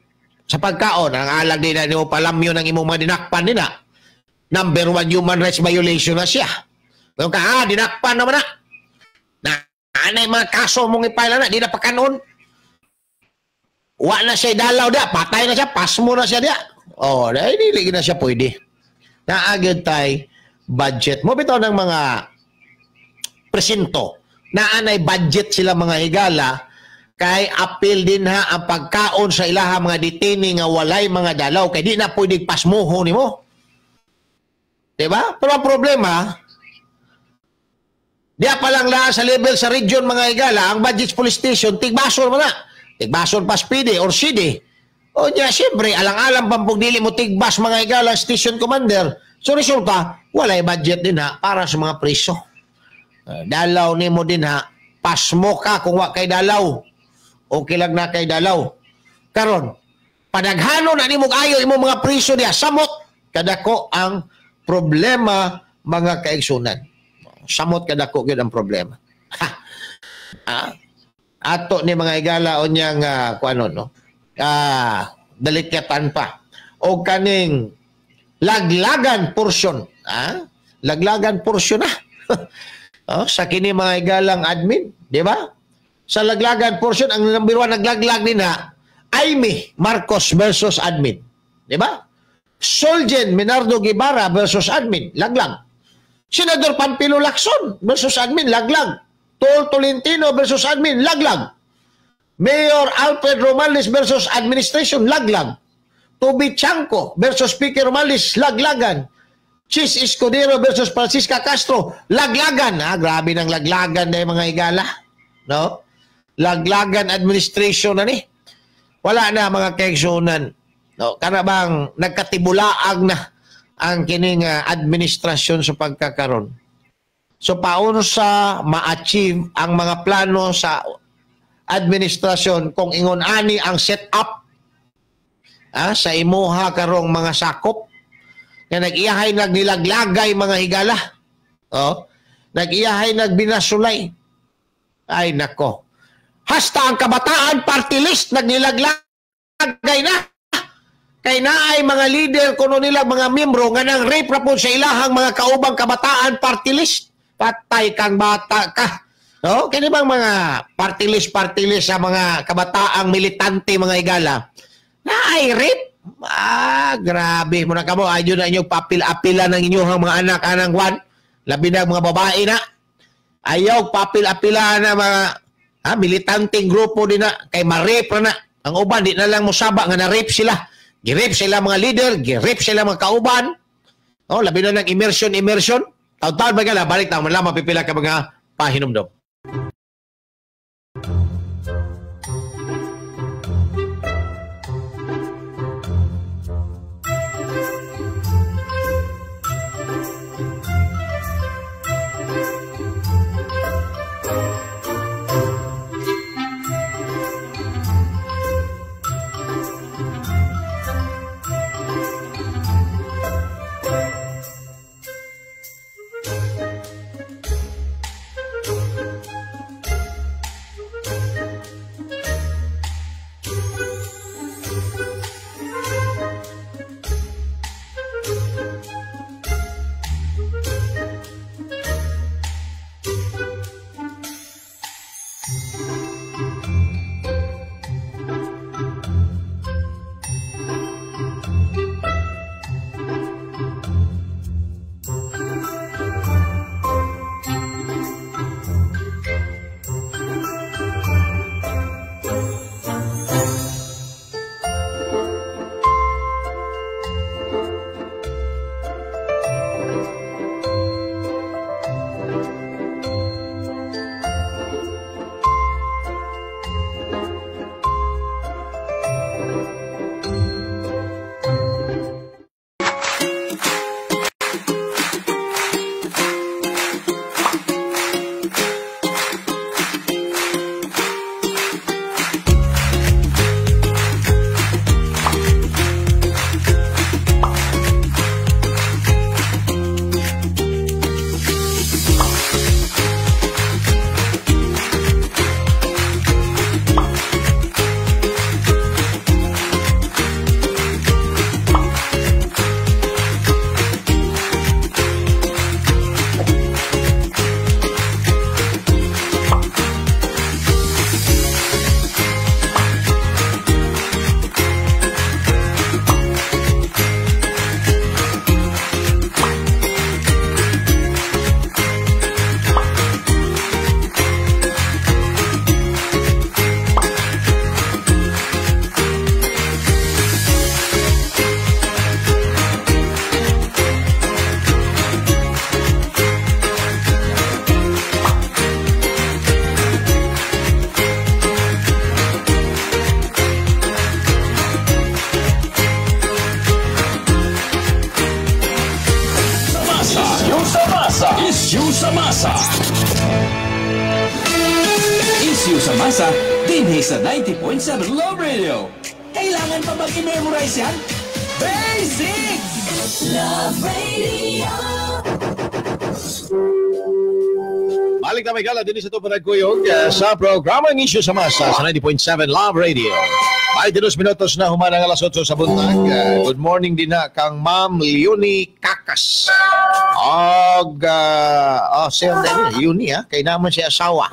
sa pagkaon, ang alag din na mo palamyo ng imong mga dinakpan nila. Number 1 human rights violation na siya. Kung ka, dinakpan naman na. Anay mga kaso mong ipaila na, di na pakanon. Wa na siya dalaw dia, patay na siya, pasmo na siya dia. Dahil hindi na siya pwede. Naagad tayo budget. Mo bitaw ng mga presinto na anay budget sila mga higala kay apil din ha ang pagkaon sa ilaha mga detainee nga walay mga dalaw kay di na pwedeng pasmuho nimo. Diba? Pero ang problema, diya pa lang lahat sa level sa region mga higala, ang budget police station, tigbasol mo na. Tigbasol pa PD or CD. O niya, siyempre, alang-alang pampog dili mo tigbas mga higala station commander. So resulta, walay budget din ha para sa mga priso. Dalaw ni mo din ha, pasmo ka kung wa kay dalaw. Okay lang na kay dalaw. Karon, padaghano na ni mo ayo imo mga priso niya, samot kadako ang problema mga kaigsunan. Samot kadako gyud ang problema. Ato ni mga higala o niyang kuano no. Dalikatan pa. O kaning laglagan portion, laglagan portion na. Sa kini mga higalang admin, di ba? Sa laglagan portion, ang number 1 naglaglag din na Aimee Marcos versus admin. Di ba? Soljen Menardo Guevara versus admin, laglag. Senador Pampilo Lacson versus admin, laglag. Tol Tolentino versus admin, laglag. Mayor Alfred Romales versus administration, laglag. Toby Chanco versus Speaker Romales, laglagan. Chis Escudero versus Francisca Castro, laglagan. Grabe ng laglagan na mga higala. No? Laglagan administration na ni. Wala na mga kaigsunan. No? Kana bang nagkatibulaag na ang kining administrasyon sa pagkakaroon. So paano sa ma-achieve ang mga plano sa administrasyon kung ingon ani ang set-up sa imuha karong mga sakop na nag-iyahay nagnilaglagay mga higala. Nag-iyahay nagbinasulay. Ay nako. Hasta ang kabataan party list nagnilaglagay na. Kay naay mga leader kuno nila mga miyembro nga nang rape ra po sa ilahang mga kaubang kabataan party list. Patay kang bata ka. No? Kaya bang mga party list sa mga kabataang militante mga higala na ay rape? Grabe mo na kamo. Ayun na inyong papil-apila ng inyong mga anak-anang kwan. Labi na mga babae na. Ayaw papil-apila na mga militanteng grupo din na. Kay ma-rape na. Ang uban, di na lang mo saba nga na-rape sila. Gi-rape sila mga leader. Gi-rape sila mga kauban. Labi na ng immersion. Taon-taon ba gala, balik na man mapipila ka mga pahinumdom. sa Masa. Issue sa Masa, dinhi sa 90.7 Love Radio. Kailangan pa bang i-memorize yan? Basic! Love Radio. Balik na may gala din sa ito panagkuyog sa programang Issue sa Masa sa 90.7 Love Radio. May 2 minutos na humanang alas 8 sa buntag. Good morning din na kang Ma'am Leonie Kakas. Siya Leonie kay naman siya asawa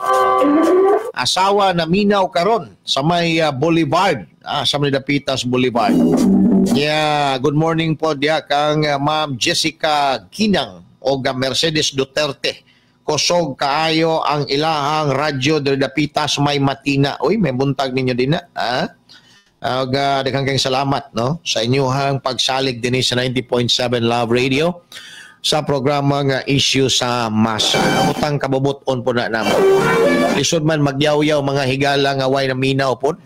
na minaw karon sa may Boulevard, sa may Dapitas Boulevard. Good morning po dia kang Ma'am Jessica Ginang o Mercedes Duterte. Kusog kaayo ang ilahang radyo der Dapitas may Matina. Uy, may buntag ninyo din na. Daghang kayong salamat no sa inyong pagsalig din sa 90.7 Love Radio sa programa nga Issue sa Masa. Utang kabubuton po na namo. Lisod man magyaw-yaw mga higala nga way na minaw po.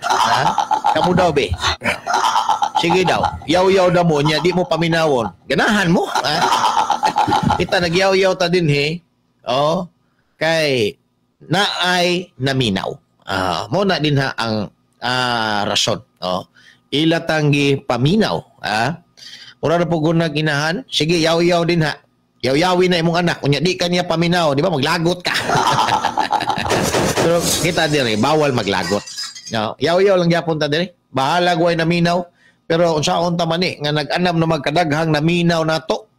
Kamu daw be. Sige daw. Yaw-yaw daw mo nya di mo paminawon. Ganahan mo. Kita nagyaw-yaw ta din kay naay naminaw. Mo na din ang rason. Ila tanggi paminaw. Mura na po kung naginahan. Sige, yaw-yaw din ha. Yaw-yawin na imong anak. Kunya di kanya paminaw. Di ba? Maglagot ka. Pero kita dire, bawal maglagot. Yaw-yaw lang yapon ta dire. Bahala guay na minaw. Pero unsaon ta man nga nag-anam na magkadaghang na minaw nato.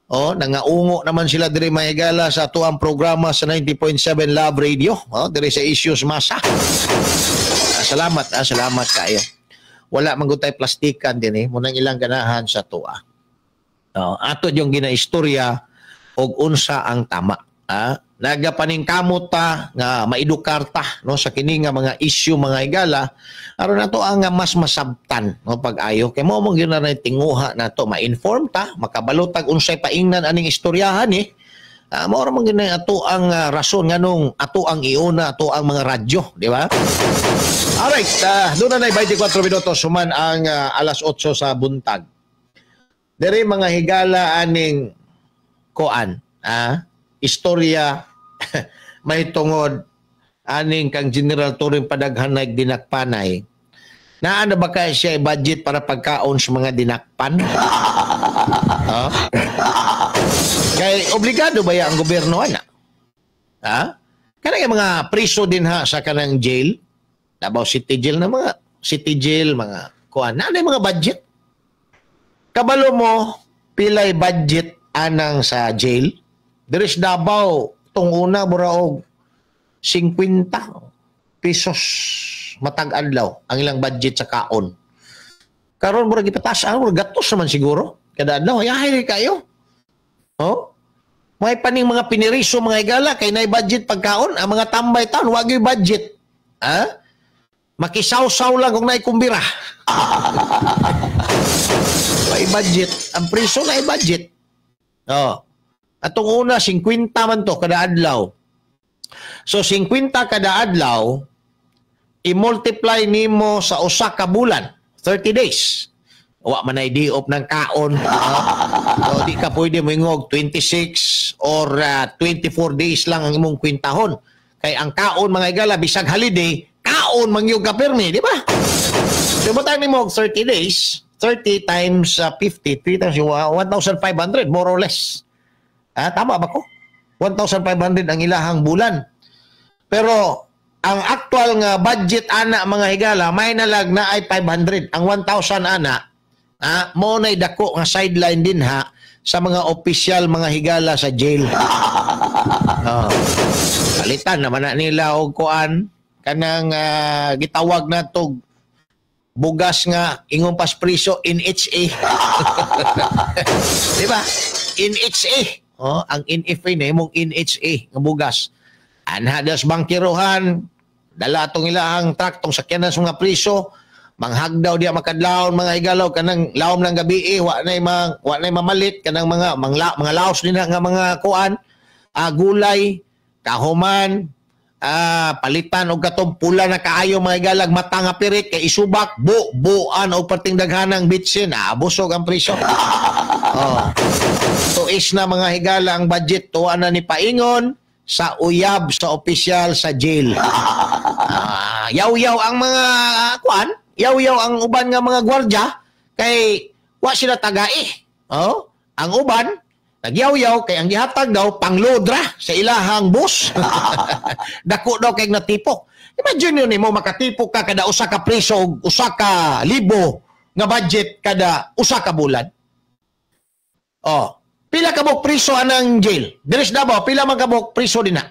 Nangaungo naman sila dire mahigala sa tuang programa sa 90.7 Love Radio. Dire sa Issues Masa. Salamat kayo. Wala manggutay plastikan din munang ilang ganahan sa tuwa. Ato yung ginaistorya og unsa ang tama. Nagapaningkamot ta nga maidukarta no sa kini nga mga issue mga higala aron nato ang mas masabtan no pag-ayo kay mao gyud na tinguha nato ma-inform ta makabalutag unsay paingnan aning istoryahan mao ra man gyud ato ang rason nganong ato ang iuna ato ang mga radyo di ba? Alright, doon na 24 minutos suman ang alas 8 sa buntag. Dere mga higala aning koan, istorya may tungod aning kang General Turing Padaghan na dinakpanay. Naano ba kaya siya budget para pagkaon sa mga dinakpan? Kaya obligado ba ang gobyerno ana? Kanang mga priso din sa kanang jail. Davao City Jail na mga City Jail, mga kuan. Na mga budget? Kabalo mo, pilay budget anang sa jail. Diris Davao, itong una, buraog 50 pesos matag-adlaw ang ilang budget sa kaon. Karon murag ipatas, gatos naman siguro. Kada adlaw, ayahay kayo. May paning mga piniriso, mga higala, kay na budget pagkaon. Ang mga tambay taon, wag yung budget. Makisaw-saw lang kung naikumbira. May budget. Ang priso na budget. Atong una, 50 man to kada adlaw. So, 50 kada adlaw, i-multiply nimo sa usa ka bulan, 30 days. Wa man ay di-op ng kaon. So, di ka pwede mo ingog 26 or 24 days lang ang imong kwintahon. Kay ang kaon, mga igala, bisag holiday, kaon mangyog ka permi, di ba? So, butang ni mo 30 days, 30 times 50, 3 times 1,500, more or less. Tama ba ko? 1,500 ang ilahang bulan. Pero, ang actual nga budget ana mga higala, may nalag na ay 500. Ang 1,000 ana, mo na'y dako nga sideline din sa mga opisyal mga higala sa jail. Palitan naman na nila og kuan kanang gitawag na to bugas nga ingong paspriso NHA. Di ba? NHA. Ang NFA na imong NHA nga bugas. Anhadas bangkirohan, dala atong ilahang truck tong sakyanan sa mga priso, manghagdaw diya makadlawon mga higalaw kanang lawom ng gabi wa nay mamalit kanang mga laos din nga mga kuan, gulay, kahuman, palitan og katong pula na kaayo mga higala mata nga pirik kay isubak buan o perting daghanang bitsin busog ang priso. Tuis na mga higala ang budget tuwa na ni paingon sa uyab sa opisyal sa jail. Yaw-yaw ang mga kuan, yaw-yaw ang uban nga mga gwardya kay wa sila tagai. Ang uban nagyaw-yaw kay ang gihatag daw panglodra sa ilahang bus. Dako daw kay natipok. Imagine yun mo makatipok ka kada usa ka preso og usa ka libo nga budget kada usa ka bulan. Pila ka bok preso anang jail? Diris Davao, pila man ka bok preso din na?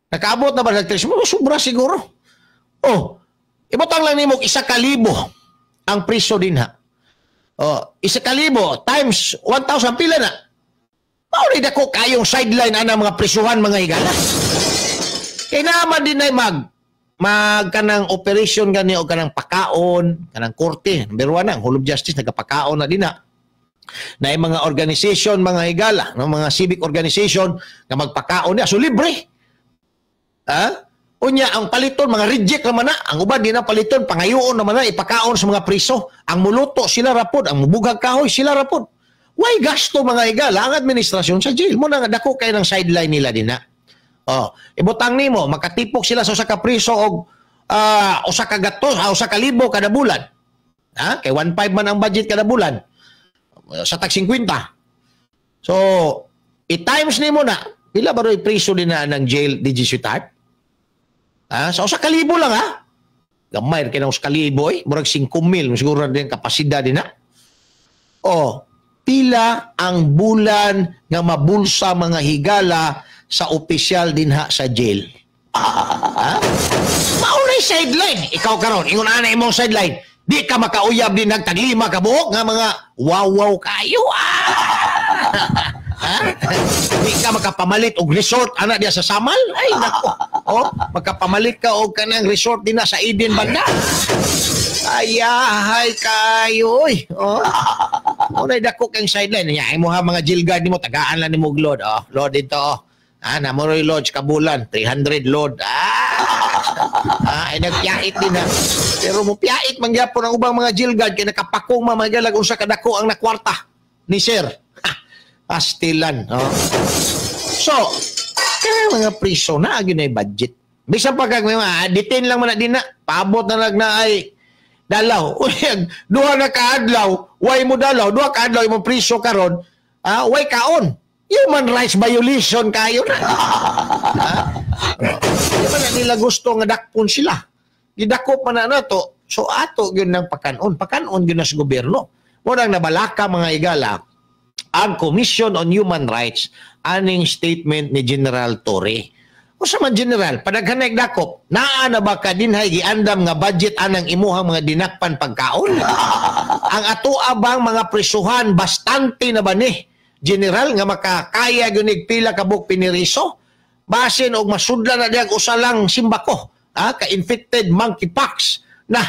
Nakaabot na ba sa sobra siguro. Ibutang lang nimo 1,000 ang preso din ha. 1,000 times 1,000 pila na. Mauni dako kayong sideline ana mga prisuhan mga higala. Kay naman din ay kanang operation gani o kanang pakaon, kanang korte, number 1 ang Hall of Justice nagapakaon na din na. Na yung mga organization, mga higala, mga civic organization na magpakaon niya. So libre. Unya ang paliton mga reject naman na, ang uban di na paliton pangayoon naman na ipakaon sa mga priso. Ang muluto sila rapod, ang mubugag kahoy sila rapod. Why gasto mga higala ang administrasyon sa jail mo na dako kay ng sideline nila din na. Ibutang nimo makatipok sila sa usa ka priso og usa ka gatos, usa ka libo kada bulan. Kay 1.5 man ang budget kada bulan. Sa tag 50. So, i-times nimo na pila ba ro priso din na ng jail di Jesuit? Sa usa ka libo lang Gamay kay na usa ka libo murag 5,000 siguro din kapasidad din na. Pila ang bulan nga mabulsa mga higala sa opisyal dinha sa jail. Maunay sideline. Ikaw karon ingon ana imong sideline. Di ka makauyab din nagtaglima ka buok nga mga wow kayo. Di ka makapamalit og resort ana diya sa Samal. Ay nako. Magkapamalit ka og kanang resort din na sa Eden banda. Ayahay kayo. Unay dako kang sideline niya. Imo ha mga jail guard nimo tagaan lang nimo og load. Load dito. Namoy lodge kabulan 300 load. Ay nagpiyait din na. Pero mo piyait mangyapon ang ubang mga jail guard kay nakapakong mamagalag unsa kadako ang nakwarta ni sir. Pastilan. So, kaya mga priso na agin ay budget. Bisan pa kag detain lang man na din na. Paabot na na ay dalaw. Duha na kaadlaw, way mo dalaw, duha kaadlaw imong priso karon, way kaon. Human rights violation kayo na. Di ba na nila gusto nga dakpon sila? Gidakop man na to. So ato yun ng pakanon. Pakanon yun na sa gobyerno. Murang nabalaka mga higala ang Commission on Human Rights aning statement ni General Torre. O sa man General, padaghanay dakop, naa na ba ka dinhay giandam nga budget anang imuhang mga dinakpan pagkaon? Ang ato abang mga prisuhan bastante na ba ni General nga makakaya gyud pila ka buk piniriso? Basin og masudlan na diag usa lang simbako, ka infected monkeypox na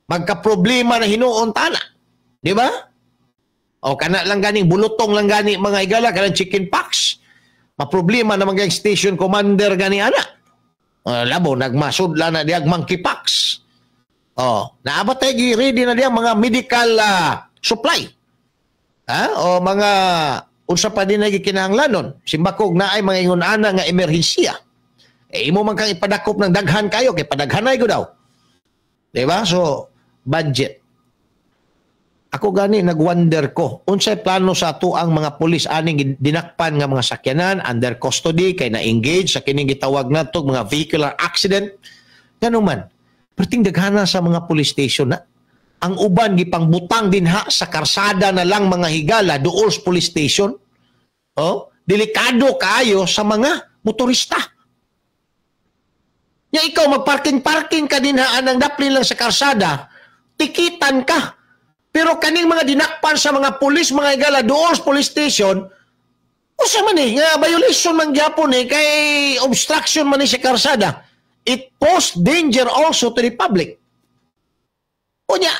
magka-problema na hinuon tana. Di ba? O kana lang ganing bulutong lang gani mga higala kanang chicken pox. Maproblema na mga station commander gani ana. Labo nagmasudla na diag monkeypox. Naabot tay ready na diag mga medical supply. O mga unsa pa din lagi kinahanglanon. Simbakog na ay mga ingon ana nga emerhensiya. Imo man kang ipadakop ng daghan kayo kay padaghanay ko daw. Di ba? So budget. Ako gani nagwonder ko unsay plano sa ato ang mga pulis aning dinakpan nga mga sakyanan under custody kay na-engage sa kining gitawag nato mga vehicular accident. Ganun man. Perting daghana sa mga police station na ang uban gipangbutang dinha sa karsada na lang mga higala duol sa police station. Delikado kaayo sa mga motorista. Nya ikaw magparking-parking ka dinha anang daplin lang sa karsada, tikitan ka. Pero kaning mga dinakpan sa mga pulis, mga higala doon sa police station, usa man nga violation man gyapon kay obstruction man sa karsada. It poses danger also to the public. Unya,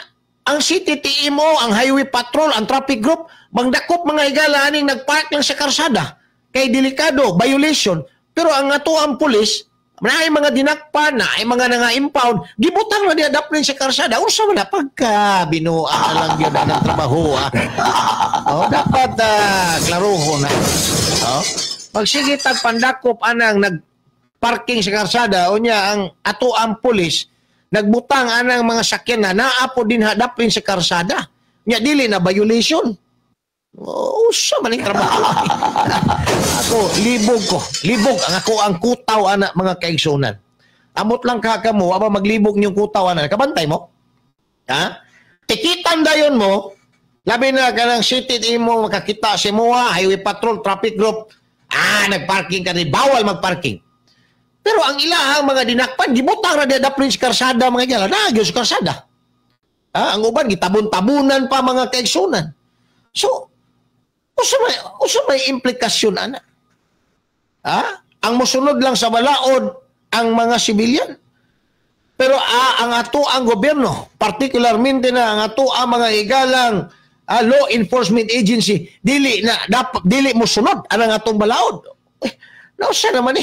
ang city TMO, ang highway patrol, ang traffic group, mangdakop mga higala aning nagpark lang sa karsada. Kay delikado, violation. Pero ang ato ang pulis, na ay mga dinakpan, na ay mga nanga-impound, gibutang na niya daplin sa karsada. Unsa man na pagka binuan na lang yun na ng trabaho. Dapat klaruho na. Pag sige tagpandakop anang nagparking sa karsada, o niya ang ato ang pulis, nagbutang anang mga sakyan na naapo din daplin sa karsada. Nya dili na violation. Usa man ang trabaho. Ako, libog ang ako ang kutaw ana mga kaigsunan. Amot lang kamo, aba maglibog niyong kutaw ana, kabantay mo? Ha? Tikitan dayon mo, labi na kanang city mo makakita si MOA, highway patrol, traffic group, nagparking ka rin, bawal magparking. Pero ang ilahang mga dinakpan, gibutang na daplin sa karsada mga gala, nagyo sa karsada. Ang uban, gitabon-tabunan pa mga kaigsunan. So, usa may implikasyon ana. Ang musunod lang sa balaod ang mga sibilyan. Pero ang ato ang gobyerno, particularmente na ang ato ang mga higalang law enforcement agency, dili mo sunod ang atong balaod. Nausa naman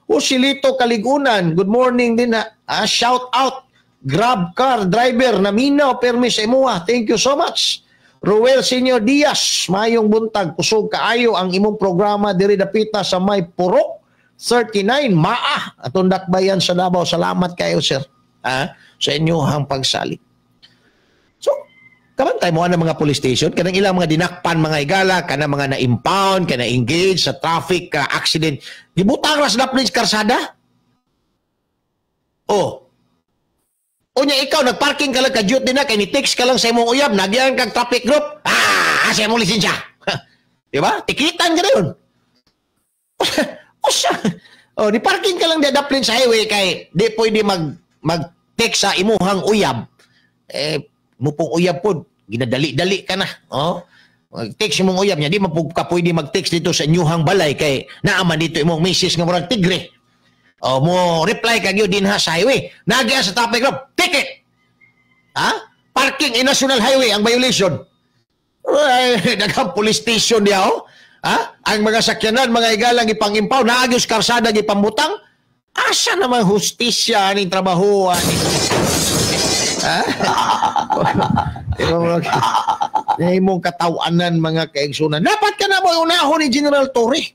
Usilito Kaligunan, good morning din na. Shout out, Grab car driver na minaw permis sa imuha. Thank you so much. Ruel Senior Diaz, mayong buntag, kusog kaayo ang imong programa diri dapita sa may Purok 39, atong dakbayan sa Davao. Salamat kayo, sir, sa inyong pagsalig. So, kabantay mo ang mga police station, kanang ilang mga dinakpan mga higala, kanang mga na-impound, kanang engage sa traffic accident, gibutang ras daplin sa karsada? Unya ikaw, nagparking ka lang ka-duty din na, kaya ni-text ka lang sa imong uyab, nagyan kang traffic group, sa imong lisensya. Diba? Tikitan ka na yun. Ni-parking ka lang daplin sa highway, kaya di pwede mag-text sa imuhang uyab. Mo pong uyab po, ginadali-dali ka na. Mag-text imong uyab niya, di ka pwede mag-text dito sa inyuhang balay, kaya naaman dito imong misis nga murag tigre. Mo reply kagyo din sa highway. Nagya sa traffic group, ticket. Parking in national highway ang violation. Daghang police station diya ang mga sakyanan, mga igalang ipang-impaw, naagos karsada gipambutang. Asa namang hustisya ning trabaho ani? Imong katawanan mga kaigsunan. Dapat ka na mo unahon ni General Torre.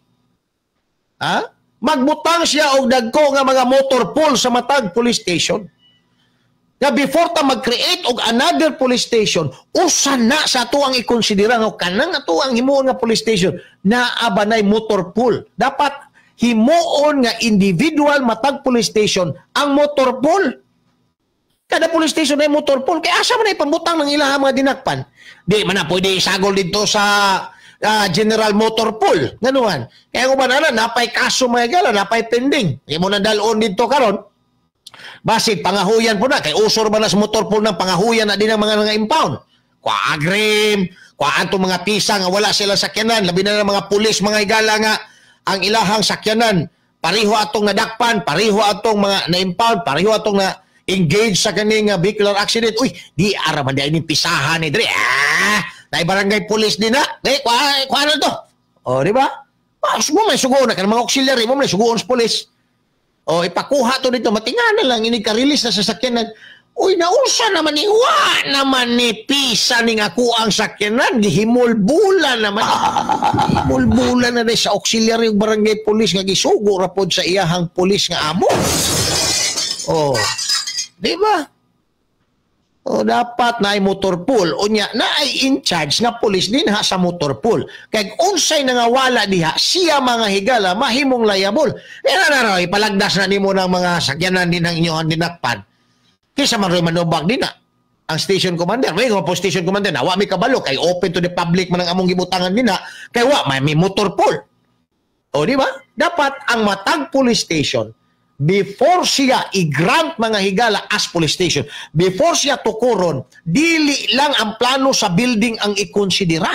Magbutang siya og dagko nga mga motor pool sa matag police station. Nga before ta mag-create og another police station, usa na sa ato ang ikonsidera nga kanang ato ang himuon nga police station na abanay motor pool. Dapat himuon nga individual matag police station ang motor pool. Kada police station ay motor pool. Kaya asa man ay pambutang ng ilang mga dinakpan? Di man na pwede isagol dito sa General Motor Pool. Ganuhan. Kaya kung ba napay kaso mga gala, napay pending. Hindi mo na dalon dito karon. Basi, pangahuyan po na. Kaya usor ba na sa motor pool ng pangahuyan na din ang mga impound. Kwa agrim, kwa anto mga pisa nga wala silang sakyanan. Labi na ng mga pulis, mga higala nga ang ilahang sakyanan. Pariho atong nadakpan, pariho atong mga na-impound, pariho atong na engage sa kaning vehicular accident. Uy, di araman di ini pisahan ni dre. Tay barangay police din na. Kuha na to. Di ba? Mo may sugo na kan mga auxiliary mo may sugoon sa police. Ipakuha to dito, matinga na lang ini ka-release na sa sakyanan. Uy, naunsa naman ni naman ni pisa ning ako ang sakyanan, gihimulbulan naman. Gihimulbulan na rin sa auxiliary ug barangay police nga gisugo ra pod sa iyahang police nga amo. Di ba? Dapat na ay motor pool. Unya, na ay in charge na police din sa motor pool. Kaya unsay nangawala diha, siya mga higala, mahimong liable. Ipalagdas na nimo ng mga sakyanan din ang inyong dinakpan. Kisa man rin manubag din na. Ang station commander, may po station commander na, wa may kabalo, kay open to the public man ang among gibutangan din na, kay wa, may motor pool. Di ba? Dapat ang matag police station, before siya i-grant mga higala as police station, before siya tukuron, dili lang ang plano sa building ang ikonsidera.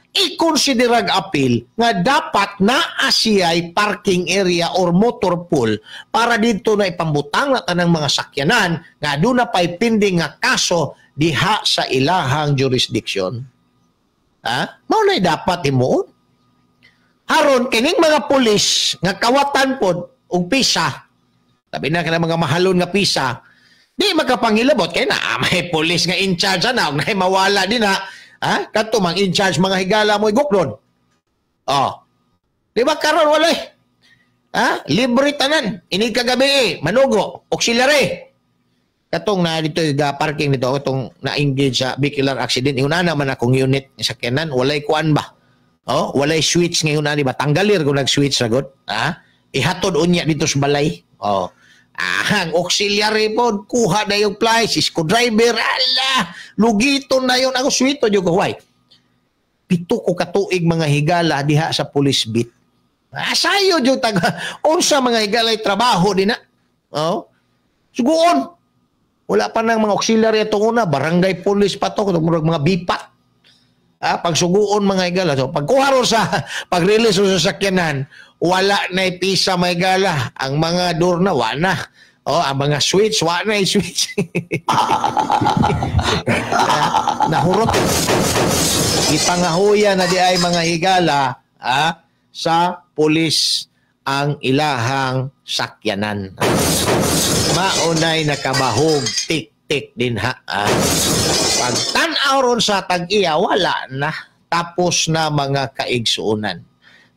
Ikonsidera appeal nga dapat naa siya'y parking area or motor pool para dito na ipambutang na tanang mga sakyanan nga doon na pa'y pending nga kaso diha sa ilahang jurisdiction. Maunay dapat imoon. Haron kining mga pulis nga kawatan pod og pisa. Tabi na kanang mga mahalon nga pisa, di makapangilabot kay na may pulis nga in charge na og nay mawala din ha. Ha? Kadto mang in charge mga higala mo igukron. Oh. Di ba karon walay? Ha? Libre tanan. Ini kagabi manugo, auxiliary. Katong na dito parking dito, katong na-engage sa vehicular accident. Una naman akong unit sa sakyanan, walay kuan ba? Oh, walay switch ngayon na, di ba? Tanggalir kung nag-switch sagot. Ha? Ihatod unya dito sa balay. Oh. Ang auxiliary po, kuha na yung plies, screwdriver, ala, lugito na yun. Ako swito yung kuhay. Pito ko katuig mga higala diha sa police beat. Sayo yung taga, unsa mga higala trabaho din na. Oh. Suguon. Wala pa nang mga auxiliary itong una, barangay police pa to, mga bipat. Pagsuguon mga higala. So, pagkuha ro sa pag-release sa sakyanan, wala na pisa mga higala. Ang mga door na, wala. Oh, ang mga switch, wala na switch. Nahurot. Ipangahuya na di ay mga higala sa pulis ang ilahang sakyanan. Maunay nakabahog, tik-tik din ha. Pag tanaw ron sa tag-iya, wala na. Tapos na mga kaigsuunan.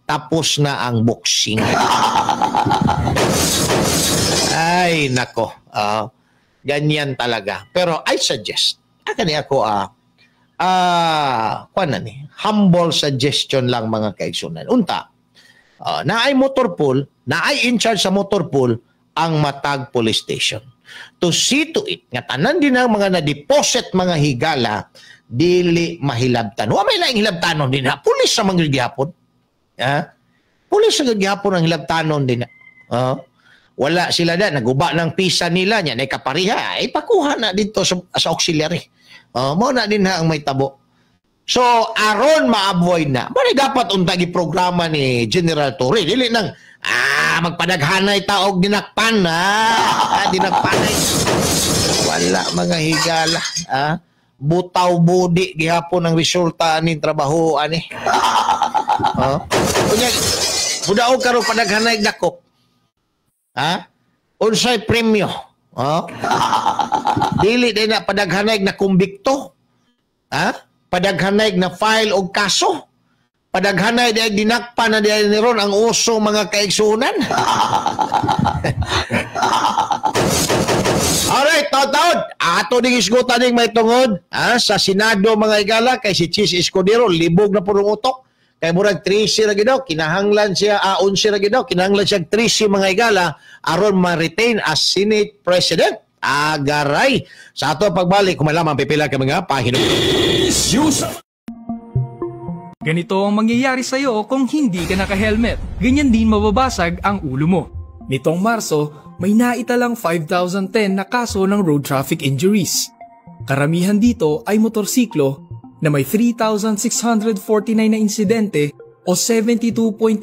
Tapos na ang boxing. Ay, nako. Ganyan talaga. Pero I suggest, humble suggestion lang mga kaigsuunan. Unta, naay motor pool, naay in charge sa motor pool, ang matag police station. To see to it, nga tanan din ang mga na-deposit mga higala, dili mahilabtan. Wa may laing hilabtanon din ha. Pulis sa mga gihapon. Pulis sa gihapon ang hilabtanon din ha. Wala sila na, naguba ng pisa nila niya, na kapariha, ipakuha na dito sa auxiliary. Mo na din ha ang may tabo. So, aron ma-avoid na, bali dapat untagi programa ni General Torre. Dili nang, magpadaghanay taog dinakpan, dinakpanay. Wala mga higala, butaw budi gihapon ang resulta ni trabaho ani. Unya, budaog karo padaghanay dakop. Unsay premyo? Dili din na padaghanay na kumbikto. Padaghanay na file og kaso. Padaghanay di dinakpan na di ron ang uso mga kaigsunan. Alright, taon-taon. Ato ding isgutan ding may tungod sa Senado mga higala kay si Chis Escudero, libog na purong utok. Kay murag 13 ra gidaw, kinahanglan siya 11 ra gidaw, kinahanglan siya 13 mga higala aron ma-retain as Senate President. Agaray. Sa ato pagbalik, kung malaman pipila ka mga pahinong. Ganito ang mangyayari sa'yo kung hindi ka naka-helmet. Ganyan din mababasag ang ulo mo. Nitong Marso, may naitalang 5,010 na kaso ng road traffic injuries. Karamihan dito ay motorsiklo na may 3,649 na insidente o 72.8%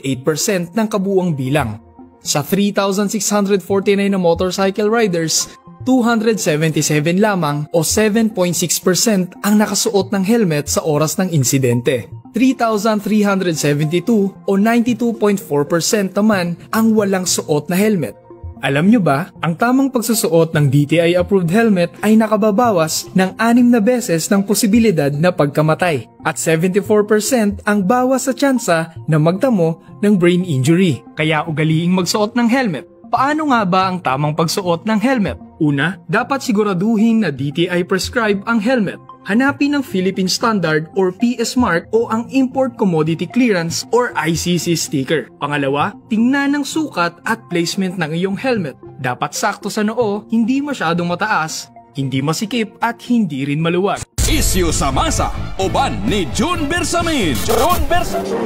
ng kabuuang bilang. Sa 3,649 na motorcycle riders, 277 lamang o 7.6% ang nakasuot ng helmet sa oras ng insidente. 3,372 o 92.4% naman ang walang suot na helmet. Alam nyo ba, ang tamang pagsusuot ng DTI-approved helmet ay nakababawas ng 6 na beses ng posibilidad na pagkamatay at 74% ang bawas sa tsansa na magtamo ng brain injury. Kaya ugaliing magsuot ng helmet. Paano nga ba ang tamang pagsuot ng helmet? Una, dapat siguraduhin na DTI prescribe ang helmet. Hanapin ang Philippine Standard or PS Mark o ang Import Commodity Clearance or ICC sticker. Pangalawa, tingnan ang sukat at placement ng iyong helmet. Dapat sakto sa noo, hindi masyadong mataas, hindi masikip at hindi rin maluwag. Isyu sa masa, uban ni June Bersamin. June Bersamin.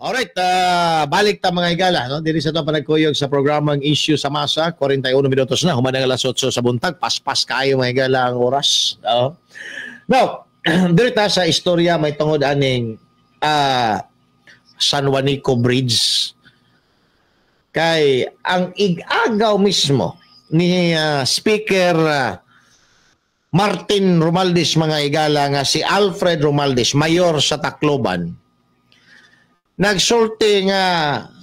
Alright, balik ta mga higala. No? Diri sa ito panagkuyog sa programang Issue sa Masa, 41 minutos na, humanang alas 8 sa buntag, paspas kayo mga higala ang oras. Now, diri ta sa istorya may tungod aning San Juanico Bridge. Kay ang igagaw mismo ni Speaker Martin Romualdez mga higala nga si Alfred Romualdez, mayor sa Tacloban, nagsulti nga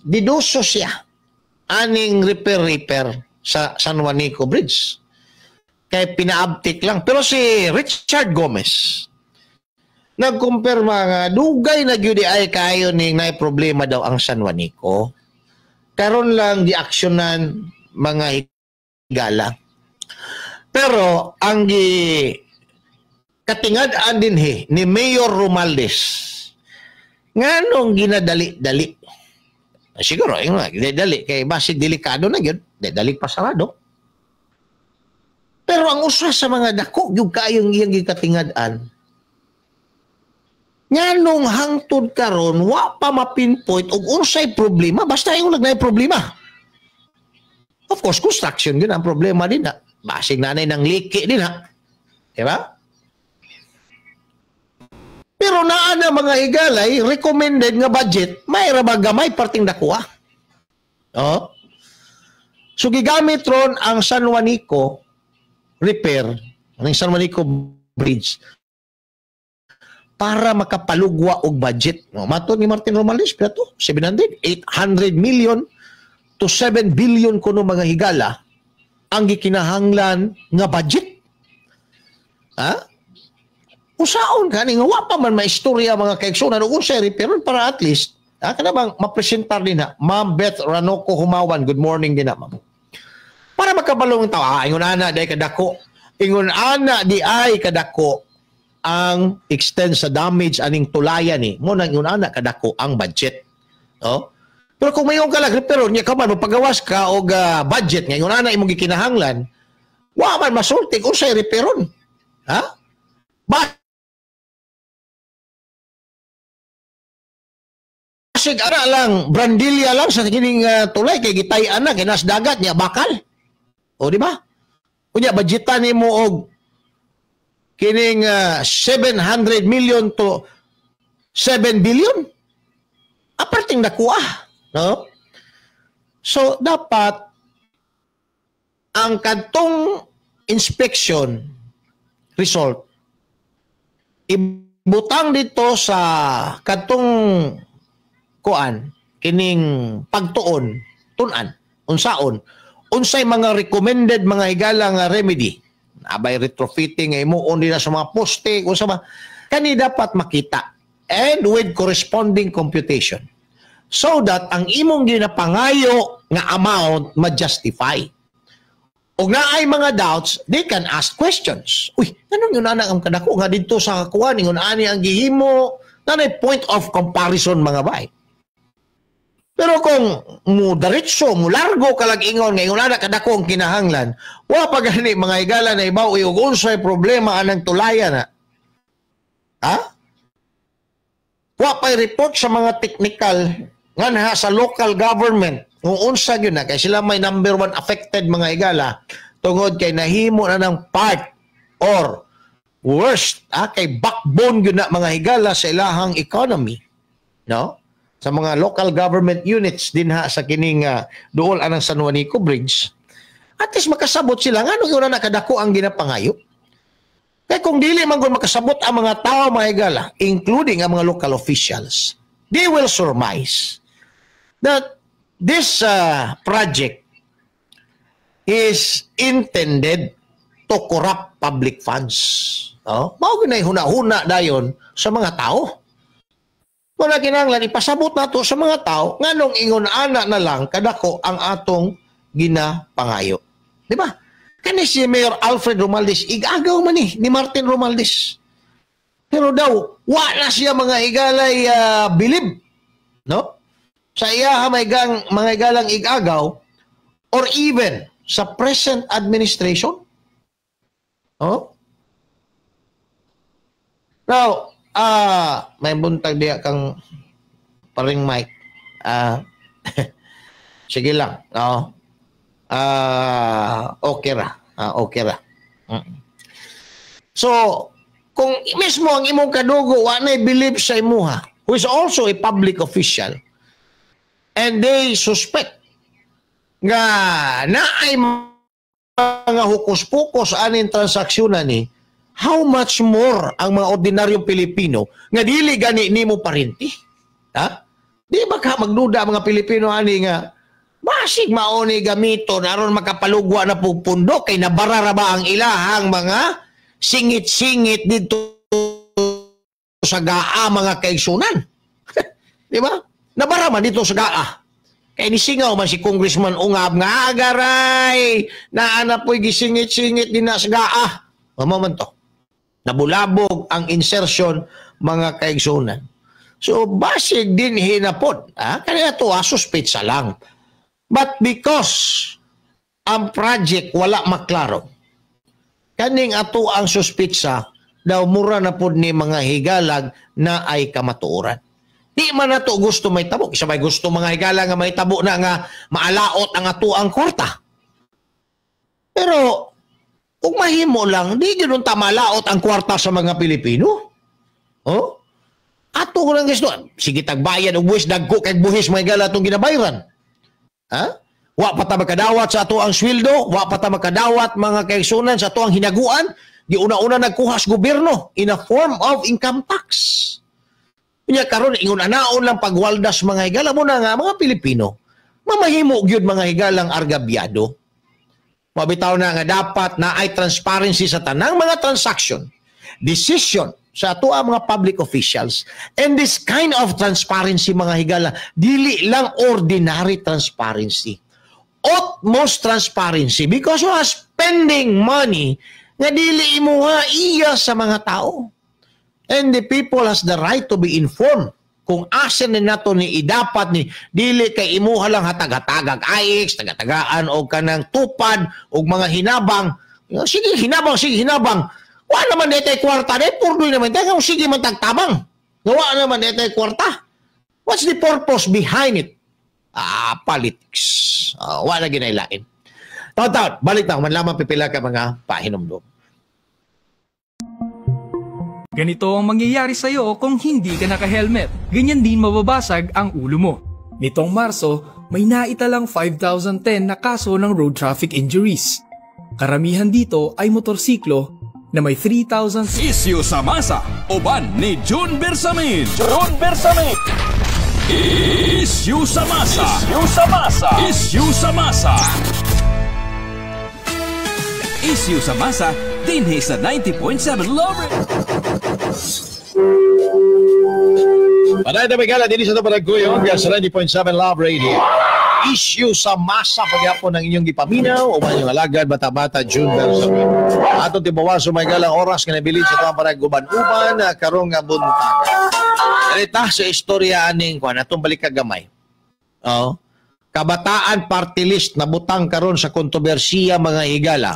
diduso siya aning repair sa San Juanico Bridge. Kaya pinaabtik lang. Pero si Richard Gomez, nagkumpirma nga dugay na gyud ay kayo ning nay problema daw ang San Juanico. Karon lang di-aksyonan mga higala. Pero ang katingad-an din ni Mayor Romualdez, nganong ginadali-dali. Siguro, yung ginadali, kay basig delikado na yun, dali pasarado. Pero ang usa sa mga dako, yung kayong iyang gikatingad-an, nganong hangtod karon wa pa mapinpoint og unsay problema, basta yung nagnay problema. Of course, construction yun ang problema din na. Basig nanay ng liki din ha. Diba? Pero naa na mga higalay, recommended nga budget, may rabagamay parting dakuha. Oh. So gigamit ron ang San Juanico repair, ang San Juanico Bridge, para makapalugwa og budget. No, matod ni Martin Romualdez, pero to, 800 million to 7 billion kuno mga higala ang gikinahanglan nga budget. Ha? Usaon ka, nga wa pa man maistorya mga kaigsunan ug unsay repair para at least, kana bang mapresentar din na, Ma'am Beth Ranoco Humawan, good morning din na, ma'am. Para makabalong tao, ingon ana di ay kadako, ingon ana di ay kadako ang extend sa damage aning tulayan ni, mo nang ingon ana kadako ang budget. No? Pero kung mayon ka lang repair nya ka man pagawas ka og budget nga ingon ana imong gikinahanglan, wa man masulti kung say repairon. Ha? Basig ara lang brandilya lang sa kining tulay kay gitay-an na kay nas dagat nya bakal. O di ba? Unya budgetan nimo og kining 700 million to 7 billion. Aparting nakuha. No? So, dapat ang kadtong inspection result ibutang dito sa kadtong kuan kining pagtuon tun-an unsaon unsay mga recommended mga higala nga remedy abay retrofitting ay imuon nila sa mga poste unsa ba kani dapat makita and with corresponding computation so that ang imong ginapangayo nga amount ma-justify. O nga ay mga doubts, they can ask questions. Uy, anong yun anak ang kadako nga dito sa kakuan, ingon ani ang gihimo, nanay point of comparison mga bay. Pero kung mo diretso, mo largo ka lang ingon, nga ingon anak kadako ang kinahanglan, wa pa gani mga higala na ibaw, ug unsay problema anang tulayan na. Ha? Wa pa'y report sa mga technical nga sa local government kung unsa yun na kay sila may number 1 affected mga higala tungod kay nahimo na ng part or worst kay backbone yun na mga higala sa ilahang economy no sa mga local government units din ha sa kining duol anang San Juanico Bridge at least makasabot sila nga nung yun na kadako ang ginapangayo. Kaya kung dili man kung makasabot ang mga tao mga higala including ang mga local officials they will surmise that this project is intended to corrupt public funds. Oh, mao ginay huna-huna dayon sa mga tao. Wala kinahanglan ipasabot nato sa mga tao nganong ingon ana na lang kadako ang atong ginapangayo. Di ba? Kani si Mayor Alfred Romualdez igagaw man ni Martin Romualdez. Pero daw wala siya mga higalay bilib, no? Sa iya mga higalang igagaw or even sa present administration. Oh? Now, may buntag diya kang paring mic. Sige lang. No? Okay ra. Okay ra. So, kung mismo ang imong kadugo wa nay believe sa imuha, who is also a public official, and they suspect nga naay mga hukus-pukos aning transaksyon na ni how much more ang mga ordinaryong Pilipino nga dili gani nimo parinti? Ha? Di ba ka magduda mga Pilipino ani nga basig mao ni gamiton aron makapalugwa na pupundo kay nabarara ba ang ilahang mga singit-singit dito sa GAA mga kaigsunan? Di ba? Nabara man dito sa GAA. Kaya nisingaw man si Congressman Ungab nga agaray na anapoy gisingit-singit din na sa GAA. Mamaman to. Nabulabog ang insertion mga kaigsunan. So basig din hinapod. Kaya ito suspitsa lang. But because ang project wala maklaro, kaning ato ang suspitsa daw mura na pod ni mga higalag na ay kamatuoran. Di man na to gusto may tabo. Isa may gusto mga higala nga may tabo na nga maalaot ang ato ang kwarta. Pero, kung mahimo lang, di ganoon malaot ang kwarta sa mga Pilipino. Oh? Ato ko lang gusto. Sige tagbayan o buhis, dagko kay buhis mga higala itong ginabayran. Ha? Wa pa ta makadawat sa ato ang sweldo, wa pa ta makadawat mga kaigsunan sa ato ang hinaguan, di una-una nagkuhas gobyerno in a form of income tax. Kanya karon ingon anaon lang pagwaldas mga higala mo na nga mga Pilipino. Mamahimo gyud mga higalang argabyado. Mabitaw na nga dapat na ay transparency sa tanang mga transaction, decision sa ato ang mga public officials. And this kind of transparency mga higala, dili lang ordinary transparency. Utmost transparency because you are spending money nga dili imuha iya sa mga tao. And the people has the right to be informed kung asan na nato ni idapat ni dili kay imuha lang hatag-hatagag IX, taga-tagaan o kanang tupad o mga hinabang. Sige hinabang. Wa naman detay kwarta, purdoy naman tayo, sige man tagtabang. Wa naman detay kwarta. What's the purpose behind it? Politics. Wa na ginailain. Taon, balik na, man lamang pipila ka mga pahinomdom. Ganito ang mangyayari sa iyo kung hindi ka naka-helmet. Ganyan din mababasag ang ulo mo. Nitong Marso, may naitalang 5,010 na kaso ng road traffic injuries. Karamihan dito ay motorsiklo na may 3,000... Isyu sa Masa, uban ni June Bersamin. June Bersamin. Isyu sa Masa. Isyu sa Masa. Isyu sa Masa. Isyu sa Masa, dinhi sa 90.7 Love Radio. Panay na megala, din sa ito panagkuyong sa 90.7 Love Radio. Issue sa masa pagyapon ng inyong gipaminaw o man yung alagad bata-bata June Bersamin. Atong tibawaso megala oras nga nabilin sa itong panagguban-uban karong nga buntagan. Ganita sa istorya aning kuan atong balik kagamay. Kabataan party list na butang karon sa kontrobersiya mga higala.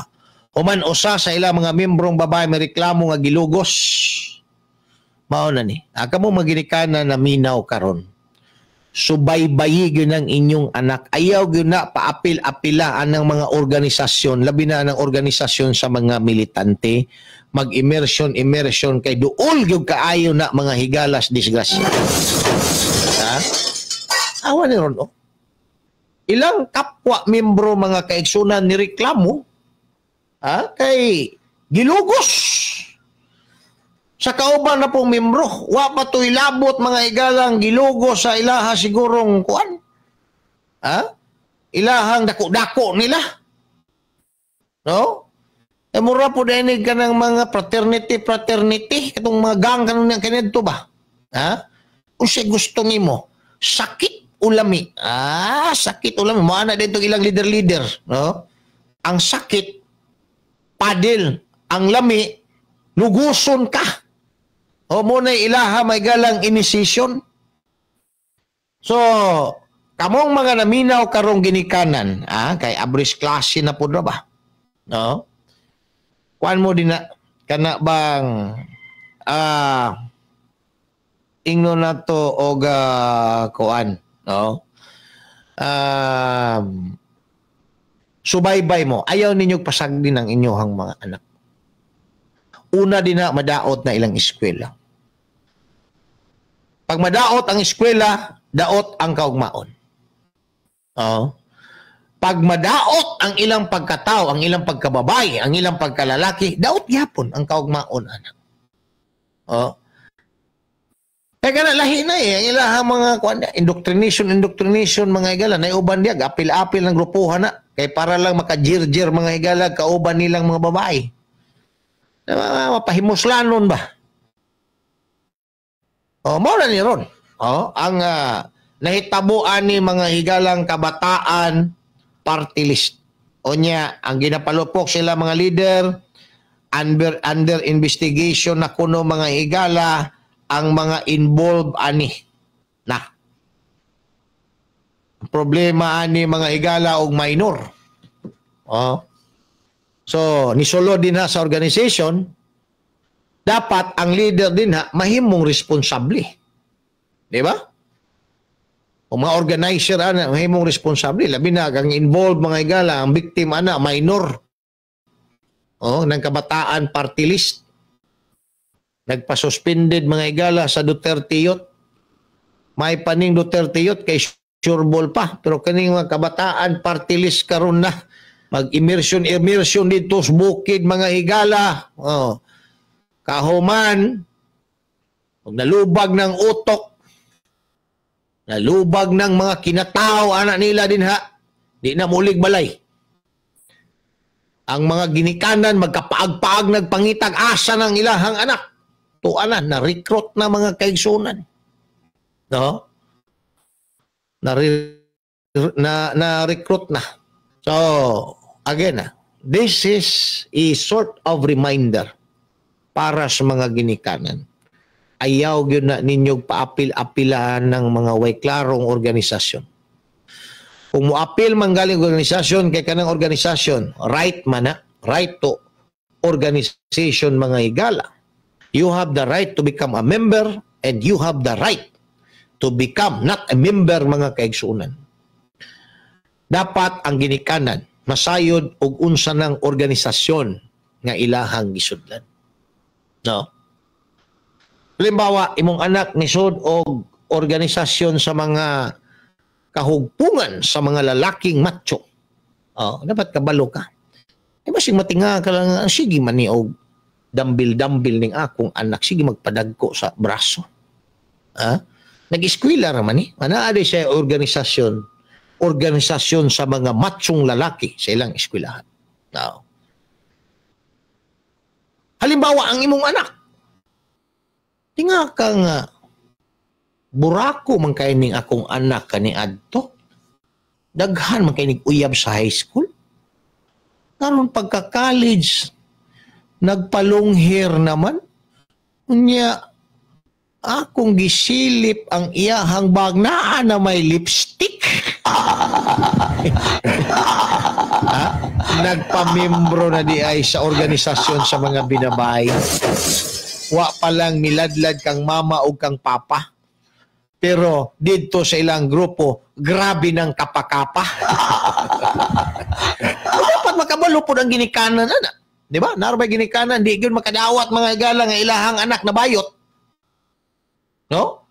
Human usa sa ilang mga membrong babae may reklamo nga gilugos. Mao na ni. Kamo maginikana na minaw karon. Subaybayi gyud ang inyong anak. Ayaw gyud na paapil-apilaan ng mga organisasyon, labi na ng organisasyon sa mga militante, mag-immersion kay duol gyud kaayo na mga higalas disgrasya. Ha? Awan ni ron, ilang kapwa membro mga kaigsunan ni reklamo kay gilugos. Sa kauban na pong membro, wa pa to'y labot mga igalang gilugos sa ilaha sigurong kuan. Ilahang dako-dako nila. No? Mura po dinig ka ng mga fraternity, katong mga gang kanong kanito ba? Kung siya gusto nimo, sakit ulami. Sakit ulami. Maana dito ilang leader-leader. No? Ang sakit, padil. Ang lami, luguson ka. O muna ilaha may galang inisisyon. So, kamong mga naminaw karong ginikanan, kay abris klase na po na ba? No? Kuan mo din na, kana bang, ingno na to og kuan, no? Subaybay mo, ayaw ninyong pasagdin ang inyohang mga anak. Una din na madaot na ilang eskwela. Pag madaot ang eskwela, daot ang kaugmaon. Pag madaot ang ilang pagkatao, ang ilang pagkababay, ang ilang pagkalalaki, daot yapon ang kaugmaon, anak. Oh. Kaya na lahi na ang ilang mga indoctrination mga higala, na uban diya, apil-apil ng grupuhan na, kay para lang makajir-jir mga higala, kauban nilang mga babae. Mapahimuslanon ba? Oh, mawala ni ron. Oh, ang nahitabuan ni mga higalang kabataan party list. O niya, ang ginapalupok sila mga leader, under investigation na kuno mga higala, ang mga involved ani. Na. Ang problema ani mga higala og minor. Oh. So, nisulod din sa organization, dapat ang leader din mahimong responsable. Di ba? O mga organizer mahimong responsable. Labi na, ang involved mga higala, ang victim minor. O, ng kabataan party list. Nagpa-suspended mga higala sa Duterte Youth. May paning Duterte Youth kay sureball pa. Pero kaning mga kabataan party list karon na. Mag-immersion dito sa bukid mga higala. O, kahuman, pag nalubag ng utok, nalubag ng mga kinatao, anak nila din di na mulig balay. Ang mga ginikanan, magkapaag-paag, nagpangitag asa ng ilahang anak. Tuanan, na-recruit na mga kaigsunan. No? Na-recruit na. So, again, this is a sort of reminder para sa mga ginikanan. Ayaw yun na ninyong paapil-apilaan ng mga way klarong organisasyon. Kung muapil man galing organisasyon, kay kanang organisasyon, right to organization mga higala. You have the right to become a member and you have the right to become not a member mga kaigsunan. Dapat ang ginikanan, masayod og unsa ng organisasyon nga ilahang gisudlan. No? Halimbawa, imong anak nisod og organisasyon sa mga kahugpungan sa mga lalaking macho. Oh, dapat kabalo ka. Masing matinga ka lang, sige man ni og dambil-dambil ning akong anak, sige magpadagko sa braso. Nag-eskwela raman ni. Ana aday siya organisasyon sa mga machong lalaki sa ilang eskwelahan. No. Halimbawa, ang imong anak, tinga ka nga, burako man kayo ning akong anak kani adto. Daghan man kayo ning uyab sa high school. Karon pagka-college, nagpalong hair naman. Unya, akong gisilip ang iyahang bag na may lipstick. Nagpamembro na di ay sa organisasyon sa mga binabay. Wa pa lang miladlad kang mama o kang papa. Pero dito sa ilang grupo, grabe ng kapakapa. Dapat makabalo po ng ginikanan, anak. Di ba? Narabay ginikanan, di yun makadawat mga higala nga ilahang anak na bayot. No?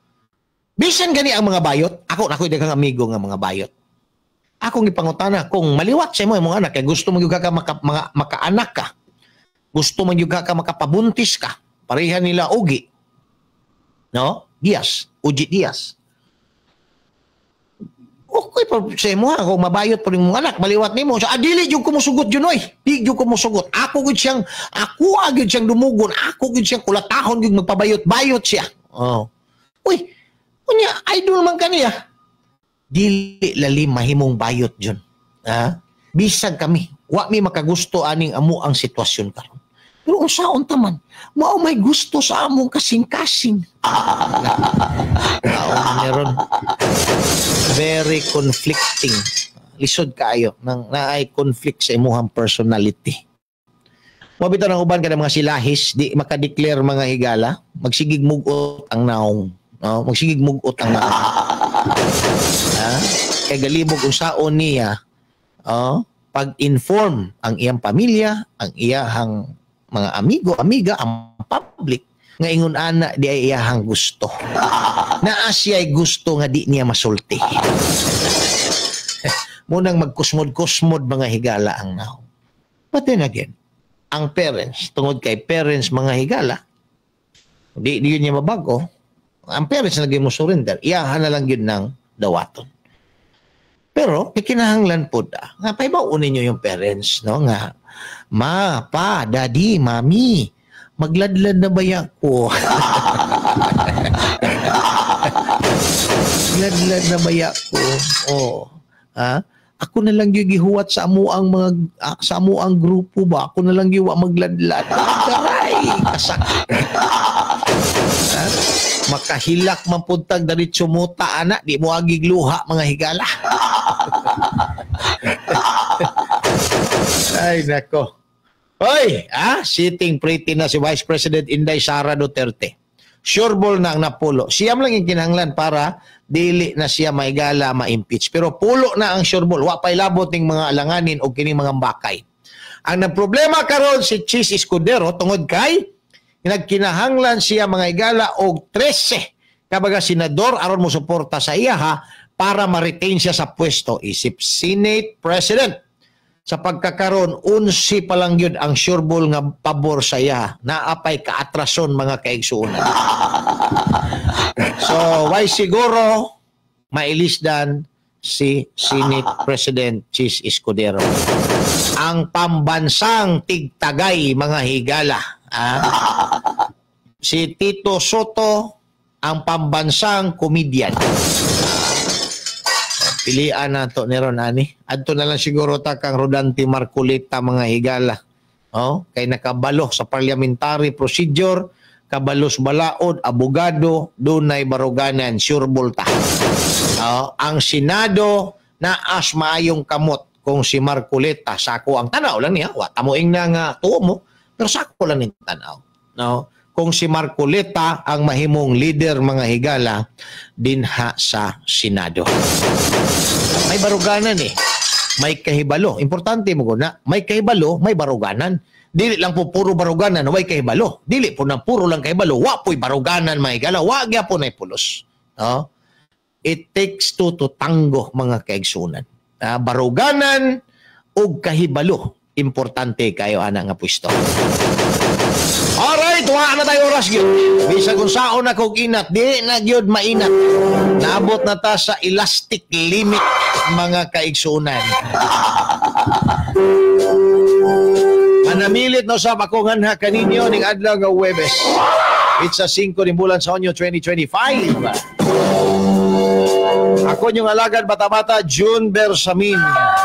Bisan gani ang mga bayot, ako daghang amigo nga mga bayot. Akong ipangutana, kung maliwat sa mo yung mga anak, kaya gusto mo yung ka makaanak ka, gusto mo yung ka makapabuntis ka, parehan nila ugi. No? Uji Diaz. Okay pa sa mo kung mabayot pa rin mong anak, maliwat ni mo. So, dili yung kumusugot yun, oy. Di yung kumusugot. Ako agad siyang dumugon. Ako agad siyang kulatahon yung magpabayot-bayot siya. Oh. Uy, kunya, idol man kaniya. Dili lalim mahimong bayot yun. Bisag kami. Wa mi makagusto aning amo ang sitwasyon karon. Pero unsaon taman, mao may gusto sa among kasing-kasing. Meron very conflicting. Lisod kaayo nang naay conflict sa imuhang personality. Mabito ng uban kada mga silahis, di makadeclare mga higala, magsigig mugot ang naong. No? Magsigig mugot ang naong. Kay galibog unsaon niya, pag-inform ang iyang pamilya, ang iyahang mga amigo, amiga, ang public, nga ingon ana di ay iyahang gusto. Naa siya ay gusto nga di niya masulti. munang magkusmod-kusmod mga higala ang now. But then again, ang parents, tungod kay parents mga higala, di yun niya mabago, ang parents na naging mo surrender, iyahan na lang yun ng dawaton. Pero, kinahanglan po nga paibaunin nyo yung parents, no? Nga, ma, pa, daddy, mami, magladlad na baya ko. Magladlad na baya ko. Oh. Ha? Ako na lang yung gihuwat sa amuang grupo ba? Ako na lang yung magladlad. Taray! Kasakit. Ha? Makahilak mapuntag dari sumuta, anak. Di mo agig luha, mga higala. Ay, nako. Hoy, sitting pretty na si Vice President Inday Sara Duterte. Sureball na ang napulo. Siyam lang yung kinahanglan para dili na siya maigala, ma-impeach. Pero pulo na ang sureball. Wa pa'y labot ng mga alanganin o kining mga bakay. Ang nagproblema karon si Chis Escudero tungod kay nagkinahanglan siya mga igala og 13 kabaga senador aron mo suporta sa iya para ma-retain siya sa pwesto isip Senate President. Sa pagkakaroon, 11 pa lang yun ang sureball nga pabor sa iya. Naapay kaatrason mga kaigsuunan. So, why siguro mailisdan si Senate President Chis Escudero? Ang pambansang tigtagay mga higala. Si Tito Soto, ang pambansang komedyan. Pilian na to ni Ron, ani. Adto na lang siguro kang Rodante Marcolita mga higala. Oh, kay nakabalo sa parliamentary procedure, kabalos balaod, abogado, dunay baruganan, sureball ta. Oh, ang Senado naas maayong kamot kung si Marcolita sako ang tanaw lang niya. Wa tamuing na nga tuo mo, pero sako lang ning tanaw. No? Kung si Marcolita ang mahimong leader mga higala dinha sa Senado. May baruganan may kahibalo. Importante mo na, may kahibalo, may baruganan. Dili lang po puro baruganan, way kahibalo. Dili po na puro lang kahibalo, wa po'y baruganan mga higala, wa gya po na'y pulos. No? It takes two to tango mga kaigsunan. Baruganan o kahibalo. Importante kayo ana nga pwesto. Alright, wa na tayo oras gyud. Bisag kung saon na kog inat, di na gyud mainat. Naabot na ta sa elastic limit mga kaigsunan. Manamilit no sa bakungan ha kaninyo ning adlaw nga Huwebes. It's a 5 ni bulan sa Onyo 2025. Ako yung alagad bata-bata June Bersamin.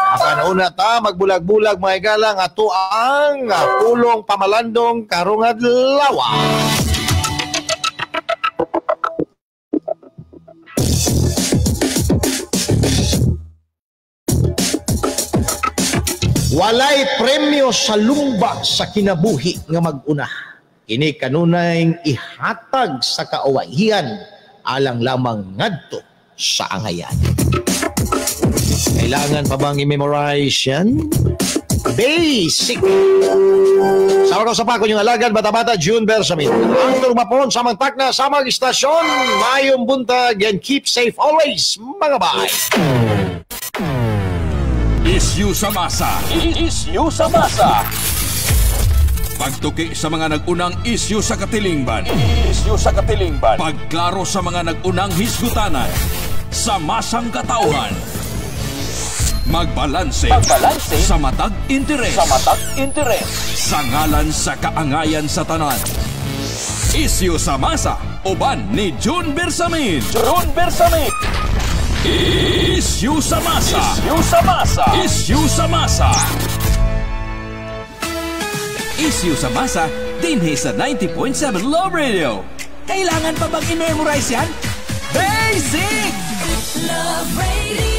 Akan una ta magbulag-bulag mga igalang ato ang pulong pamalandong karong adlaw. Walay premyo sa lumba sa kinabuhi nga mag-una. Kini kanunay ihatag sa kaawaihan alang lamang ngadto sa angayan. Kailangan pa bang i-memorize yan? Basic. Sama ko sa pakon yung alagad bata-bata June Bersamin. Ang turmapon sa magtak na sa mag-istasyon. Mayong buntag and keep safe always mga bahay. Issue sa masa. Issue sa masa. Pagtuki sa mga nag-unang issue sa katilingban. Issue sa katilingban. Pagklaro sa mga nag-unang hisgutanan. Sa masang katauhan. Magbalanse sa matag interes. Sa matag interes. Sa ngalan sa kaangayan sa tanan. Issue sa masa. Uban ni June Bersamin. June Bersamin. Issue sa masa. Issue sa masa. Issue sa masa. Issue sa masa dinhi sa 90.7 Love Radio. Kailangan pa bang i-memorize yan? Basic! Love Radio.